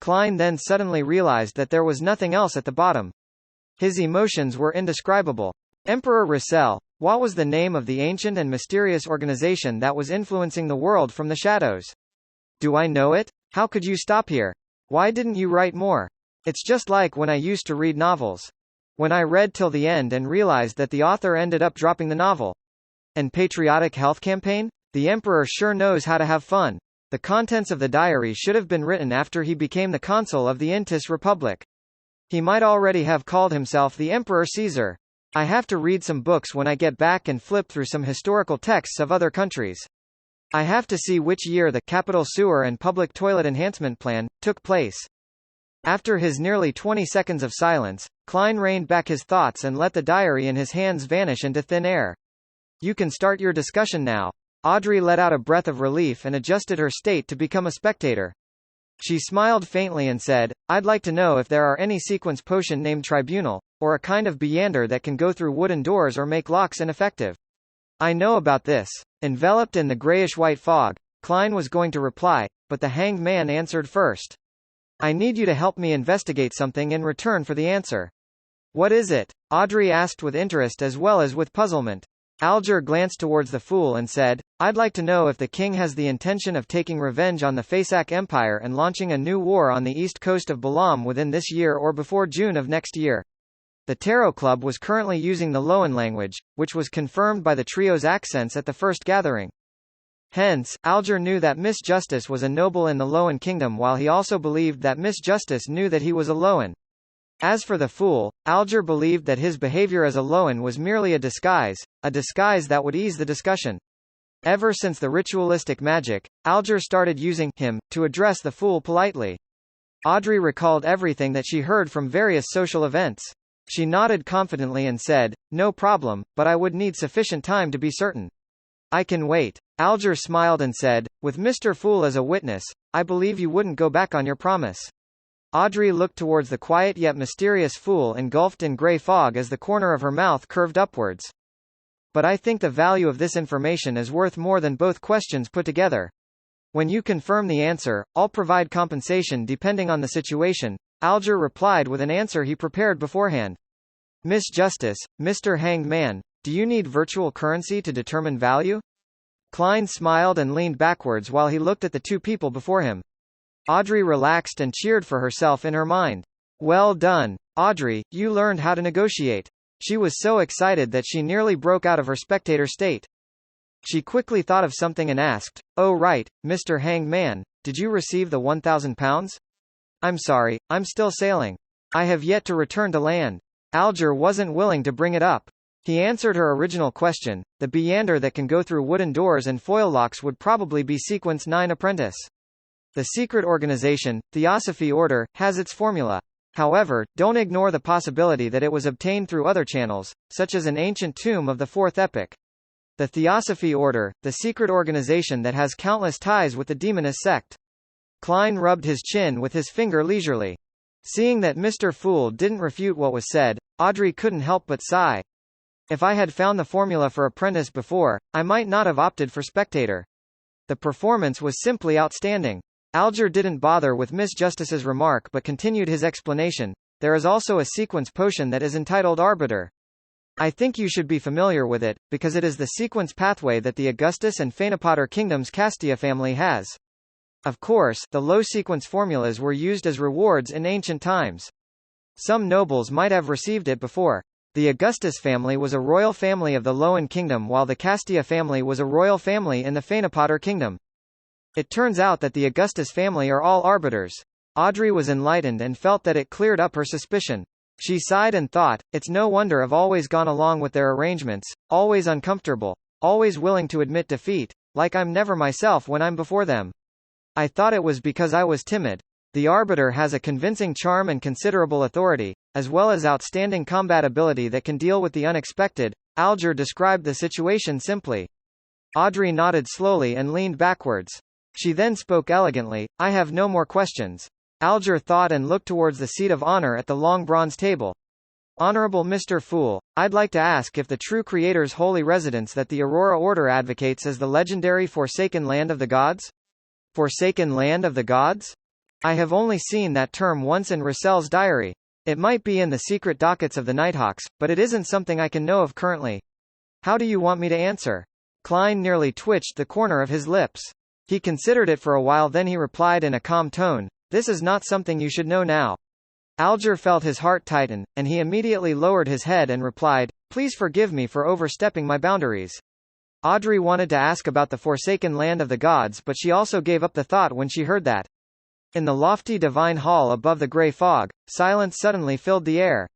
Klein then suddenly realized that there was nothing else at the bottom. His emotions were indescribable. Emperor Russell. What was the name of the ancient and mysterious organization that was influencing the world from the shadows? Do I know it? How could you stop here? Why didn't you write more? It's just like when I used to read novels. When I read till the end and realized that the author ended up dropping the novel. And Patriotic Health Campaign? The Emperor sure knows how to have fun. The contents of the diary should have been written after he became the consul of the Intis Republic. He might already have called himself the Emperor Caesar. I have to read some books when I get back and flip through some historical texts of other countries. I have to see which year the capital sewer and public toilet enhancement plan took place. After his nearly 20 seconds of silence, Klein reined back his thoughts and let the diary in his hands vanish into thin air. You can start your discussion now. Audrey let out a breath of relief and adjusted her state to become a spectator. She smiled faintly and said, I'd like to know if there are any sequence potion named Tribunal, or a kind of Beander that can go through wooden doors or make locks ineffective. I know about this. Enveloped in the grayish-white fog, Klein was going to reply, but the Hanged Man answered first. I need you to help me investigate something in return for the answer. What is it? Audrey asked with interest as well as with puzzlement. Alger glanced towards the fool and said, I'd like to know if the king has the intention of taking revenge on the Fasak Empire and launching a new war on the east coast of Balam within this year or before June of next year. The Tarot Club was currently using the Loan language, which was confirmed by the trio's accents at the first gathering. Hence, Alger knew that Miss Justice was a noble in the Loan kingdom, while he also believed that Miss Justice knew that he was a Loan. As for the Fool, Alger believed that his behavior as a Loan was merely a disguise that would ease the discussion. Ever since the ritualistic magic, Alger started using him to address the Fool politely. Audrey recalled everything that she heard from various social events. She nodded confidently and said, "No problem, but I would need sufficient time to be certain." "I can wait." Alger smiled and said, "With Mr. Fool as a witness, I believe you wouldn't go back on your promise." Audrey looked towards the quiet yet mysterious Fool engulfed in grey fog as the corner of her mouth curved upwards. "But I think the value of this information is worth more than both questions put together. When you confirm the answer, I'll provide compensation depending on the situation." Alger replied with an answer he prepared beforehand. "Miss Justice, Mr. Hanged Man, do you need virtual currency to determine value?" Klein smiled and leaned backwards while he looked at the two people before him. Audrey relaxed and cheered for herself in her mind. "Well done, Audrey, you learned how to negotiate." She was so excited that she nearly broke out of her spectator state. She quickly thought of something and asked, "Oh right, Mr. Hanged Man, did you receive the £1,000? I'm sorry, I'm still sailing. I have yet to return to land." Alger wasn't willing to bring it up. He answered her original question. The Beyander that can go through wooden doors and foil locks would probably be Sequence 9 apprentice. The secret organization, Theosophy Order, has its formula. However, don't ignore the possibility that it was obtained through other channels, such as an ancient tomb of the Fourth Epoch. The Theosophy Order, the secret organization that has countless ties with the demonist sect. Klein rubbed his chin with his finger leisurely. Seeing that Mr. Fool didn't refute what was said, Audrey couldn't help but sigh. If I had found the formula for apprentice before, I might not have opted for spectator. The performance was simply outstanding. Alger didn't bother with Miss Justice's remark but continued his explanation. There is also a sequence potion that is entitled Arbiter. I think you should be familiar with it, because it is the sequence pathway that the Augustus and Phaenopater kingdoms Castia family has. Of course, the low sequence formulas were used as rewards in ancient times. Some nobles might have received it before. The Augustus family was a royal family of the Loan kingdom, while the Castia family was a royal family in the Phaenopater kingdom. It turns out that the Augustus family are all arbiters. Audrey was enlightened and felt that it cleared up her suspicion. She sighed and thought, it's no wonder I've always gone along with their arrangements, always uncomfortable, always willing to admit defeat, like I'm never myself when I'm before them. I thought it was because I was timid. The Arbiter has a convincing charm and considerable authority, as well as outstanding combat ability that can deal with the unexpected. Alger described the situation simply. Audrey nodded slowly and leaned backwards. She then spoke elegantly, I have no more questions. Alger thought and looked towards the seat of honor at the long bronze table. Honorable Mr. Fool, I'd like to ask if the true Creator's holy residence that the Aurora Order advocates is the legendary Forsaken Land of the Gods? Forsaken Land of the Gods? I have only seen that term once in Russell's diary. It might be in the secret dockets of the Nighthawks, but it isn't something I can know of currently. How do you want me to answer? Klein nearly twitched the corner of his lips. He considered it for a while, then he replied in a calm tone, this is not something you should know now. Alger felt his heart tighten, and he immediately lowered his head and replied, please forgive me for overstepping my boundaries. Audrey wanted to ask about the Forsaken Land of the Gods, but she also gave up the thought when she heard that. In the lofty divine hall above the grey fog, silence suddenly filled the air.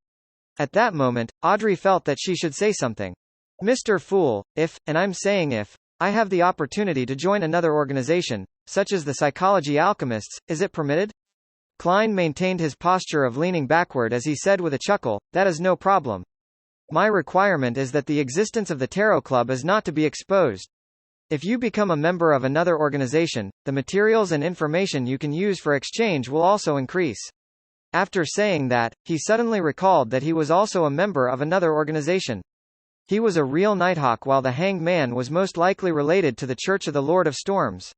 At that moment, Audrey felt that she should say something. Mr. Fool, if, and I'm saying if, I have the opportunity to join another organization, such as the Psychology Alchemists, is it permitted? Klein maintained his posture of leaning backward as he said with a chuckle, that is no problem. My requirement is that the existence of the Tarot Club is not to be exposed. If you become a member of another organization, the materials and information you can use for exchange will also increase. After saying that, he suddenly recalled that he was also a member of another organization. He was a real Nighthawk, while the Hanged Man was most likely related to the Church of the Lord of Storms.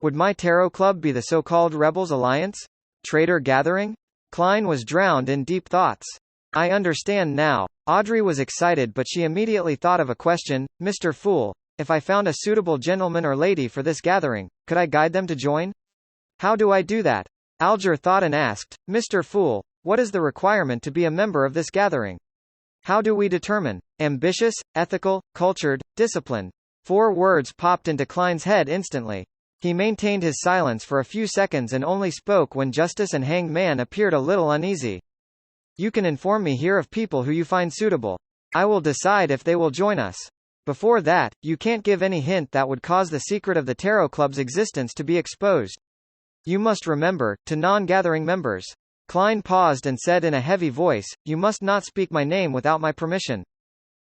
Would my Tarot Club be the so-called Rebels Alliance? Traitor Gathering? Klein was drowned in deep thoughts. I understand now. Audrey was excited, but she immediately thought of a question. Mr. Fool, if I found a suitable gentleman or lady for this gathering, could I guide them to join? How do I do that? Alger thought and asked, Mr. Fool, what is the requirement to be a member of this gathering? How do we determine? Ambitious, ethical, cultured, disciplined. 4 words popped into Klein's head instantly. He maintained his silence for a few seconds and only spoke when Justice and Hanged Man appeared a little uneasy. You can inform me here of people who you find suitable. I will decide if they will join us. Before that, you can't give any hint that would cause the secret of the Tarot Club's existence to be exposed. You must remember, to non-gathering members. Klein paused and said in a heavy voice, you must not speak my name without my permission.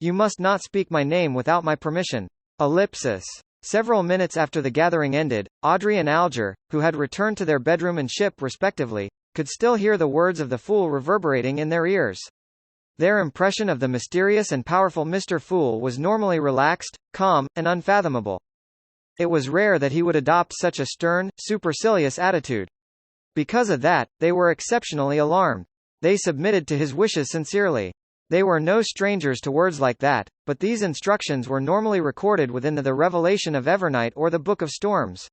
You must not speak my name without my permission. Ellipsis. Several minutes after the gathering ended, Audrey and Alger, who had returned to their bedroom and ship respectively, could still hear the words of the Fool reverberating in their ears. Their impression of the mysterious and powerful Mr. Fool was normally relaxed, calm, and unfathomable. It was rare that he would adopt such a stern, supercilious attitude. Because of that, they were exceptionally alarmed. They submitted to his wishes sincerely. They were no strangers to words like that, but these instructions were normally recorded within the Revelation of Evernight or the Book of Storms.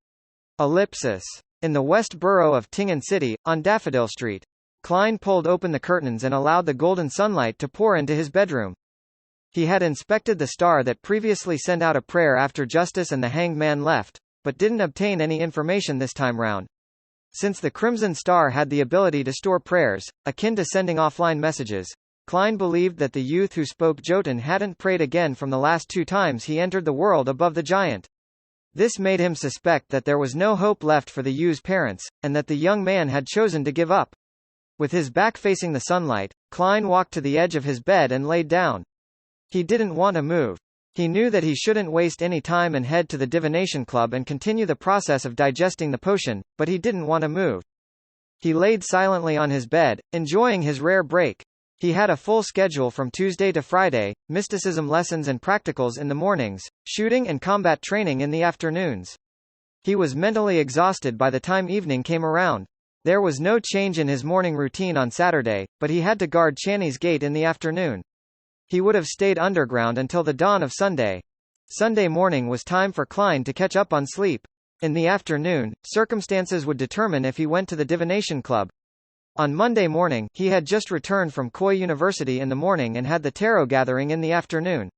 Ellipsis. In the West Borough of Tingen City, on Daffodil Street. Klein pulled open the curtains and allowed the golden sunlight to pour into his bedroom. He had inspected the star that previously sent out a prayer after Justice and the Hanged Man left, but didn't obtain any information this time round. Since the Crimson Star had the ability to store prayers, akin to sending offline messages, Klein believed that the youth who spoke Jotun hadn't prayed again from the last 2 times he entered the world above the giant. This made him suspect that there was no hope left for the youth's parents, and that the young man had chosen to give up. With his back facing the sunlight, Klein walked to the edge of his bed and laid down. He didn't want to move. He knew that he shouldn't waste any time and head to the Divination Club and continue the process of digesting the potion, but he didn't want to move. He laid silently on his bed, enjoying his rare break. He had a full schedule from Tuesday to Friday, mysticism lessons and practicals in the mornings, shooting and combat training in the afternoons. He was mentally exhausted by the time evening came around. There was no change in his morning routine on Saturday, but he had to guard Channy's gate in the afternoon. He would have stayed underground until the dawn of Sunday. Sunday morning was time for Klein to catch up on sleep. In the afternoon, circumstances would determine if he went to the Divination Club. On Monday morning, he had just returned from Koi University in the morning and had the tarot gathering in the afternoon.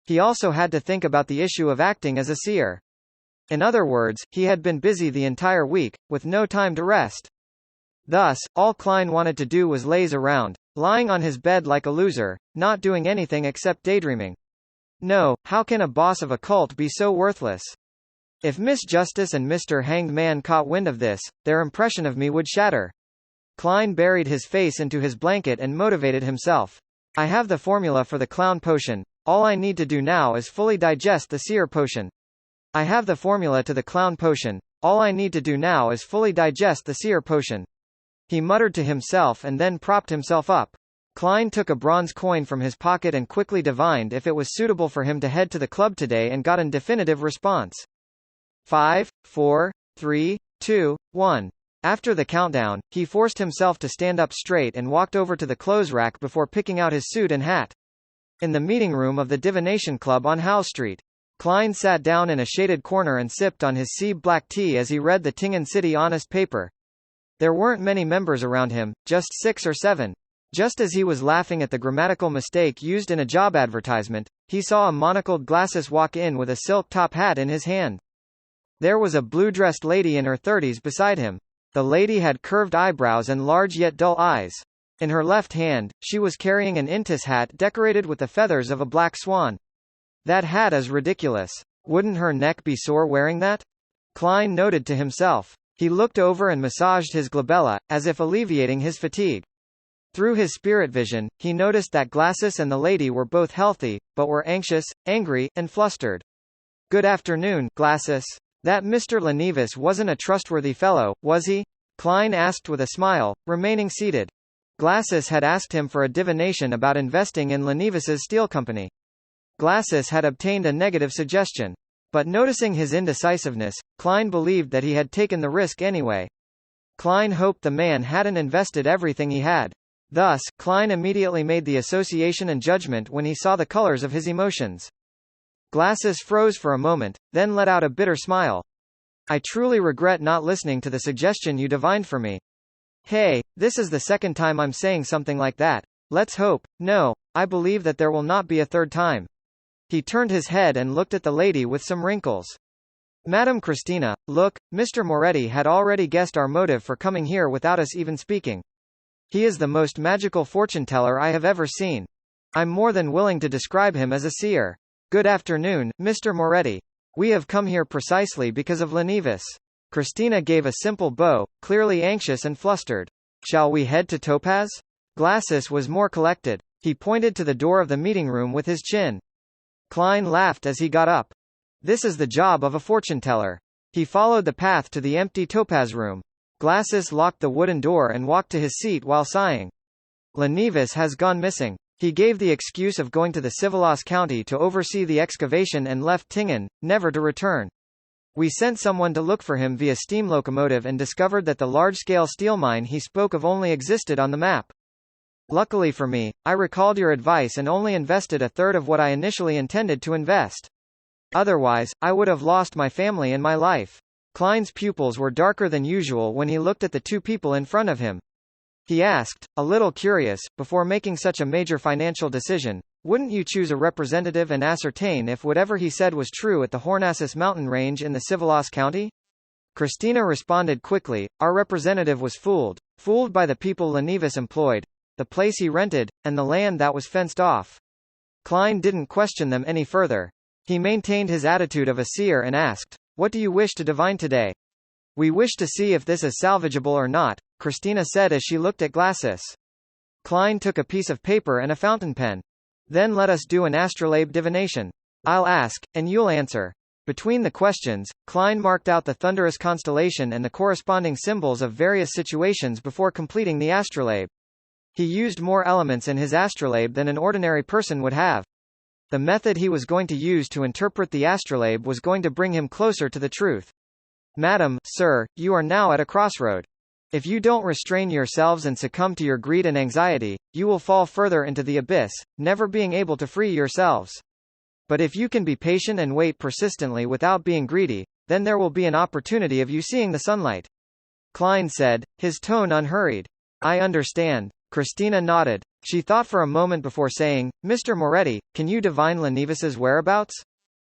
He also had to think about the issue of acting as a seer. In other words, he had been busy the entire week, with no time to rest. Thus, all Klein wanted to do was laze around, lying on his bed like a loser, not doing anything except daydreaming. No, how can a boss of a cult be so worthless? If Miss Justice and Mr. Hanged Man caught wind of this, their impression of me would shatter. Klein buried his face into his blanket and motivated himself. I have the formula for the clown potion. All I need to do now is fully digest the seer potion. I have the formula to the clown potion. All I need to do now is fully digest the seer potion. He muttered to himself and then propped himself up. Klein took a bronze coin from his pocket and quickly divined if it was suitable for him to head to the club today and got a definitive response. 5, 4, 3, 2, 1. After the countdown, he forced himself to stand up straight and walked over to the clothes rack before picking out his suit and hat. In the meeting room of the Divination Club on Howe Street, Klein sat down in a shaded corner and sipped on his sea black tea as he read the Tingen City Honest paper. There weren't many members around him, just 6 or 7. Just as he was laughing at the grammatical mistake used in a job advertisement, he saw a monocled glasses walk in with a silk top hat in his hand. There was a blue-dressed lady in her 30s beside him. The lady had curved eyebrows and large yet dull eyes. In her left hand, she was carrying an Intis hat decorated with the feathers of a black swan. That hat is ridiculous. Wouldn't her neck be sore wearing that? Klein noted to himself. He looked over and massaged his glabella, as if alleviating his fatigue. Through his spirit vision, he noticed that Glasses and the lady were both healthy, but were anxious, angry, and flustered. Good afternoon, Glasses. That Mr. Lenevis wasn't a trustworthy fellow, was he? Klein asked with a smile, remaining seated. Glasses had asked him for a divination about investing in Lenevis's steel company. Glasses had obtained a negative suggestion. But noticing his indecisiveness, Klein believed that he had taken the risk anyway. Klein hoped the man hadn't invested everything he had. Thus, Klein immediately made the association and judgment when he saw the colors of his emotions. Glasses froze for a moment, then let out a bitter smile. I truly regret not listening to the suggestion you divined for me. Hey, this is the second time I'm saying something like that. Let's hope. No, I believe that there will not be a third time. He turned his head and looked at the lady with some wrinkles. Madam Christina, look, Mr. Moretti had already guessed our motive for coming here without us even speaking. He is the most magical fortune-teller I have ever seen. I'm more than willing to describe him as a seer. Good afternoon, Mr. Moretti. We have come here precisely because of Lenivus. Christina gave a simple bow, clearly anxious and flustered. Shall we head to Topaz? Glasses was more collected. He pointed to the door of the meeting room with his chin. Klein laughed as he got up. This is the job of a fortune-teller. He followed the path to the empty Topaz room. Glasses locked the wooden door and walked to his seat while sighing. Lenivus has gone missing. He gave the excuse of going to the Civilas County to oversee the excavation and left Tingen, never to return. We sent someone to look for him via steam locomotive and discovered that the large-scale steel mine he spoke of only existed on the map. Luckily for me, I recalled your advice and only invested a third of what I initially intended to invest. Otherwise, I would have lost my family and my life. Klein's pupils were darker than usual when he looked at the two people in front of him. He asked, a little curious, before making such a major financial decision, wouldn't you choose a representative and ascertain if whatever he said was true at the Hornassus mountain range in the Civilas County? Christina responded quickly, our representative was fooled by the people Lenivus employed, the place he rented, and the land that was fenced off. Klein didn't question them any further. He maintained his attitude of a seer and asked, what do you wish to divine today? We wish to see if this is salvageable or not, Christina said as she looked at Glasses. Klein took a piece of paper and a fountain pen. Then let us do an astrolabe divination. I'll ask, and you'll answer. Between the questions, Klein marked out the thunderous constellation and the corresponding symbols of various situations before completing the astrolabe. He used more elements in his astrolabe than an ordinary person would have. The method he was going to use to interpret the astrolabe was going to bring him closer to the truth. Madam, sir, you are now at a crossroad. If you don't restrain yourselves and succumb to your greed and anxiety, you will fall further into the abyss, never being able to free yourselves. But if you can be patient and wait persistently without being greedy, then there will be an opportunity of you seeing the sunlight. Klein said, his tone unhurried. I understand. Christina nodded. She thought for a moment before saying, Mr. Moretti, can you divine Lenivus's whereabouts?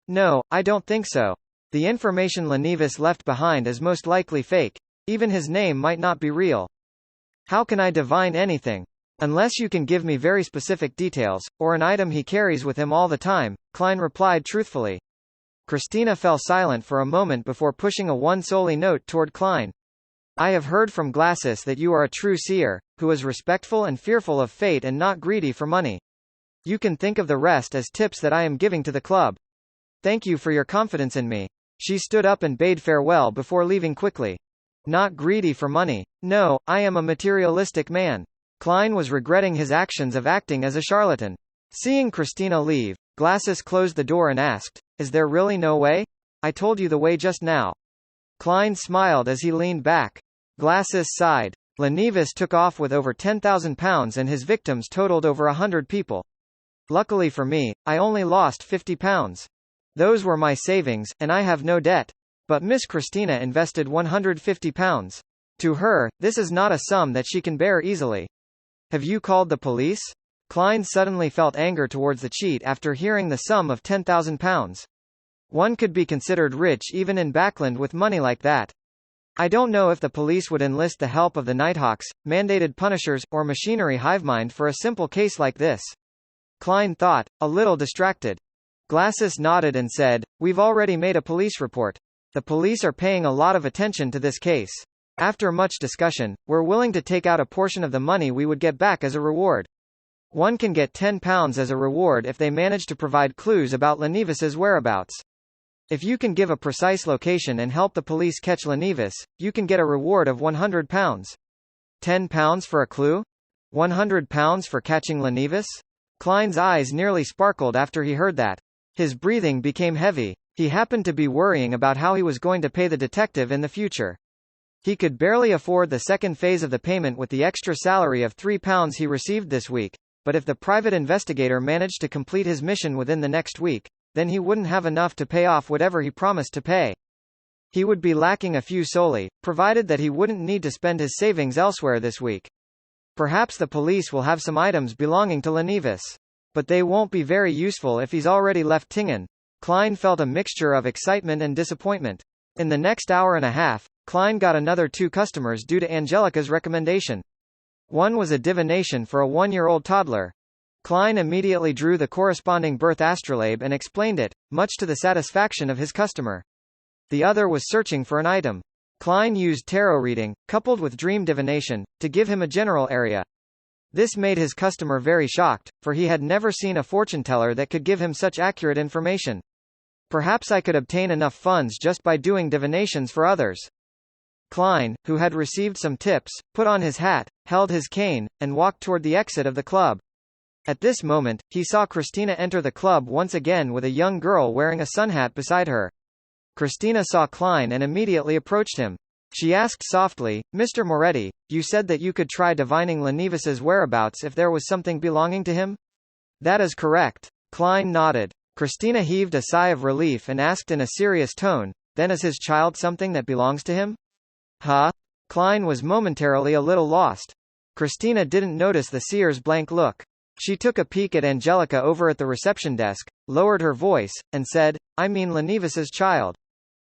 No, I don't think so. The information Lenivus left behind is most likely fake. Even his name might not be real. How can I divine anything? Unless you can give me very specific details, or an item he carries with him all the time, Klein replied truthfully. Christina fell silent for a moment before pushing a one-solely note toward Klein. I have heard from Glasses that you are a true seer, who is respectful and fearful of fate and not greedy for money. You can think of the rest as tips that I am giving to the club. Thank you for your confidence in me. She stood up and bade farewell before leaving quickly. Not greedy for money. No, I am a materialistic man. Klein was regretting his actions of acting as a charlatan. Seeing Christina leave, Glasses closed the door and asked, is there really no way? I told you the way just now. Klein smiled as he leaned back. Glasses sighed. Lenivus took off with over £10,000 and his victims totaled over 100 people. Luckily for me, I only lost £50. Those were my savings, and I have no debt. But Miss Christina invested £150. To her, this is not a sum that she can bear easily. Have you called the police? Klein suddenly felt anger towards the cheat after hearing the sum of £10,000. One could be considered rich even in Backland with money like that. I don't know if the police would enlist the help of the Nighthawks, mandated punishers, or machinery hivemind for a simple case like this. Klein thought, a little distracted. Glasses nodded and said, we've already made a police report. The police are paying a lot of attention to this case. After much discussion, we're willing to take out a portion of the money we would get back as a reward. One can get £10 as a reward if they manage to provide clues about Lenivus's whereabouts. If you can give a precise location and help the police catch Lenivus, you can get a reward of £100. £10 for a clue? £100 for catching Lenivus? Klein's eyes nearly sparkled after he heard that. His breathing became heavy. He happened to be worrying about how he was going to pay the detective in the future. He could barely afford the second phase of the payment with the extra salary of £3 he received this week, but if the private investigator managed to complete his mission within the next week, then he wouldn't have enough to pay off whatever he promised to pay. He would be lacking a few soldi, provided that he wouldn't need to spend his savings elsewhere this week. Perhaps the police will have some items belonging to Lenivus. But they won't be very useful if he's already left Tingen. Klein felt a mixture of excitement and disappointment. In the next hour and a half, Klein got another 2 customers due to Angelica's recommendation. One was a divination for a 1-year-old toddler. Klein immediately drew the corresponding birth astrolabe and explained it, much to the satisfaction of his customer. The other was searching for an item. Klein used tarot reading, coupled with dream divination, to give him a general area. This made his customer very shocked, for he had never seen a fortune-teller that could give him such accurate information. Perhaps I could obtain enough funds just by doing divinations for others. Klein, who had received some tips, put on his hat, held his cane, and walked toward the exit of the club. At this moment, he saw Christina enter the club once again with a young girl wearing a sun hat beside her. Christina saw Klein and immediately approached him. She asked softly, "Mr. Moretti, you said that you could try divining Lenivus's whereabouts if there was something belonging to him?" "That is correct." Klein nodded. Christina heaved a sigh of relief and asked in a serious tone, "Then is his child something that belongs to him?" "Huh?" Klein was momentarily a little lost. Christina didn't notice the seer's blank look. She took a peek at Angelica over at the reception desk, lowered her voice, and said, "I mean Lenivus's child."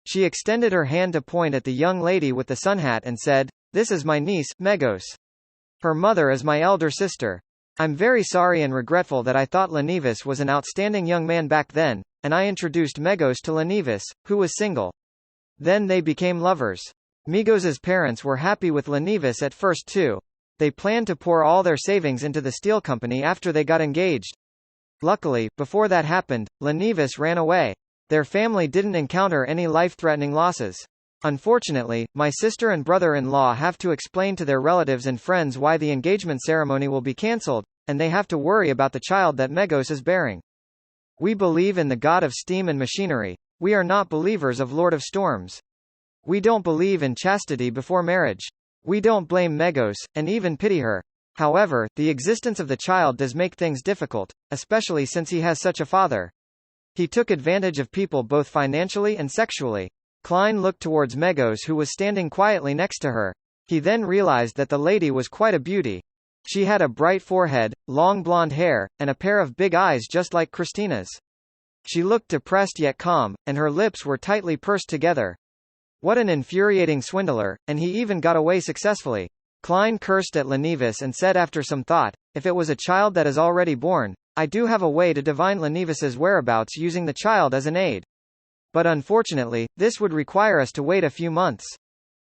She extended her hand to point at the young lady with the sun hat and said, "This is my niece, Megos. Her mother is my elder sister. I'm very sorry and regretful that I thought Lenivus was an outstanding young man back then, and I introduced Megos to Lenivus, who was single. Then they became lovers. Megos's parents were happy with Lenivus at first too. They planned to pour all their savings into the steel company after they got engaged. Luckily, before that happened, Lenivus ran away. Their family didn't encounter any life-threatening losses. Unfortunately, my sister and brother-in-law have to explain to their relatives and friends why the engagement ceremony will be cancelled, and they have to worry about the child that Megos is bearing. We believe in the god of steam and machinery. We are not believers of Lord of Storms. We don't believe in chastity before marriage. We don't blame Megos, and even pity her. However, the existence of the child does make things difficult, especially since he has such a father. He took advantage of people both financially and sexually. Klein looked towards Megos, who was standing quietly next to her. He then realized that the lady was quite a beauty. She had a bright forehead, long blonde hair, and a pair of big eyes just like Christina's. She looked depressed yet calm, and her lips were tightly pursed together. What an infuriating swindler, and he even got away successfully. Klein cursed at Lenivus and said after some thought, "If it was a child that is already born, I do have a way to divine Lenivus's whereabouts using the child as an aid. But unfortunately, this would require us to wait a few months."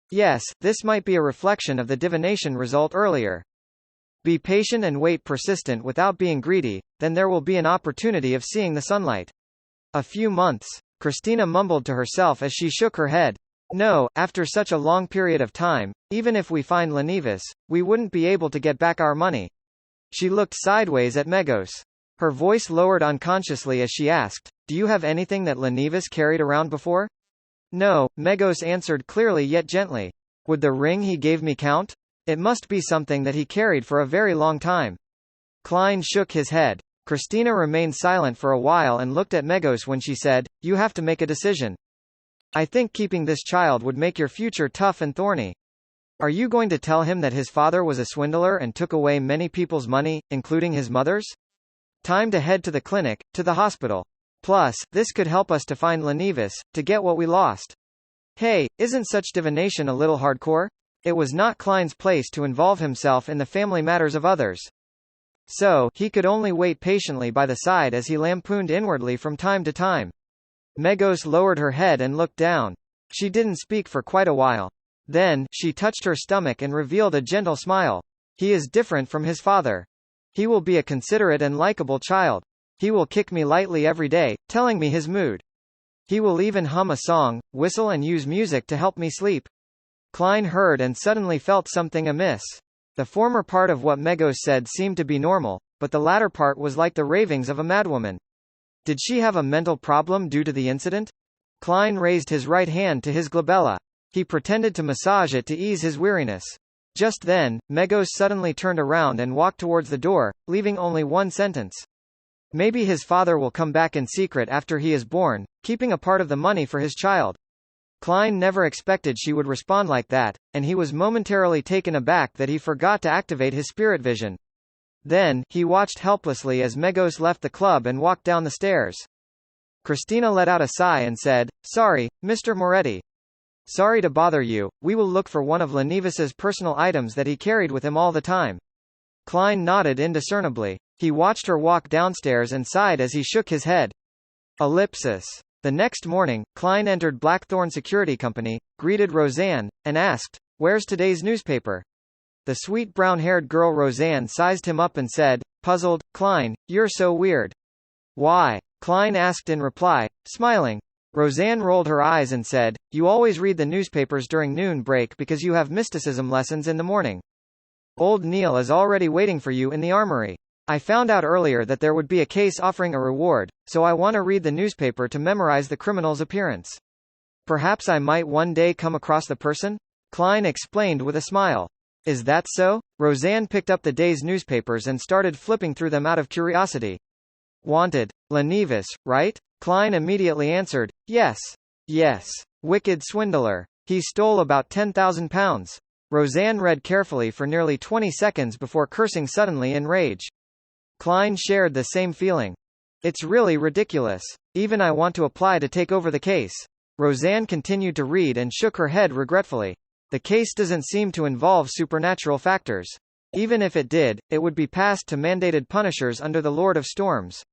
Yes, this might be a reflection of the divination result earlier. Be patient and wait persistent without being greedy, then there will be an opportunity of seeing the sunlight. A few months. Christina mumbled to herself as she shook her head. No, after such a long period of time, even if we find Lenivus, we wouldn't be able to get back our money. She looked sideways at Megos. Her voice lowered unconsciously as she asked, "Do you have anything that Lenivus carried around before?" "No," Megos answered clearly yet gently. "Would the ring he gave me count? It must be something that he carried for a very long time." Klein shook his head. Christina remained silent for a while and looked at Megos when she said, "You have to make a decision. I think keeping this child would make your future tough and thorny. Are you going to tell him that his father was a swindler and took away many people's money, including his mother's? Time to head to the clinic, to the hospital. Plus, this could help us to find Lenivus, to get what we lost." Hey, isn't such divination a little hardcore? It was not Klein's place to involve himself in the family matters of others. So, he could only wait patiently by the side as he lampooned inwardly from time to time. Megos lowered her head and looked down. She didn't speak for quite a while. Then, she touched her stomach and revealed a gentle smile. He is different from his father. He will be a considerate and likable child. He will kick me lightly every day, telling me his mood. He will even hum a song, whistle and use music to help me sleep. Klein heard and suddenly felt something amiss. The former part of what Megos said seemed to be normal, but the latter part was like the ravings of a madwoman. Did she have a mental problem due to the incident? Klein raised his right hand to his glabella. He pretended to massage it to ease his weariness. Just then, Megos suddenly turned around and walked towards the door, leaving only one sentence. Maybe his father will come back in secret after he is born, keeping a part of the money for his child. Klein never expected she would respond like that, and he was momentarily taken aback that he forgot to activate his spirit vision. Then, he watched helplessly as Megos left the club and walked down the stairs. Christina let out a sigh and said, "Sorry, Mr. Moretti. Sorry to bother you, we will look for one of Lenevis's personal items that he carried with him all the time." Klein nodded indiscernibly. He watched her walk downstairs and sighed as he shook his head. Ellipsis. The next morning, Klein entered Blackthorn Security Company, greeted Roseanne, and asked, "Where's today's newspaper?" The sweet brown-haired girl Roseanne sized him up and said, puzzled, "Klein, you're so weird." "Why?" Klein asked in reply, smiling. Roseanne rolled her eyes and said, "You always read the newspapers during noon break because you have mysticism lessons in the morning. Old Neil is already waiting for you in the armory. I found out earlier that there would be a case offering a reward, so I want to read the newspaper to memorize the criminal's appearance. Perhaps I might one day come across the person?" Klein explained with a smile. "Is that so?" Roseanne picked up the day's newspapers and started flipping through them out of curiosity. "Wanted. Lenevis, right?" Klein immediately answered, "Yes. Yes. Wicked swindler. He stole about £10,000. Roseanne read carefully for nearly 20 seconds before cursing suddenly in rage. Klein shared the same feeling. "It's really ridiculous. Even I want to apply to take over the case." Roseanne continued to read and shook her head regretfully. "The case doesn't seem to involve supernatural factors. Even if it did, it would be passed to mandated punishers under the Lord of Storms."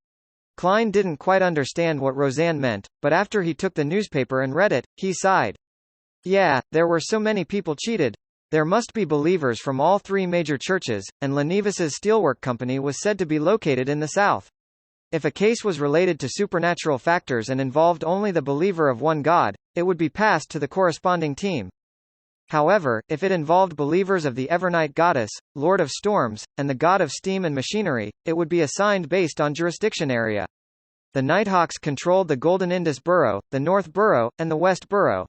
Klein didn't quite understand what Roseanne meant, but after he took the newspaper and read it, he sighed. Yeah, there were so many people cheated. There must be believers from all three major churches, and Lenevis's steelwork company was said to be located in the south. If a case was related to supernatural factors and involved only the believer of one God, it would be passed to the corresponding team. However, if it involved believers of the Evernight Goddess, Lord of Storms, and the God of Steam and Machinery, it would be assigned based on jurisdiction area. The Nighthawks controlled the Golden Indus Borough, the North Borough, and the West Borough.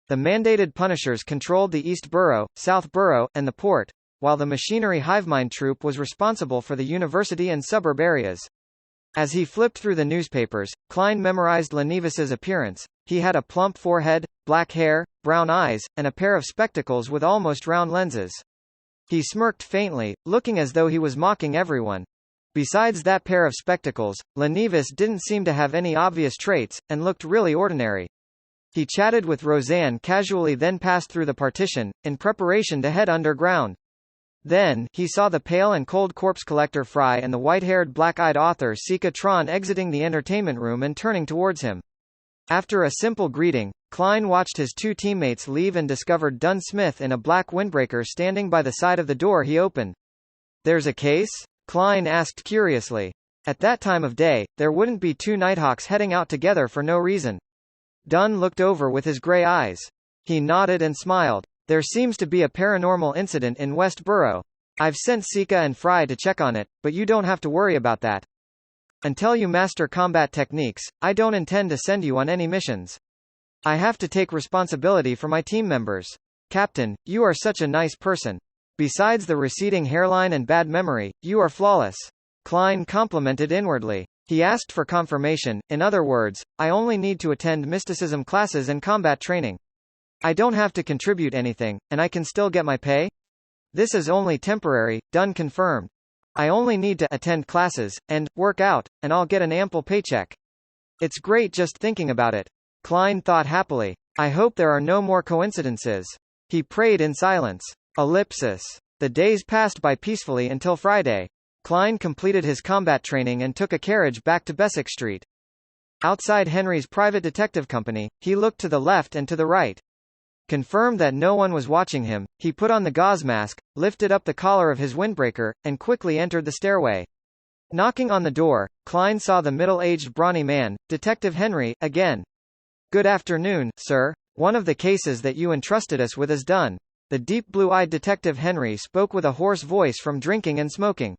The mandated punishers controlled the East Borough, South Borough, and the port, while the Machinery Hivemind Troop was responsible for the university and suburb areas. As he flipped through the newspapers, Klein memorized Lenevis's appearance. He had a plump forehead, black hair, brown eyes, and a pair of spectacles with almost round lenses. He smirked faintly, looking as though he was mocking everyone. Besides that pair of spectacles, Lenevis didn't seem to have any obvious traits, and looked really ordinary. He chatted with Roseanne casually, then passed through the partition, in preparation to head underground. Then, he saw the pale and cold corpse collector Fry and the white-haired black-eyed author Sika Tron exiting the entertainment room and turning towards him. After a simple greeting, Klein watched his two teammates leave and discovered Dunn Smith in a black windbreaker standing by the side of the door he opened. "There's a case?" Klein asked curiously. At that time of day, there wouldn't be two Nighthawks heading out together for no reason. Dunn looked over with his gray eyes. He nodded and smiled. "There seems to be a paranormal incident in West Borough. I've sent Sika and Fry to check on it, but you don't have to worry about that. Until you master combat techniques, I don't intend to send you on any missions. I have to take responsibility for my team members. Captain, you are such a nice person. Besides the receding hairline and bad memory, you are flawless." Klein complimented inwardly. He asked for confirmation. In other words, I only need to attend mysticism classes and combat training. I don't have to contribute anything, and I can still get my pay? This is only temporary, Dunn confirmed. I only need to attend classes, and work out, and I'll get an ample paycheck. It's great just thinking about it. Klein thought happily. I hope there are no more coincidences. He prayed in silence. Ellipsis. The days passed by peacefully until Friday. Klein completed his combat training and took a carriage back to Beswick Street. Outside Henry's private detective company, he looked to the left and to the right. Confirmed that no one was watching him, he put on the gauze mask, lifted up the collar of his windbreaker, and quickly entered the stairway. Knocking on the door, Klein saw the middle-aged brawny man, Detective Henry, again. "Good afternoon, sir. One of the cases that you entrusted us with is done." The deep blue-eyed Detective Henry spoke with a hoarse voice from drinking and smoking.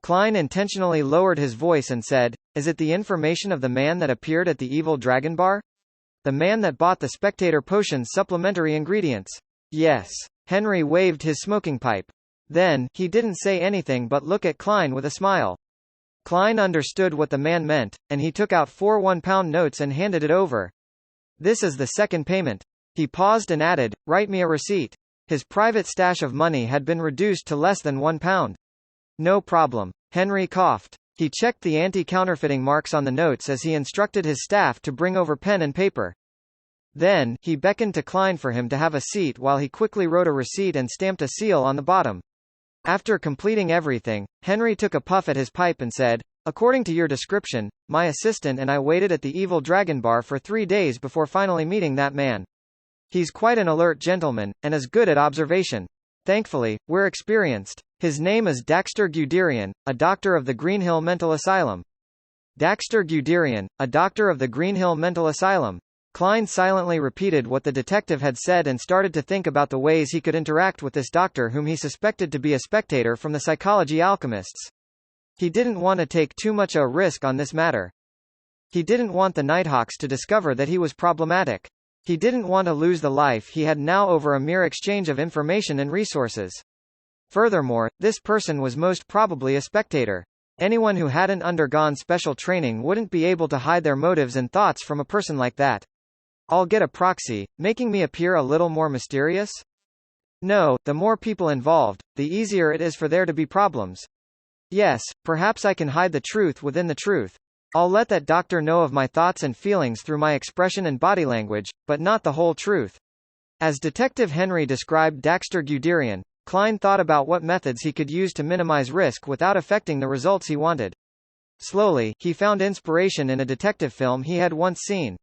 Klein intentionally lowered his voice and said, "Is it the information of the man that appeared at the Evil Dragon Bar? The man that bought the Spectator Potion's supplementary ingredients?" "Yes." Henry waved his smoking pipe. Then, he didn't say anything but look at Klein with a smile. Klein understood what the man meant, and he took out 4 £1 notes and handed it over. This is the second payment. He paused and added, write me a receipt. His private stash of money had been reduced to less than £1. No problem. Henry coughed. He checked the anti-counterfeiting marks on the notes as he instructed his staff to bring over pen and paper. Then, he beckoned to Klein for him to have a seat while he quickly wrote a receipt and stamped a seal on the bottom. After completing everything, Henry took a puff at his pipe and said, according to your description, my assistant and I waited at the Evil Dragon Bar for 3 days before finally meeting that man. He's quite an alert gentleman, and is good at observation. Thankfully, we're experienced. His name is Daxter Guderian, a doctor of the Greenhill Mental Asylum. Daxter Guderian, a doctor of the Greenhill Mental Asylum. Klein silently repeated what the detective had said and started to think about the ways he could interact with this doctor whom he suspected to be a spectator from the Psychology Alchemists. He didn't want to take too much a risk on this matter. He didn't want the Nighthawks to discover that he was problematic. He didn't want to lose the life he had now over a mere exchange of information and resources. Furthermore, this person was most probably a spectator. Anyone who hadn't undergone special training wouldn't be able to hide their motives and thoughts from a person like that. I'll get a proxy, making me appear a little more mysterious? No, the more people involved, the easier it is for there to be problems. Yes, perhaps I can hide the truth within the truth. I'll let that doctor know of my thoughts and feelings through my expression and body language, but not the whole truth. As Detective Henry described Daxter Guderian, Klein thought about what methods he could use to minimize risk without affecting the results he wanted. Slowly, he found inspiration in a detective film he had once seen.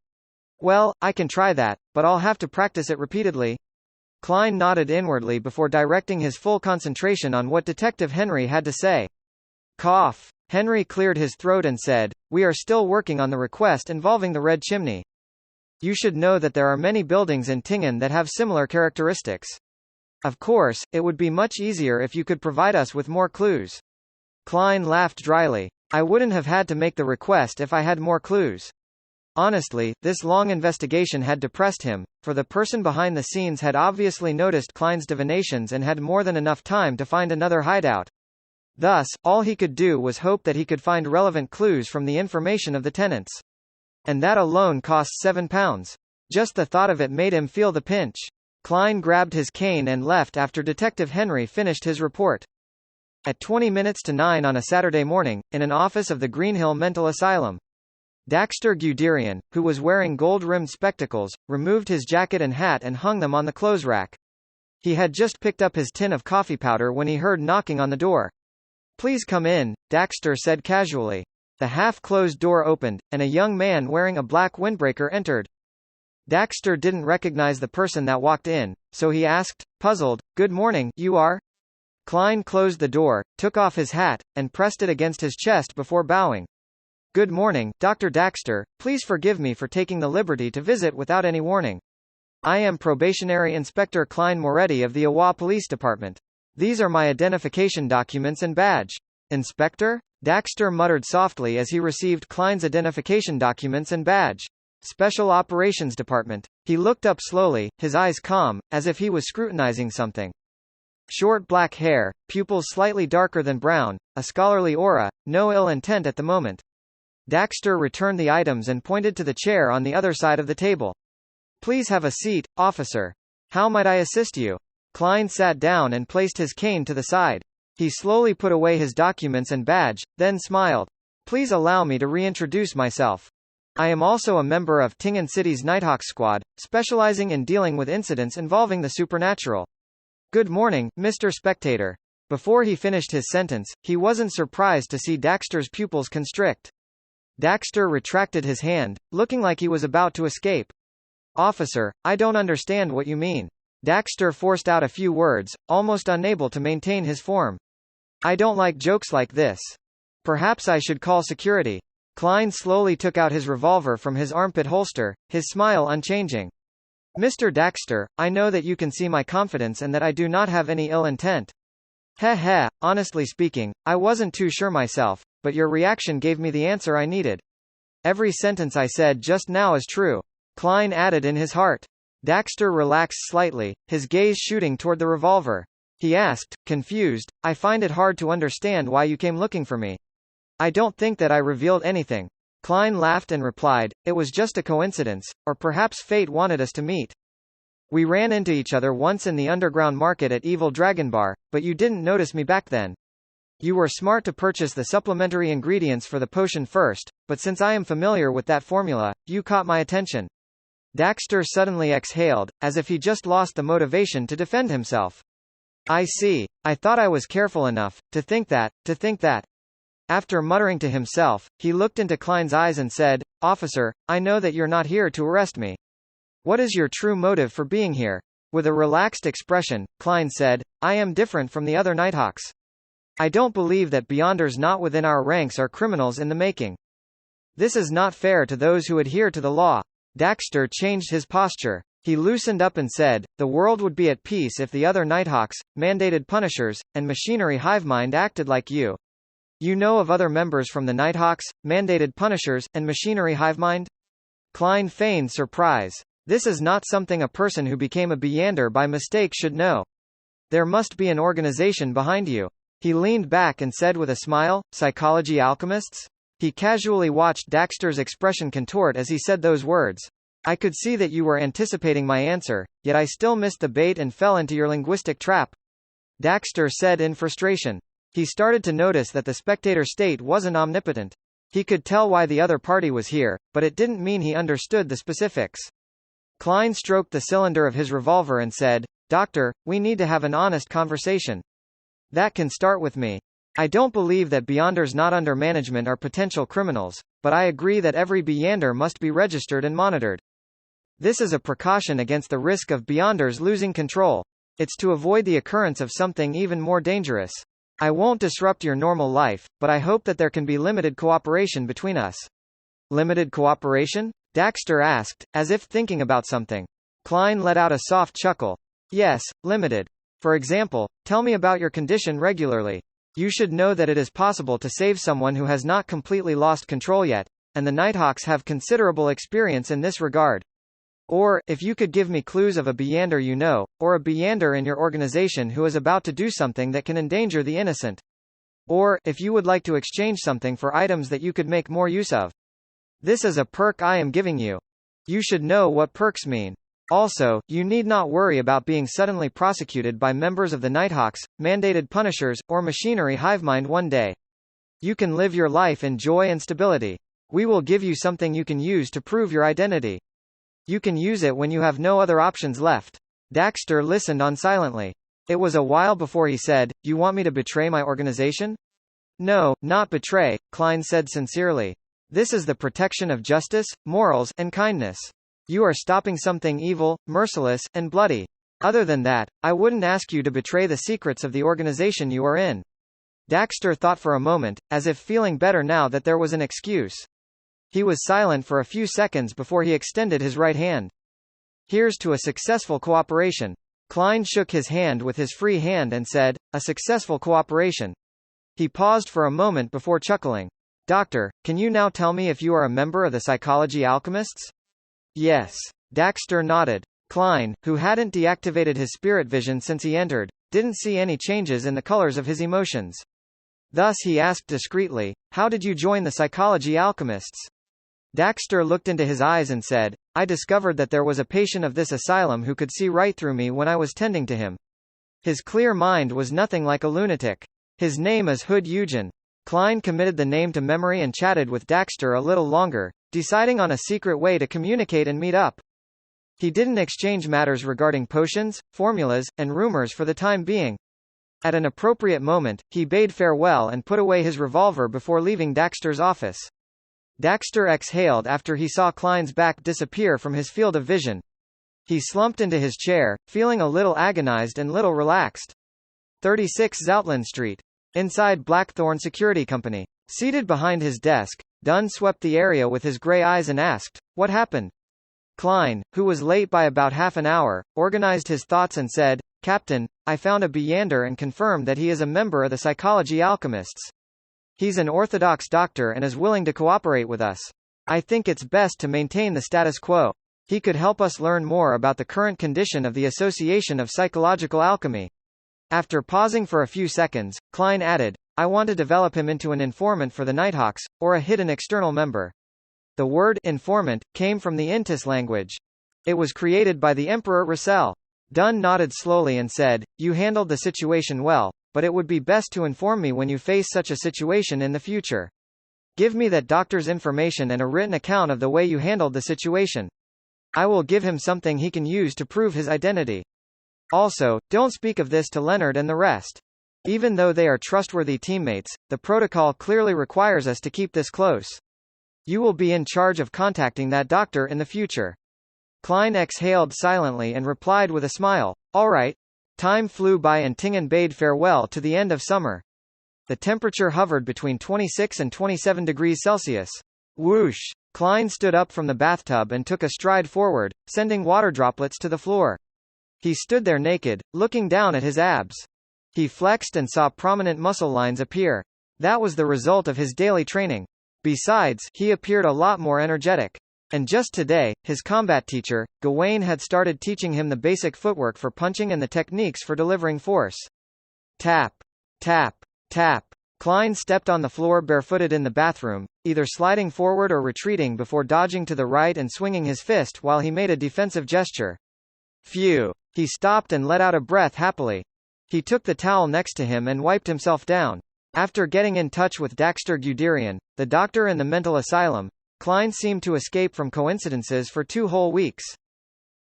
Well, I can try that, but I'll have to practice it repeatedly. Klein nodded inwardly before directing his full concentration on what Detective Henry had to say. Cough. Henry cleared his throat and said, we are still working on the request involving the Red Chimney. You should know that there are many buildings in Tingen that have similar characteristics. Of course, it would be much easier if you could provide us with more clues. Klein laughed dryly. I wouldn't have had to make the request if I had more clues. Honestly, this long investigation had depressed him, for the person behind the scenes had obviously noticed Klein's divinations and had more than enough time to find another hideout. Thus, all he could do was hope that he could find relevant clues from the information of the tenants. And that alone cost £7. Just the thought of it made him feel the pinch. Klein grabbed his cane and left after Detective Henry finished his report. At 9:20 on a Saturday morning, in an office of the Greenhill Mental Asylum, Daxter Guderian, who was wearing gold-rimmed spectacles, removed his jacket and hat and hung them on the clothes rack. He had just picked up his tin of coffee powder when he heard knocking on the door. Please come in, Daxter said casually. The half-closed door opened, and a young man wearing a black windbreaker entered. Daxter didn't recognize the person that walked in, so he asked, puzzled, Good morning, you are? Klein closed the door, took off his hat, and pressed it against his chest before bowing. Good morning, Dr. Daxter, please forgive me for taking the liberty to visit without any warning. I am Probationary Inspector Klein Moretti of the Awa Police Department. These are my identification documents and badge. Inspector? Daxter muttered softly as he received Klein's identification documents and badge. Special Operations Department. He looked up slowly, his eyes calm, as if he was scrutinizing something. Short black hair, pupils slightly darker than brown, a scholarly aura, no ill intent at the moment. Daxter returned the items and pointed to the chair on the other side of the table. Please have a seat, officer. How might I assist you? Klein sat down and placed his cane to the side. He slowly put away his documents and badge, then smiled. Please allow me to reintroduce myself. I am also a member of Tingen City's Nighthawk Squad, specializing in dealing with incidents involving the supernatural. Good morning, Mr. Spectator. Before he finished his sentence, he wasn't surprised to see Daxter's pupils constrict. Daxter retracted his hand, looking like he was about to escape. Officer, I don't understand what you mean. Daxter forced out a few words, almost unable to maintain his form. I don't like jokes like this. Perhaps I should call security. Klein slowly took out his revolver from his armpit holster, his smile unchanging. Mr. Daxter, I know that you can see my confidence and that I do not have any ill intent. Heh, honestly speaking, I wasn't too sure myself, but your reaction gave me the answer I needed. Every sentence I said just now is true. Klein added in his heart. Daxter relaxed slightly, his gaze shooting toward the revolver. He asked, confused, I find it hard to understand why you came looking for me. I don't think that I revealed anything. Klein laughed and replied, it was just a coincidence, or perhaps fate wanted us to meet. We ran into each other once in the underground market at Evil Dragon Bar, but you didn't notice me back then. You were smart to purchase the supplementary ingredients for the potion first, but since I am familiar with that formula, you caught my attention. Daxter suddenly exhaled, as if he just lost the motivation to defend himself. I see. I thought I was careful enough, to think that. After muttering to himself, he looked into Klein's eyes and said, Officer, I know that you're not here to arrest me. What is your true motive for being here? With a relaxed expression, Klein said, I am different from the other Nighthawks. I don't believe that Beyonders not within our ranks are criminals in the making. This is not fair to those who adhere to the law. Daxter changed his posture. He loosened up and said, the world would be at peace if the other Nighthawks, mandated Punishers, and Machinery Hivemind acted like you. You know of other members from the Nighthawks, mandated Punishers, and Machinery Hivemind? Klein feigned surprise. This is not something a person who became a Beyander by mistake should know. There must be an organization behind you. He leaned back and said with a smile, Psychology Alchemists? He casually watched Daxter's expression contort as he said those words. I could see that you were anticipating my answer, yet I still missed the bait and fell into your linguistic trap. Daxter said in frustration. He started to notice that the spectator state wasn't omnipotent. He could tell why the other party was here, but it didn't mean he understood the specifics. Klein stroked the cylinder of his revolver and said, Doctor, we need to have an honest conversation. That can start with me. I don't believe that Beyonders not under management are potential criminals, but I agree that every Beyander must be registered and monitored. This is a precaution against the risk of Beyonders losing control. It's to avoid the occurrence of something even more dangerous. I won't disrupt your normal life, but I hope that there can be limited cooperation between us. Limited cooperation? Daxter asked, as if thinking about something. Klein let out a soft chuckle. Yes, limited. For example, tell me about your condition regularly. You should know that it is possible to save someone who has not completely lost control yet, and the Nighthawks have considerable experience in this regard. Or, if you could give me clues of a Beyander you know, or a Beyander in your organization who is about to do something that can endanger the innocent. Or, if you would like to exchange something for items that you could make more use of. This is a perk I am giving you. You should know what perks mean. Also, you need not worry about being suddenly prosecuted by members of the Nighthawks, mandated Punishers, or Machinery Hivemind one day. You can live your life in joy and stability. We will give you something you can use to prove your identity. You can use it when you have no other options left. Daxter listened on silently. It was a while before he said, You want me to betray my organization? No, not betray, Klein said sincerely. This is the protection of justice, morals, and kindness. You are stopping something evil, merciless, and bloody. Other than that, I wouldn't ask you to betray the secrets of the organization you are in. Daxter thought for a moment, as if feeling better now that there was an excuse. He was silent for a few seconds before he extended his right hand. Here's to a successful cooperation. Klein shook his hand with his free hand and said, a successful cooperation. He paused for a moment before chuckling. Doctor, can you now tell me if you are a member of the Psychology Alchemists? Yes. Daxter nodded. Klein, who hadn't deactivated his spirit vision since he entered, didn't see any changes in the colors of his emotions. Thus he asked discreetly, how did you join the Psychology Alchemists? Daxter looked into his eyes and said, I discovered that there was a patient of this asylum who could see right through me when I was tending to him. His clear mind was nothing like a lunatic. His name is Hood Eugen. Klein committed the name to memory and chatted with Daxter a little longer, deciding on a secret way to communicate and meet up. He didn't exchange matters regarding potions, formulas, and rumors for the time being. At an appropriate moment, he bade farewell and put away his revolver before leaving Daxter's office. Daxter exhaled after he saw Klein's back disappear from his field of vision. He slumped into his chair, feeling a little agonized and little relaxed. 36 Zoutland Street. Inside Blackthorn Security Company. Seated behind his desk, Dunn swept the area with his gray eyes and asked, what happened? Klein, who was late by about half an hour, organized his thoughts and said, Captain, I found a Beyander and confirmed that he is a member of the Psychology Alchemists. He's an orthodox doctor and is willing to cooperate with us. I think it's best to maintain the status quo. He could help us learn more about the current condition of the Association of Psychological Alchemy. After pausing for a few seconds, Klein added, I want to develop him into an informant for the Nighthawks, or a hidden external member. The word informant came from the Intis language. It was created by the Emperor Russell. Dunn nodded slowly and said, "You handled the situation well, but it would be best to inform me when you face such a situation in the future. Give me that doctor's information and a written account of the way you handled the situation. I will give him something he can use to prove his identity. Also, don't speak of this to Leonard and the rest. Even though they are trustworthy teammates, the protocol clearly requires us to keep this close. You will be in charge of contacting that doctor in the future." Klein exhaled silently and replied with a smile, "All right." Time flew by and Tingen bade farewell to the end of summer. The temperature hovered between 26 and 27 degrees Celsius. Whoosh! Klein stood up from the bathtub and took a stride forward, sending water droplets to the floor. He stood there naked, looking down at his abs. He flexed and saw prominent muscle lines appear. That was the result of his daily training. Besides, he appeared a lot more energetic. And just today, his combat teacher, Gawain, had started teaching him the basic footwork for punching and the techniques for delivering force. Tap. Tap. Tap. Klein stepped on the floor barefooted in the bathroom, either sliding forward or retreating before dodging to the right and swinging his fist while he made a defensive gesture. Phew. He stopped and let out a breath happily. He took the towel next to him and wiped himself down. After getting in touch with Daxter Guderian, the doctor in the mental asylum, Klein seemed to escape from coincidences for 2 whole weeks.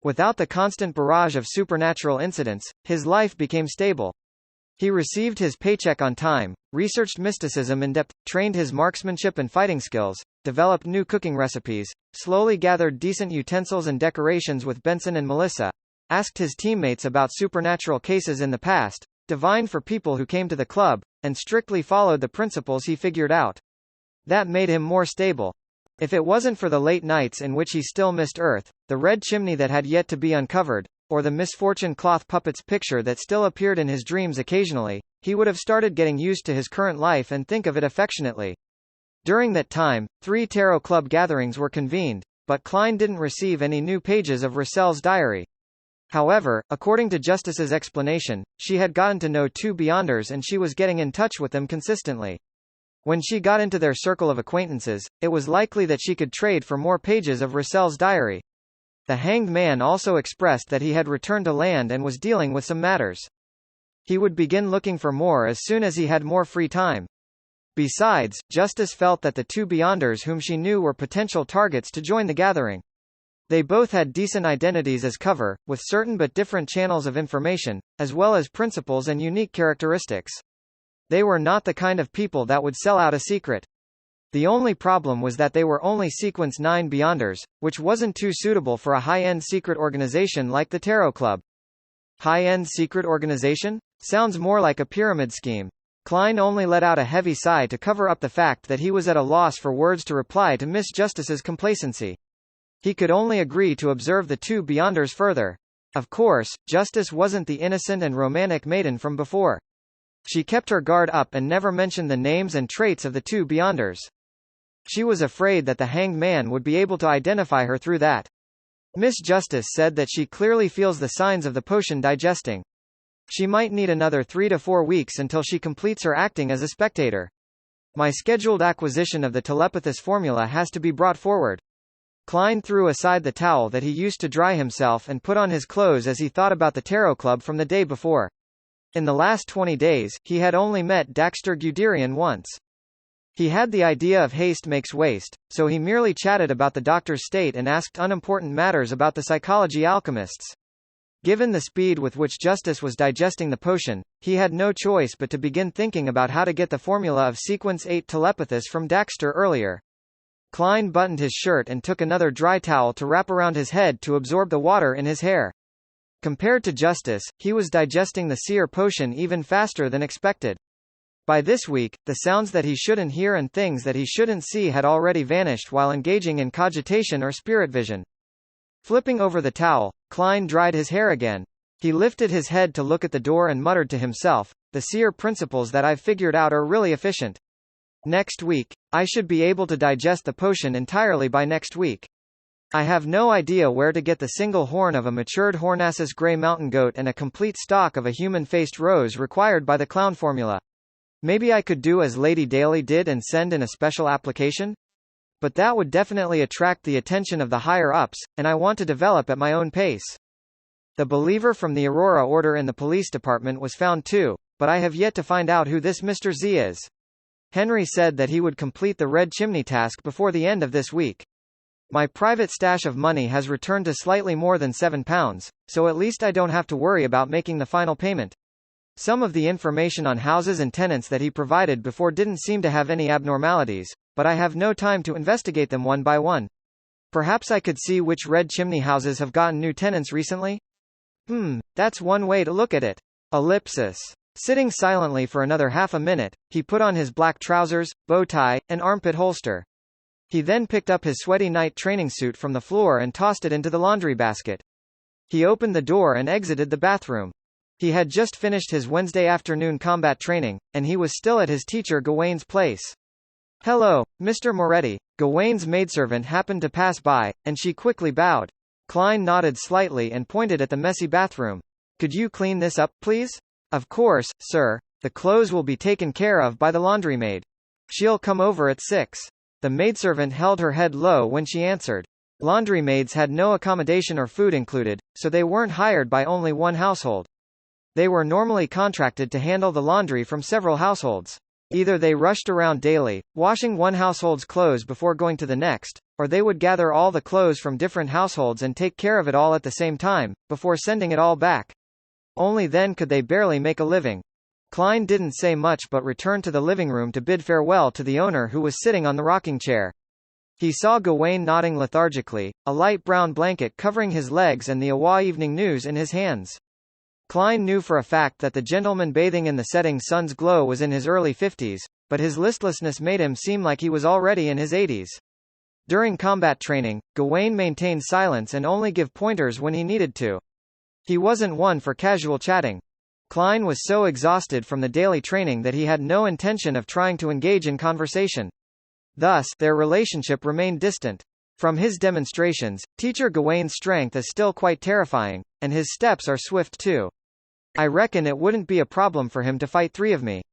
Without the constant barrage of supernatural incidents, his life became stable. He received his paycheck on time, researched mysticism in depth, trained his marksmanship and fighting skills, developed new cooking recipes, slowly gathered decent utensils and decorations with Benson and Melissa, asked his teammates about supernatural cases in the past, divined for people who came to the club, and strictly followed the principles he figured out. That made him more stable. If it wasn't for the late nights in which he still missed Earth, the red chimney that had yet to be uncovered, or the misfortune cloth puppet's picture that still appeared in his dreams occasionally, he would have started getting used to his current life and think of it affectionately. During that time, 3 Tarot Club gatherings were convened, but Klein didn't receive any new pages of Russell's diary. However, according to Justice's explanation, she had gotten to know 2 Beyonders and she was getting in touch with them consistently. When she got into their circle of acquaintances, it was likely that she could trade for more pages of Russell's diary. The Hanged Man also expressed that he had returned to land and was dealing with some matters. He would begin looking for more as soon as he had more free time. Besides, Justice felt that the 2 Beyonders whom she knew were potential targets to join the gathering. They both had decent identities as cover, with certain but different channels of information, as well as principles and unique characteristics. They were not the kind of people that would sell out a secret. The only problem was that they were only Sequence 9 Beyonders, which wasn't too suitable for a high-end secret organization like the Tarot Club. High-end secret organization? Sounds more like a pyramid scheme. Klein only let out a heavy sigh to cover up the fact that he was at a loss for words to reply to Miss Justice's complacency. He could only agree to observe the 2 Beyonders further. Of course, Justice wasn't the innocent and romantic maiden from before. She kept her guard up and never mentioned the names and traits of the 2 Beyonders. She was afraid that the Hanged Man would be able to identify her through that. Miss Justice said that she clearly feels the signs of the potion digesting. She might need another 3 to 4 weeks until she completes her acting as a spectator. My scheduled acquisition of the telepathist formula has to be brought forward. Klein threw aside the towel that he used to dry himself and put on his clothes as he thought about the Tarot Club from the day before. In the last 20 days, he had only met Daxter Guderian once. He had the idea of haste makes waste, so he merely chatted about the doctor's state and asked unimportant matters about the psychology alchemists. Given the speed with which Justice was digesting the potion, he had no choice but to begin thinking about how to get the formula of Sequence 8 Telepathus from Daxter earlier. Klein buttoned his shirt and took another dry towel to wrap around his head to absorb the water in his hair. Compared to Justice, he was digesting the seer potion even faster than expected. By this week, the sounds that he shouldn't hear and things that he shouldn't see had already vanished while engaging in cogitation or spirit vision. Flipping over the towel, Klein dried his hair again. He lifted his head to look at the door and muttered to himself, "The seer principles that I've figured out are really efficient. Next week, I should be able to digest the potion entirely by next week. I have no idea where to get the single horn of a matured Hornassus gray mountain goat and a complete stock of a human-faced rose required by the clown formula. Maybe I could do as Lady Daly did and send in a special application? But that would definitely attract the attention of the higher-ups, and I want to develop at my own pace. The believer from the Aurora Order in the police department was found too, but I have yet to find out who this Mr. Z is. Henry said that he would complete the red chimney task before the end of this week. My private stash of money has returned to slightly more than £7, so at least I don't have to worry about making the final payment. Some of the information on houses and tenants that he provided before didn't seem to have any abnormalities, but I have no time to investigate them one by one. Perhaps I could see which red chimney houses have gotten new tenants recently? That's one way to look at it. Ellipsis. Sitting silently for another half a minute, he put on his black trousers, bow tie, and armpit holster. He then picked up his sweaty night training suit from the floor and tossed it into the laundry basket. He opened the door and exited the bathroom. He had just finished his Wednesday afternoon combat training, and he was still at his teacher Gawain's place. "Hello, Mr. Moretti." Gawain's maidservant happened to pass by, and she quickly bowed. Klein nodded slightly and pointed at the messy bathroom. "Could you clean this up, please?" "Of course, sir. The clothes will be taken care of by the laundrymaid. She'll come over at 6. The maidservant held her head low when she answered. Laundrymaids had no accommodation or food included, so they weren't hired by only one household. They were normally contracted to handle the laundry from several households. Either they rushed around daily, washing one household's clothes before going to the next, or they would gather all the clothes from different households and take care of it all at the same time, before sending it all back. Only then could they barely make a living. Klein didn't say much but returned to the living room to bid farewell to the owner who was sitting on the rocking chair. He saw Gawain nodding lethargically, a light brown blanket covering his legs and the Awa Evening News in his hands. Klein knew for a fact that the gentleman bathing in the setting sun's glow was in his early 50s, but his listlessness made him seem like he was already in his 80s. During combat training, Gawain maintained silence and only gave pointers when he needed to. He wasn't one for casual chatting. Klein was so exhausted from the daily training that he had no intention of trying to engage in conversation. Thus, their relationship remained distant. From his demonstrations, Teacher Gawain's strength is still quite terrifying, and his steps are swift too. I reckon it wouldn't be a problem for him to fight 3 of me.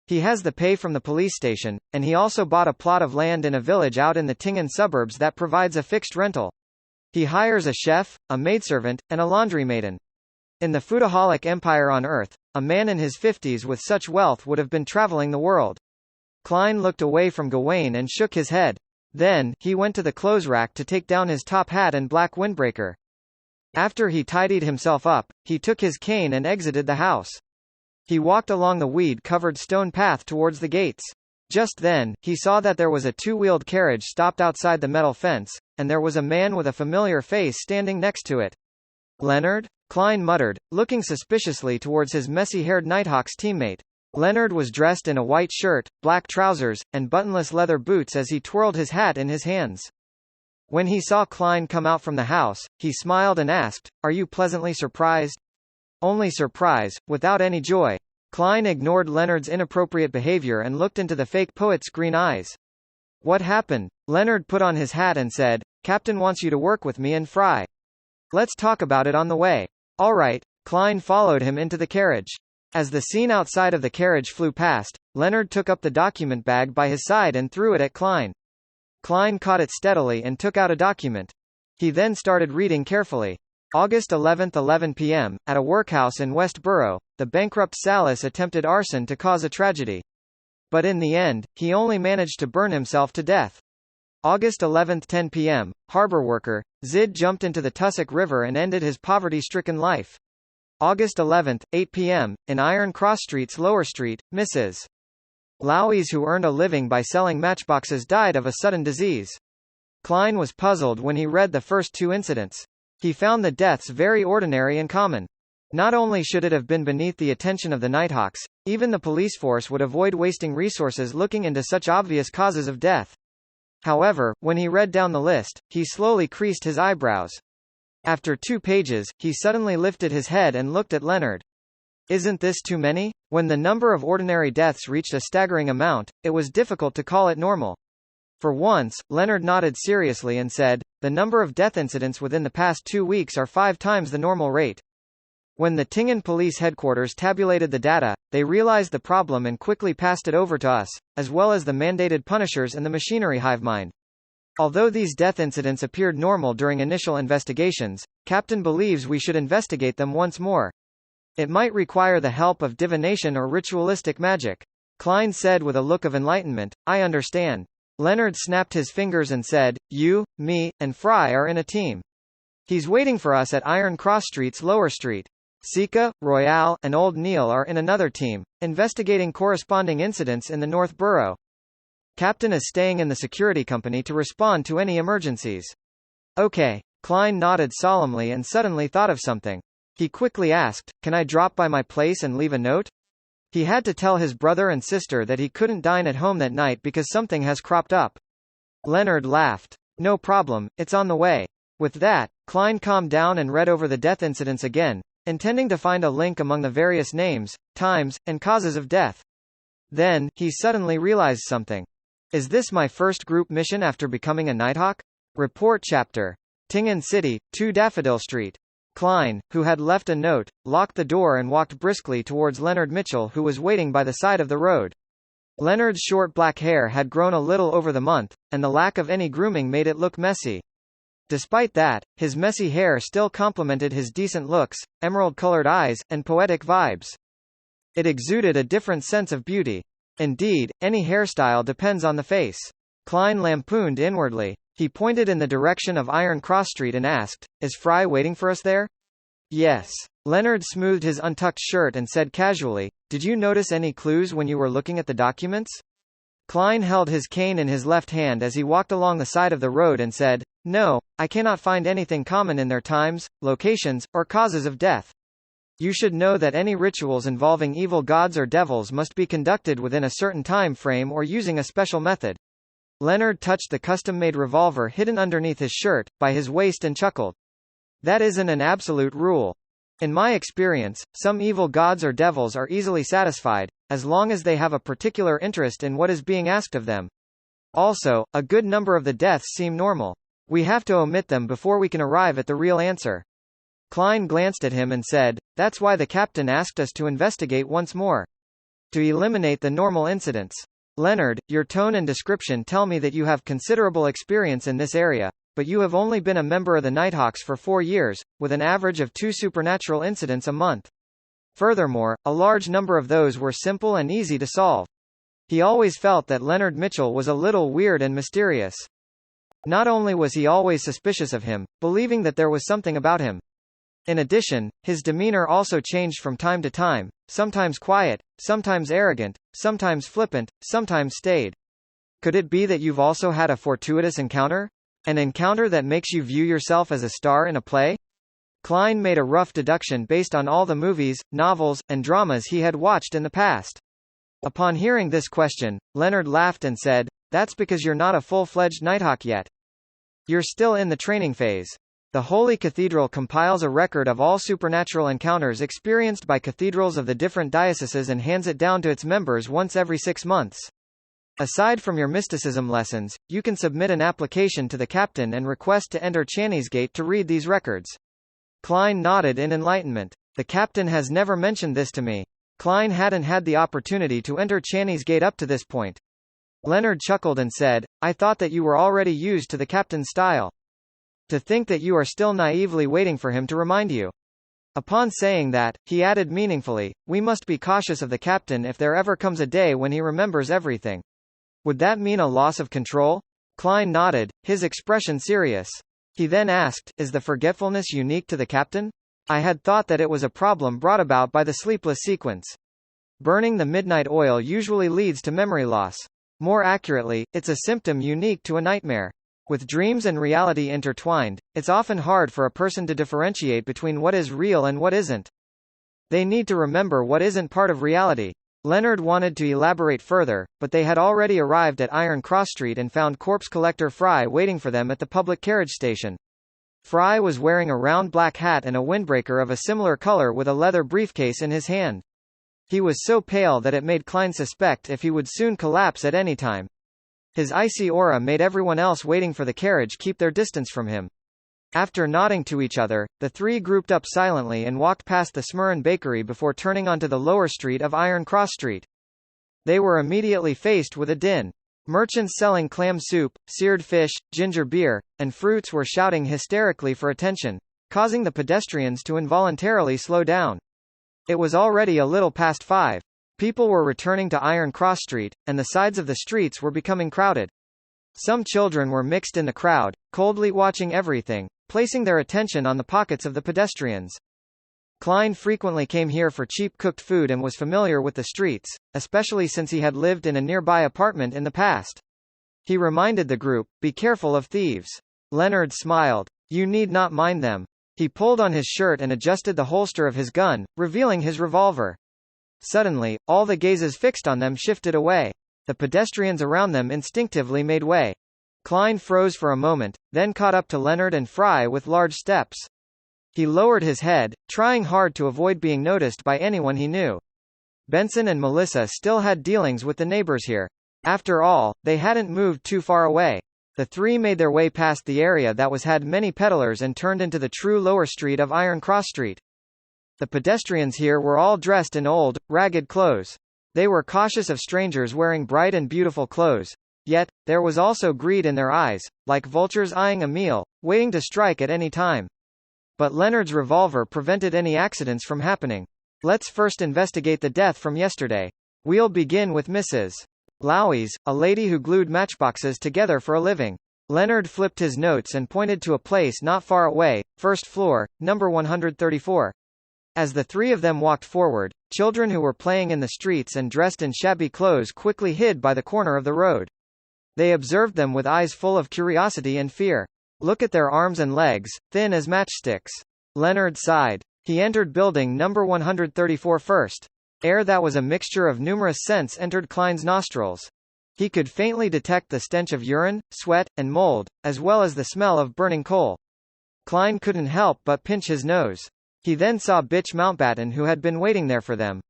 He has the pay from the police station, and he also bought a plot of land in a village out in the Tingen suburbs that provides a fixed rental. He hires a chef, a maidservant, and a laundrymaiden. In the foodaholic empire on Earth, a man in his 50s with such wealth would have been traveling the world. Klein looked away from Gawain and shook his head. Then, he went to the clothes rack to take down his top hat and black windbreaker. After he tidied himself up, he took his cane and exited the house. He walked along the weed-covered stone path towards the gates. Just then, he saw that there was a 2-wheeled carriage stopped outside the metal fence, and there was a man with a familiar face standing next to it. "Leonard?" Klein muttered, looking suspiciously towards his messy-haired Nighthawks teammate. Leonard was dressed in a white shirt, black trousers, and buttonless leather boots as he twirled his hat in his hands. When he saw Klein come out from the house, he smiled and asked, "Are you pleasantly surprised?" "Only surprise, without any joy." Klein ignored Leonard's inappropriate behavior and looked into the fake poet's green eyes. "What happened?" Leonard put on his hat and said, "Captain wants you to work with me and Fry. Let's talk about it on the way." "All right." Klein followed him into the carriage. As the scene outside of the carriage flew past, Leonard took up the document bag by his side and threw it at Klein. Klein caught it steadily and took out a document. He then started reading carefully. August 11, 11 p.m., at a workhouse in Westboro, the bankrupt Salas attempted arson to cause a tragedy. But in the end, he only managed to burn himself to death. August 11, 10 p.m., harbor worker, Zid jumped into the Tussock River and ended his poverty-stricken life. August 11, 8 p.m., in Iron Cross Street's Lower Street, Mrs. Lowies who earned a living by selling matchboxes died of a sudden disease. Klein was puzzled when he read the first 2 incidents. He found the deaths very ordinary and common. Not only should it have been beneath the attention of the Nighthawks, even the police force would avoid wasting resources looking into such obvious causes of death. However, when he read down the list, he slowly creased his eyebrows. After 2 pages, he suddenly lifted his head and looked at Leonard. "Isn't this too many?" When the number of ordinary deaths reached a staggering amount, it was difficult to call it normal. For once, Leonard nodded seriously and said, "The number of death incidents within the past 2 weeks are 5 times the normal rate." When the Tingen police headquarters tabulated the data, they realized the problem and quickly passed it over to us, as well as the mandated punishers and the machinery hivemind. Although these death incidents appeared normal during initial investigations, Captain believes we should investigate them once more. It might require the help of divination or ritualistic magic. Klein said with a look of enlightenment, I understand. Leonard snapped his fingers and said, you, me, and Fry are in a team. He's waiting for us at Iron Cross Street's Lower Street. Sika, Royale, and Old Neil are in another team, investigating corresponding incidents in the North Borough. Captain is staying in the security company to respond to any emergencies. Okay. Klein nodded solemnly and suddenly thought of something. He quickly asked, can I drop by my place and leave a note? He had to tell his brother and sister that he couldn't dine at home that night because something has cropped up. Leonard laughed. No problem, it's on the way. With that, Klein calmed down and read over the death incidents again, intending to find a link among the various names, times, and causes of death. Then, he suddenly realized something. Is this my first group mission after becoming a Nighthawk? Report Chapter. Tingen City, 2 Daffodil Street. Klein, who had left a note, locked the door and walked briskly towards Leonard Mitchell, who was waiting by the side of the road. Leonard's short black hair had grown a little over the month, and the lack of any grooming made it look messy. Despite that, his messy hair still complemented his decent looks, emerald-colored eyes, and poetic vibes. It exuded a different sense of beauty. Indeed, any hairstyle depends on the face. Klein lampooned inwardly. He pointed in the direction of Iron Cross Street and asked, is Fry waiting for us there? Yes. Leonard smoothed his untucked shirt and said casually, did you notice any clues when you were looking at the documents? Klein held his cane in his left hand as he walked along the side of the road and said, no, I cannot find anything common in their times, locations, or causes of death. You should know that any rituals involving evil gods or devils must be conducted within a certain time frame or using a special method. Leonard touched the custom-made revolver hidden underneath his shirt, by his waist and chuckled. That isn't an absolute rule. In my experience, some evil gods or devils are easily satisfied, as long as they have a particular interest in what is being asked of them. Also, a good number of the deaths seem normal. We have to omit them before we can arrive at the real answer. Klein glanced at him and said, that's why the captain asked us to investigate once more. To eliminate the normal incidents. Leonard, your tone and description tell me that you have considerable experience in this area, but you have only been a member of the Nighthawks for 4 years, with an average of 2 supernatural incidents a month. Furthermore, a large number of those were simple and easy to solve. He always felt that Leonard Mitchell was a little weird and mysterious. Not only was he always suspicious of him, believing that there was something about him. In addition, his demeanor also changed from time to time, sometimes quiet, sometimes arrogant, sometimes flippant, sometimes staid. Could it be that you've also had a fortuitous encounter? An encounter that makes you view yourself as a star in a play? Klein made a rough deduction based on all the movies, novels, and dramas he had watched in the past. Upon hearing this question, Leonard laughed and said, that's because you're not a full-fledged Nighthawk yet. You're still in the training phase. The Holy Cathedral compiles a record of all supernatural encounters experienced by cathedrals of the different dioceses and hands it down to its members once every 6 months. Aside from your mysticism lessons, you can submit an application to the captain and request to enter Channy's Gate to read these records. Klein nodded in enlightenment. The captain has never mentioned this to me. Klein hadn't had the opportunity to enter Channy's Gate up to this point. Leonard chuckled and said, I thought that you were already used to the captain's style. To think that you are still naively waiting for him to remind you. Upon saying that, he added meaningfully, we must be cautious of the captain if there ever comes a day when he remembers everything. Would that mean a loss of control? Klein nodded, his expression serious. He then asked, is the forgetfulness unique to the captain? I had thought that it was a problem brought about by the sleepless sequence. Burning the midnight oil usually leads to memory loss. More accurately, it's a symptom unique to a nightmare. With dreams and reality intertwined, it's often hard for a person to differentiate between what is real and what isn't. They need to remember what isn't part of reality. Leonard wanted to elaborate further, but they had already arrived at Iron Cross Street and found corpse collector Fry waiting for them at the public carriage station. Fry was wearing a round black hat and a windbreaker of a similar color with a leather briefcase in his hand. He was so pale that it made Klein suspect if he would soon collapse at any time. His icy aura made everyone else waiting for the carriage keep their distance from him. After nodding to each other, the three grouped up silently and walked past the Smurran Bakery before turning onto the lower street of Iron Cross Street. They were immediately faced with a din. Merchants selling clam soup, seared fish, ginger beer, and fruits were shouting hysterically for attention, causing the pedestrians to involuntarily slow down. It was already a little past 5. People were returning to Iron Cross Street, and the sides of the streets were becoming crowded. Some children were mixed in the crowd, coldly watching everything, placing their attention on the pockets of the pedestrians. Klein frequently came here for cheap cooked food and was familiar with the streets, especially since he had lived in a nearby apartment in the past. He reminded the group, "Be careful of thieves." Leonard smiled. "You need not mind them." He pulled on his shirt and adjusted the holster of his gun, revealing his revolver. Suddenly, all the gazes fixed on them shifted away. The pedestrians around them instinctively made way. Klein froze for a moment, then caught up to Leonard and Fry with large steps. He lowered his head, trying hard to avoid being noticed by anyone he knew. Benson and Melissa still had dealings with the neighbors here. After all, they hadn't moved too far away. The three made their way past the area that had many peddlers and turned into the true lower street of Iron Cross Street. The pedestrians here were all dressed in old, ragged clothes. They were cautious of strangers wearing bright and beautiful clothes. Yet, there was also greed in their eyes, like vultures eyeing a meal, waiting to strike at any time. But Leonard's revolver prevented any accidents from happening. "Let's first investigate the death from yesterday. We'll begin with Mrs. Lowys, a lady who glued matchboxes together for a living." Leonard flipped his notes and pointed to a place not far away, first floor, number 134. As the three of them walked forward, children who were playing in the streets and dressed in shabby clothes quickly hid by the corner of the road. They observed them with eyes full of curiosity and fear. "Look at their arms and legs, thin as matchsticks." Leonard sighed. He entered building number 134 first. Air that was a mixture of numerous scents entered Klein's nostrils. He could faintly detect the stench of urine, sweat, and mold, as well as the smell of burning coal. Klein couldn't help but pinch his nose. He then saw Bitch Mountbatten, who had been waiting there for them.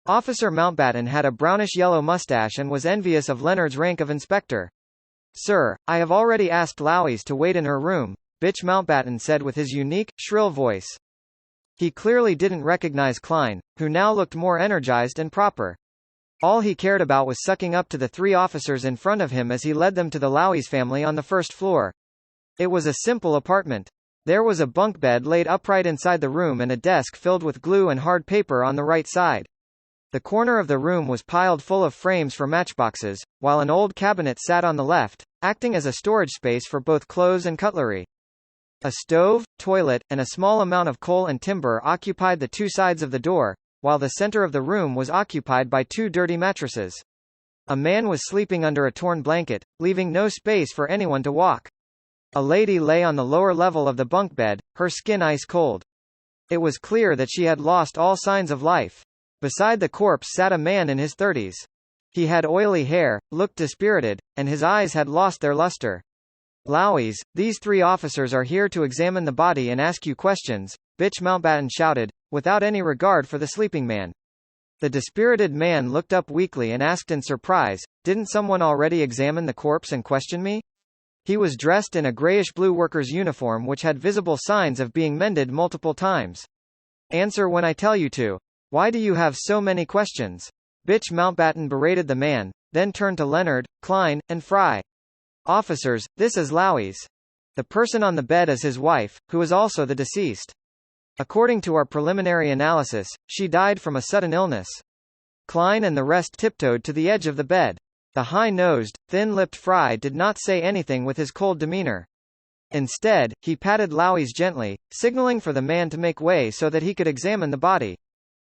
Officer Mountbatten had a brownish-yellow mustache and was envious of Leonard's rank of inspector. "Sir, I have already asked Lowys to wait in her room," Bitch Mountbatten said with his unique, shrill voice. He clearly didn't recognize Klein, who now looked more energized and proper. All he cared about was sucking up to the three officers in front of him as he led them to the Lowys family on the first floor. It was a simple apartment. There was a bunk bed laid upright inside the room and a desk filled with glue and hard paper on the right side. The corner of the room was piled full of frames for matchboxes, while an old cabinet sat on the left, acting as a storage space for both clothes and cutlery. A stove, toilet, and a small amount of coal and timber occupied the two sides of the door, while the center of the room was occupied by two dirty mattresses. A man was sleeping under a torn blanket, leaving no space for anyone to walk. A lady lay on the lower level of the bunk bed, her skin ice cold. It was clear that she had lost all signs of life. Beside the corpse sat a man in his 30s. He had oily hair, looked dispirited, and his eyes had lost their luster. "Lowys, these three officers are here to examine the body and ask you questions," Bitch Mountbatten shouted, without any regard for the sleeping man. The dispirited man looked up weakly and asked in surprise, "Didn't someone already examine the corpse and question me?" He was dressed in a grayish-blue worker's uniform which had visible signs of being mended multiple times. "Answer when I tell you to. Why do you have so many questions?" Bitch Mountbatten berated the man, then turned to Leonard, Klein, and Fry. "Officers, this is Lowys. The person on the bed is his wife, who is also the deceased. According to our preliminary analysis, she died from a sudden illness." Klein and the rest tiptoed to the edge of the bed. The high-nosed, thin-lipped Fry did not say anything with his cold demeanor. Instead, he patted Lowys gently, signaling for the man to make way so that he could examine the body.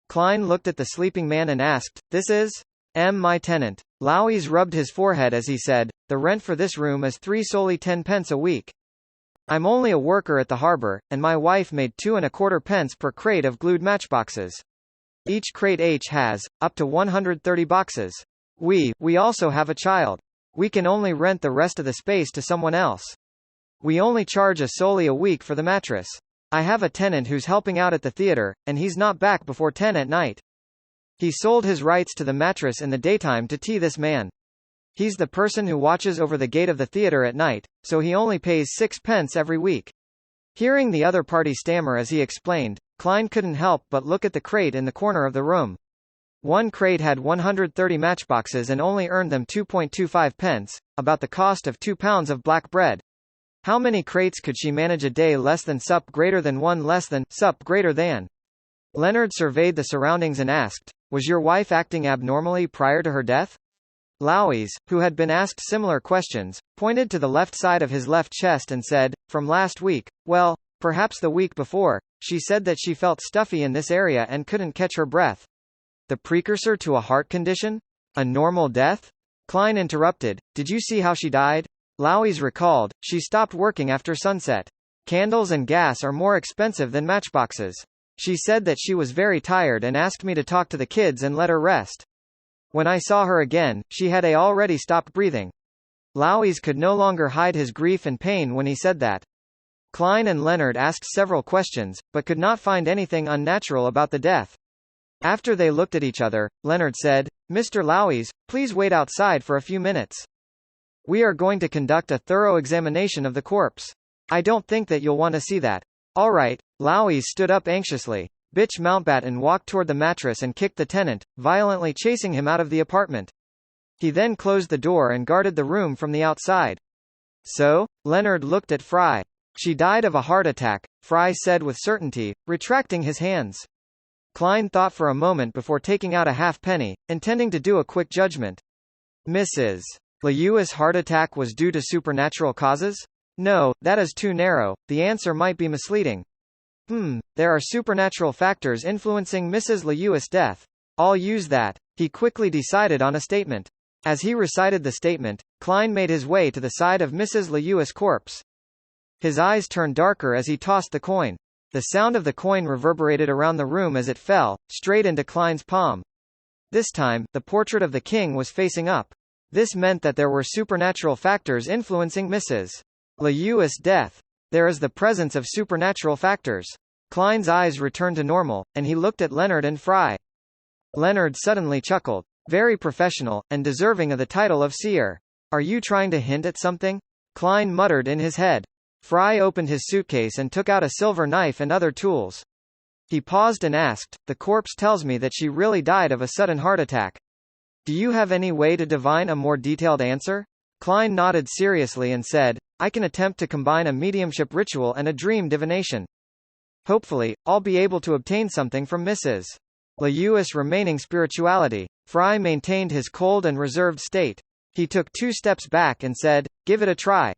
Klein looked at the sleeping man and asked, "This is my tenant." Lowys rubbed his forehead as he said, "The rent for this room is 3 solely 10 pence a week. I'm only a worker at the harbor, and my wife made 2 1/4 pence per crate of glued matchboxes. Each crate has, up to 130 boxes. We also have a child. We can only rent the rest of the space to someone else. We only charge a solely a week for the mattress. I have a tenant who's helping out at the theater, and he's not back before 10 at night. He sold his rights to the mattress in the daytime to this man. He's the person who watches over the gate of the theater at night, so he only pays 6 pence every week. Hearing the other party stammer as he explained, Klein couldn't help but look at the crate in the corner of the room. One crate had 130 matchboxes and only earned them 2.25 pence, about the cost of 2 pounds of black bread. How many crates could she manage a day? Less than sup greater than 1 less than sup greater than. Leonard surveyed the surroundings and asked, "Was your wife acting abnormally prior to her death?" Louise, who had been asked similar questions, pointed to the left side of his left chest and said, "From last week, well, perhaps the week before, she said that she felt stuffy in this area and couldn't catch her breath." The precursor to a heart condition? A normal death? Klein interrupted, "Did you see how she died?" Louise recalled, "She stopped working after sunset. Candles and gas are more expensive than matchboxes. She said that she was very tired and asked me to talk to the kids and let her rest. When I saw her again, she had already stopped breathing." Louise could no longer hide his grief and pain when he said that. Klein and Leonard asked several questions, but could not find anything unnatural about the death. After they looked at each other, Leonard said, "Mr. Louise, please wait outside for a few minutes. We are going to conduct a thorough examination of the corpse. I don't think that you'll want to see that." "All right." Louise stood up anxiously. Bitch Mountbatten walked toward the mattress and kicked the tenant, violently chasing him out of the apartment. He then closed the door and guarded the room from the outside. "So?" Leonard looked at Fry. "She died of a heart attack," Fry said with certainty, retracting his hands. Klein thought for a moment before taking out a halfpenny, intending to do a quick judgment. "Mrs. Lewis' heart attack was due to supernatural causes? No, that is too narrow, the answer might be misleading. There are supernatural factors influencing Mrs. Lewis' death. I'll use that." He quickly decided on a statement. As he recited the statement, Klein made his way to the side of Mrs. Lewis' corpse. His eyes turned darker as he tossed the coin. The sound of the coin reverberated around the room as it fell, straight into Klein's palm. This time, the portrait of the king was facing up. This meant that there were supernatural factors influencing Mrs. Lewis' death. There is the presence of supernatural factors. Klein's eyes returned to normal, and he looked at Leonard and Fry. Leonard suddenly chuckled. "Very professional, and deserving of the title of seer. Are you trying to hint at something?" Klein muttered in his head. Fry opened his suitcase and took out a silver knife and other tools. He paused and asked, "The corpse tells me that she really died of a sudden heart attack. Do you have any way to divine a more detailed answer?" Klein nodded seriously and said, "I can attempt to combine a mediumship ritual and a dream divination. Hopefully, I'll be able to obtain something from Mrs. Lewis' remaining spirituality." Fry maintained his cold and reserved state. He took 2 steps back and said, "Give it a try."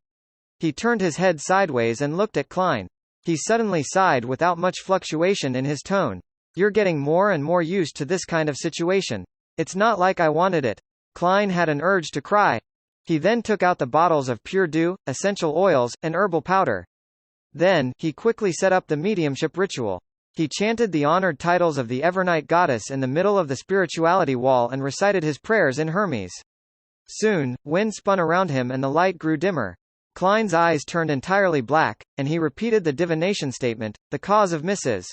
He turned his head sideways and looked at Klein. He suddenly sighed without much fluctuation in his tone. "You're getting more and more used to this kind of situation. It's not like I wanted it." Klein had an urge to cry. He then took out the bottles of pure dew, essential oils, and herbal powder. Then, he quickly set up the mediumship ritual. He chanted the honored titles of the Evernight goddess in the middle of the spirituality wall and recited his prayers in Hermes. Soon, wind spun around him and the light grew dimmer. Klein's eyes turned entirely black, and he repeated the divination statement, "The cause of Mrs.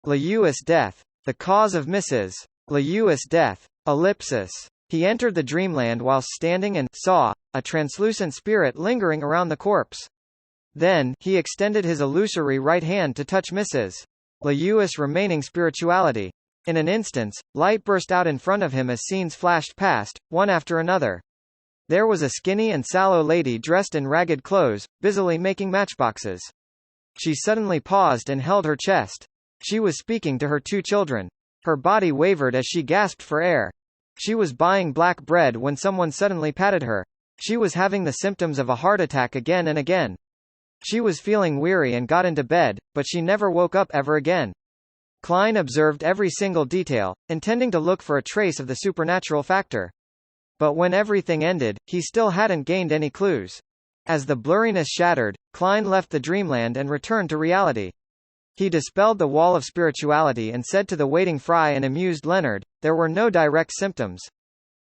Lewis' death. The cause of Mrs. Lewis' death. Ellipsis." He entered the dreamland whilst standing and saw a translucent spirit lingering around the corpse. Then, he extended his illusory right hand to touch Mrs. Lewis' remaining spirituality. In an instant, light burst out in front of him as scenes flashed past, one after another. There was a skinny and sallow lady dressed in ragged clothes, busily making matchboxes. She suddenly paused and held her chest. She was speaking to her 2 children. Her body wavered as she gasped for air. She was buying black bread when someone suddenly patted her. She was having the symptoms of a heart attack again and again. She was feeling weary and got into bed, but she never woke up ever again. Klein observed every single detail, intending to look for a trace of the supernatural factor. But when everything ended, he still hadn't gained any clues. As the blurriness shattered, Klein left the dreamland and returned to reality. He dispelled the wall of spirituality and said to the waiting Fry and amused Leonard, there were no direct symptoms.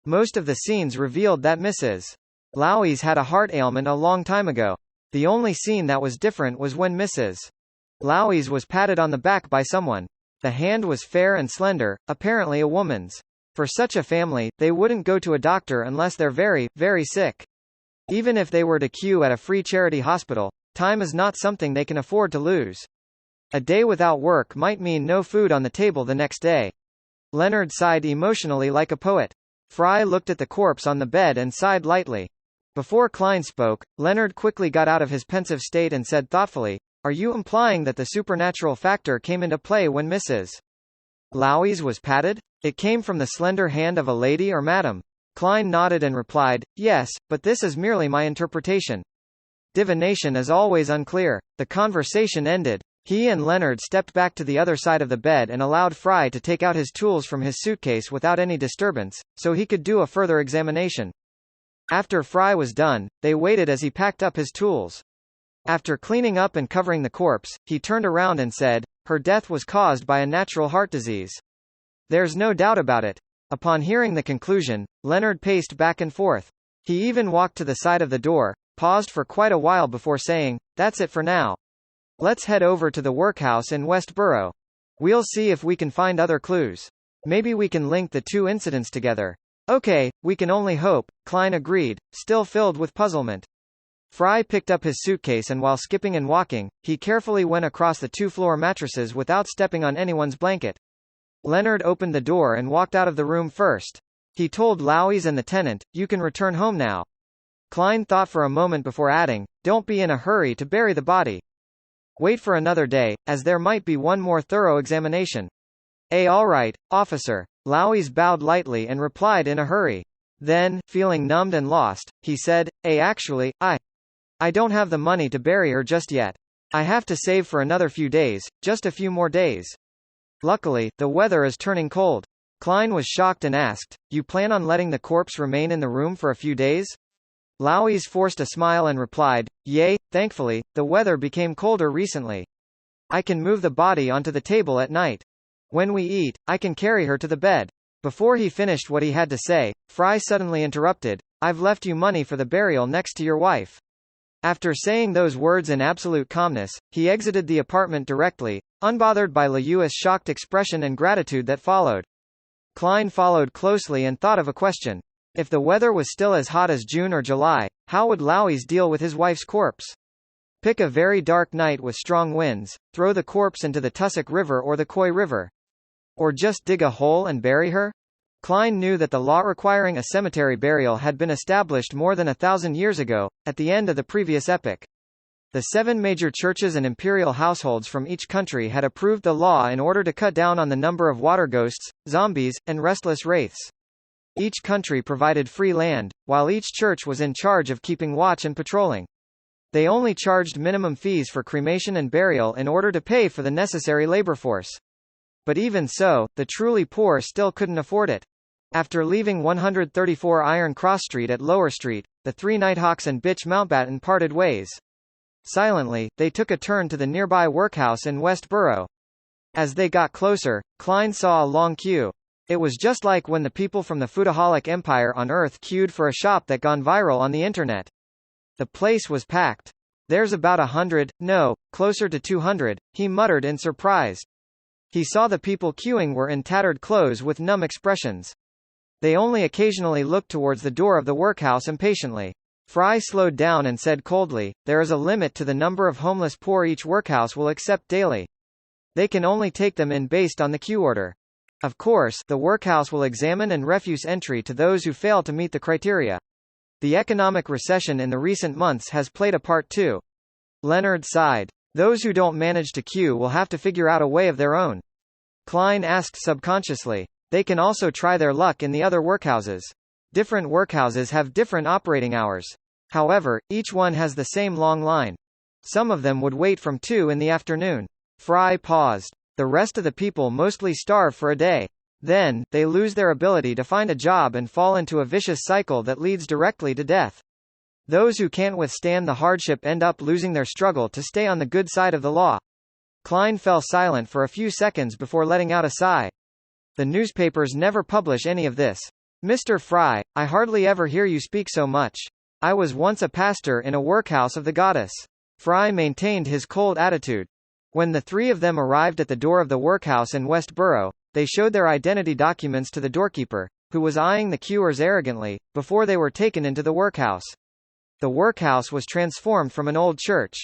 Most of the scenes revealed that Mrs. Louise had a heart ailment a long time ago. The only scene that was different was when Mrs. Louise was patted on the back by someone. The hand was fair and slender, apparently a woman's. For such a family, they wouldn't go to a doctor unless they're very, very sick. Even if they were to queue at a free charity hospital, time is not something they can afford to lose. A day without work might mean no food on the table the next day. Leonard sighed emotionally like a poet. Fry looked at the corpse on the bed and sighed lightly. Before Klein spoke, Leonard quickly got out of his pensive state and said thoughtfully, "Are you implying that the supernatural factor came into play when Mrs. Louise was patted? It came from the slender hand of a lady or madam?" Klein nodded and replied, "Yes, but this is merely my interpretation. Divination is always unclear." The conversation ended. He and Leonard stepped back to the other side of the bed and allowed Fry to take out his tools from his suitcase without any disturbance, so he could do a further examination. After Fry was done, they waited as he packed up his tools. After cleaning up and covering the corpse, he turned around and said, "Her death was caused by a natural heart disease. There's no doubt about it." Upon hearing the conclusion, Leonard paced back and forth. He even walked to the side of the door, paused for quite a while before saying, "That's it for now. Let's head over to the workhouse in Westboro. We'll see if we can find other clues. Maybe we can link the two incidents together." "Okay, we can only hope," Klein agreed, still filled with puzzlement. Fry picked up his suitcase and while skipping and walking, he carefully went across the two-floor mattresses without stepping on anyone's blanket. Leonard opened the door and walked out of the room first. He told Louise and the tenant, "You can return home now." Klein thought for a moment before adding, "Don't be in a hurry to bury the body. Wait for another day, as there might be one more thorough examination." All right, officer." Louise bowed lightly and replied in a hurry. Then, feeling numbed and lost, he said, Actually, I don't have the money to bury her just yet. I have to save for another few days, just a few more days. Luckily, the weather is turning cold." Klein was shocked and asked, "You plan on letting the corpse remain in the room for a few days?" Louise forced a smile and replied, "Yay, thankfully, the weather became colder recently. I can move the body onto the table at night. When we eat, I can carry her to the bed." Before he finished what he had to say, Fry suddenly interrupted, "I've left you money for the burial next to your wife." After saying those words in absolute calmness, he exited the apartment directly, unbothered by Lewis' shocked expression and gratitude that followed. Klein followed closely and thought of a question. If the weather was still as hot as June or July, how would Louise deal with his wife's corpse? Pick a very dark night with strong winds, throw the corpse into the Tussock River or the Coy River. Or just dig a hole and bury her? Klein knew that the law requiring a cemetery burial had been established more than 1,000 years ago, at the end of the previous epoch. The 7 major churches and imperial households from each country had approved the law in order to cut down on the number of water ghosts, zombies, and restless wraiths. Each country provided free land, while each church was in charge of keeping watch and patrolling. They only charged minimum fees for cremation and burial in order to pay for the necessary labor force. But even so, the truly poor still couldn't afford it. After leaving 134 Iron Cross Street at Lower Street, the 3 Nighthawks and Bitch Mountbatten parted ways. Silently, they took a turn to the nearby workhouse in Westboro. As they got closer, Klein saw a long queue. It was just like when the people from the Foodaholic Empire on Earth queued for a shop that gone viral on the internet. The place was packed. "There's about 100, no, closer to 200, he muttered in surprise. He saw the people queuing were in tattered clothes with numb expressions. They only occasionally looked towards the door of the workhouse impatiently. Fry slowed down and said coldly, "There is a limit to the number of homeless poor each workhouse will accept daily. They can only take them in based on the queue order. Of course, the workhouse will examine and refuse entry to those who fail to meet the criteria. The economic recession in the recent months has played a part too." Leonard sighed. "Those who don't manage to queue will have to figure out a way of their own." Klein asked subconsciously, "They can also try their luck in the other workhouses. Different workhouses have different operating hours. However, each one has the same long line. Some of them would wait from 2 in the afternoon." Fry paused. "The rest of the people mostly starve for a day. Then, they lose their ability to find a job and fall into a vicious cycle that leads directly to death. Those who can't withstand the hardship end up losing their struggle to stay on the good side of the law." Klein fell silent for a few seconds before letting out a sigh. "The newspapers never publish any of this. Mr. Fry, I hardly ever hear you speak so much. I was once a pastor in a workhouse of the goddess." Fry maintained his cold attitude. When the 3 of them arrived at the door of the workhouse in Westboro, they showed their identity documents to the doorkeeper, who was eyeing the queuers arrogantly, before they were taken into the workhouse. The workhouse was transformed from an old church.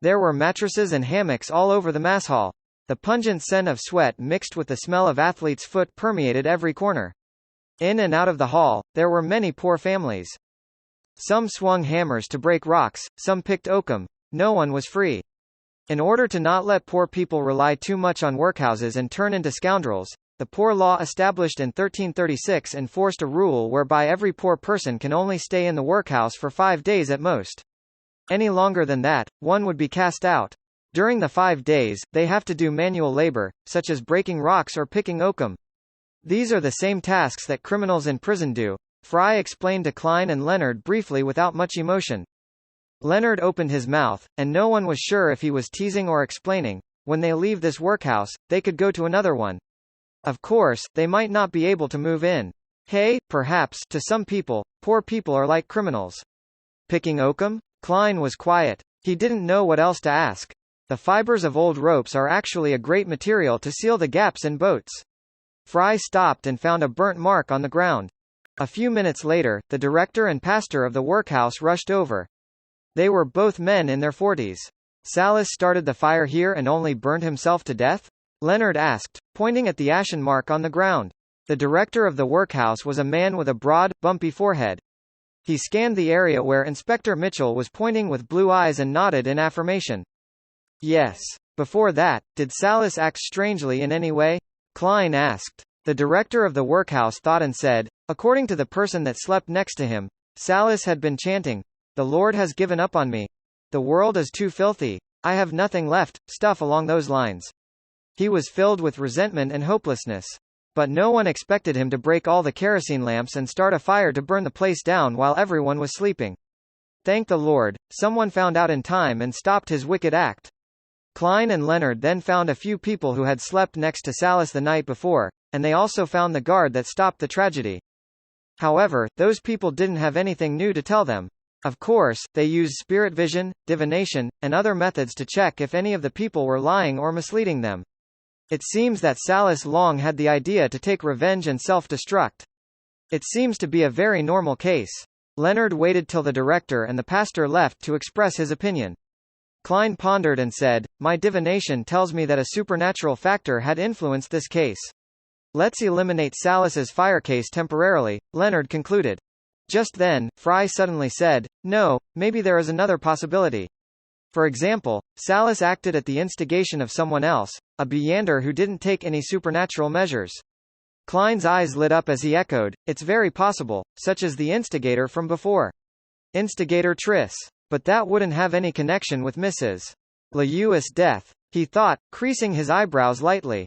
There were mattresses and hammocks all over the mass hall. The pungent scent of sweat mixed with the smell of athlete's foot permeated every corner. In and out of the hall, there were many poor families. Some swung hammers to break rocks, some picked oakum. No one was free. In order to not let poor people rely too much on workhouses and turn into scoundrels, the Poor Law established in 1336 enforced a rule whereby every poor person can only stay in the workhouse for 5 days at most. Any longer than that, one would be cast out. During the 5 days, they have to do manual labor, such as breaking rocks or picking oakum. These are the same tasks that criminals in prison do, Fry explained to Klein and Leonard briefly without much emotion. Leonard opened his mouth, and no one was sure if he was teasing or explaining. When they leave this workhouse, they could go to another one. Of course, they might not be able to move in. Hey, perhaps, to some people, poor people are like criminals. Picking oakum? Klein was quiet. He didn't know what else to ask. The fibers of old ropes are actually a great material to seal the gaps in boats. Fry stopped and found a burnt mark on the ground. A few minutes later, the director and pastor of the workhouse rushed over. They were both men in their 40s. Salas started the fire here and only burned himself to death? Leonard asked, pointing at the ashen mark on the ground. The director of the workhouse was a man with a broad, bumpy forehead. He scanned the area where Inspector Mitchell was pointing with blue eyes and nodded in affirmation. Yes. Before that, did Salas act strangely in any way? Klein asked. The director of the workhouse thought and said, according to the person that slept next to him, Salas had been chanting, "The Lord has given up on me. The world is too filthy. I have nothing left," stuff along those lines. He was filled with resentment and hopelessness. But no one expected him to break all the kerosene lamps and start a fire to burn the place down while everyone was sleeping. Thank the Lord, someone found out in time and stopped his wicked act. Klein and Leonard then found a few people who had slept next to Salas the night before, and they also found the guard that stopped the tragedy. However, those people didn't have anything new to tell them. Of course, they used spirit vision, divination, and other methods to check if any of the people were lying or misleading them. It seems that Salas long had the idea to take revenge and self-destruct. It seems to be a very normal case. Leonard waited till the director and the pastor left to express his opinion. Klein pondered and said, "My divination tells me that a supernatural factor had influenced this case. Let's eliminate Salas's fire case temporarily," Leonard concluded. Just then, Fry suddenly said, "No, maybe there is another possibility. For example, Salas acted at the instigation of someone else, a Byander who didn't take any supernatural measures." Klein's eyes lit up as he echoed, "It's very possible, such as the instigator from before. Instigator Triss. But that wouldn't have any connection with Mrs. Lewis' death." He thought, creasing his eyebrows lightly.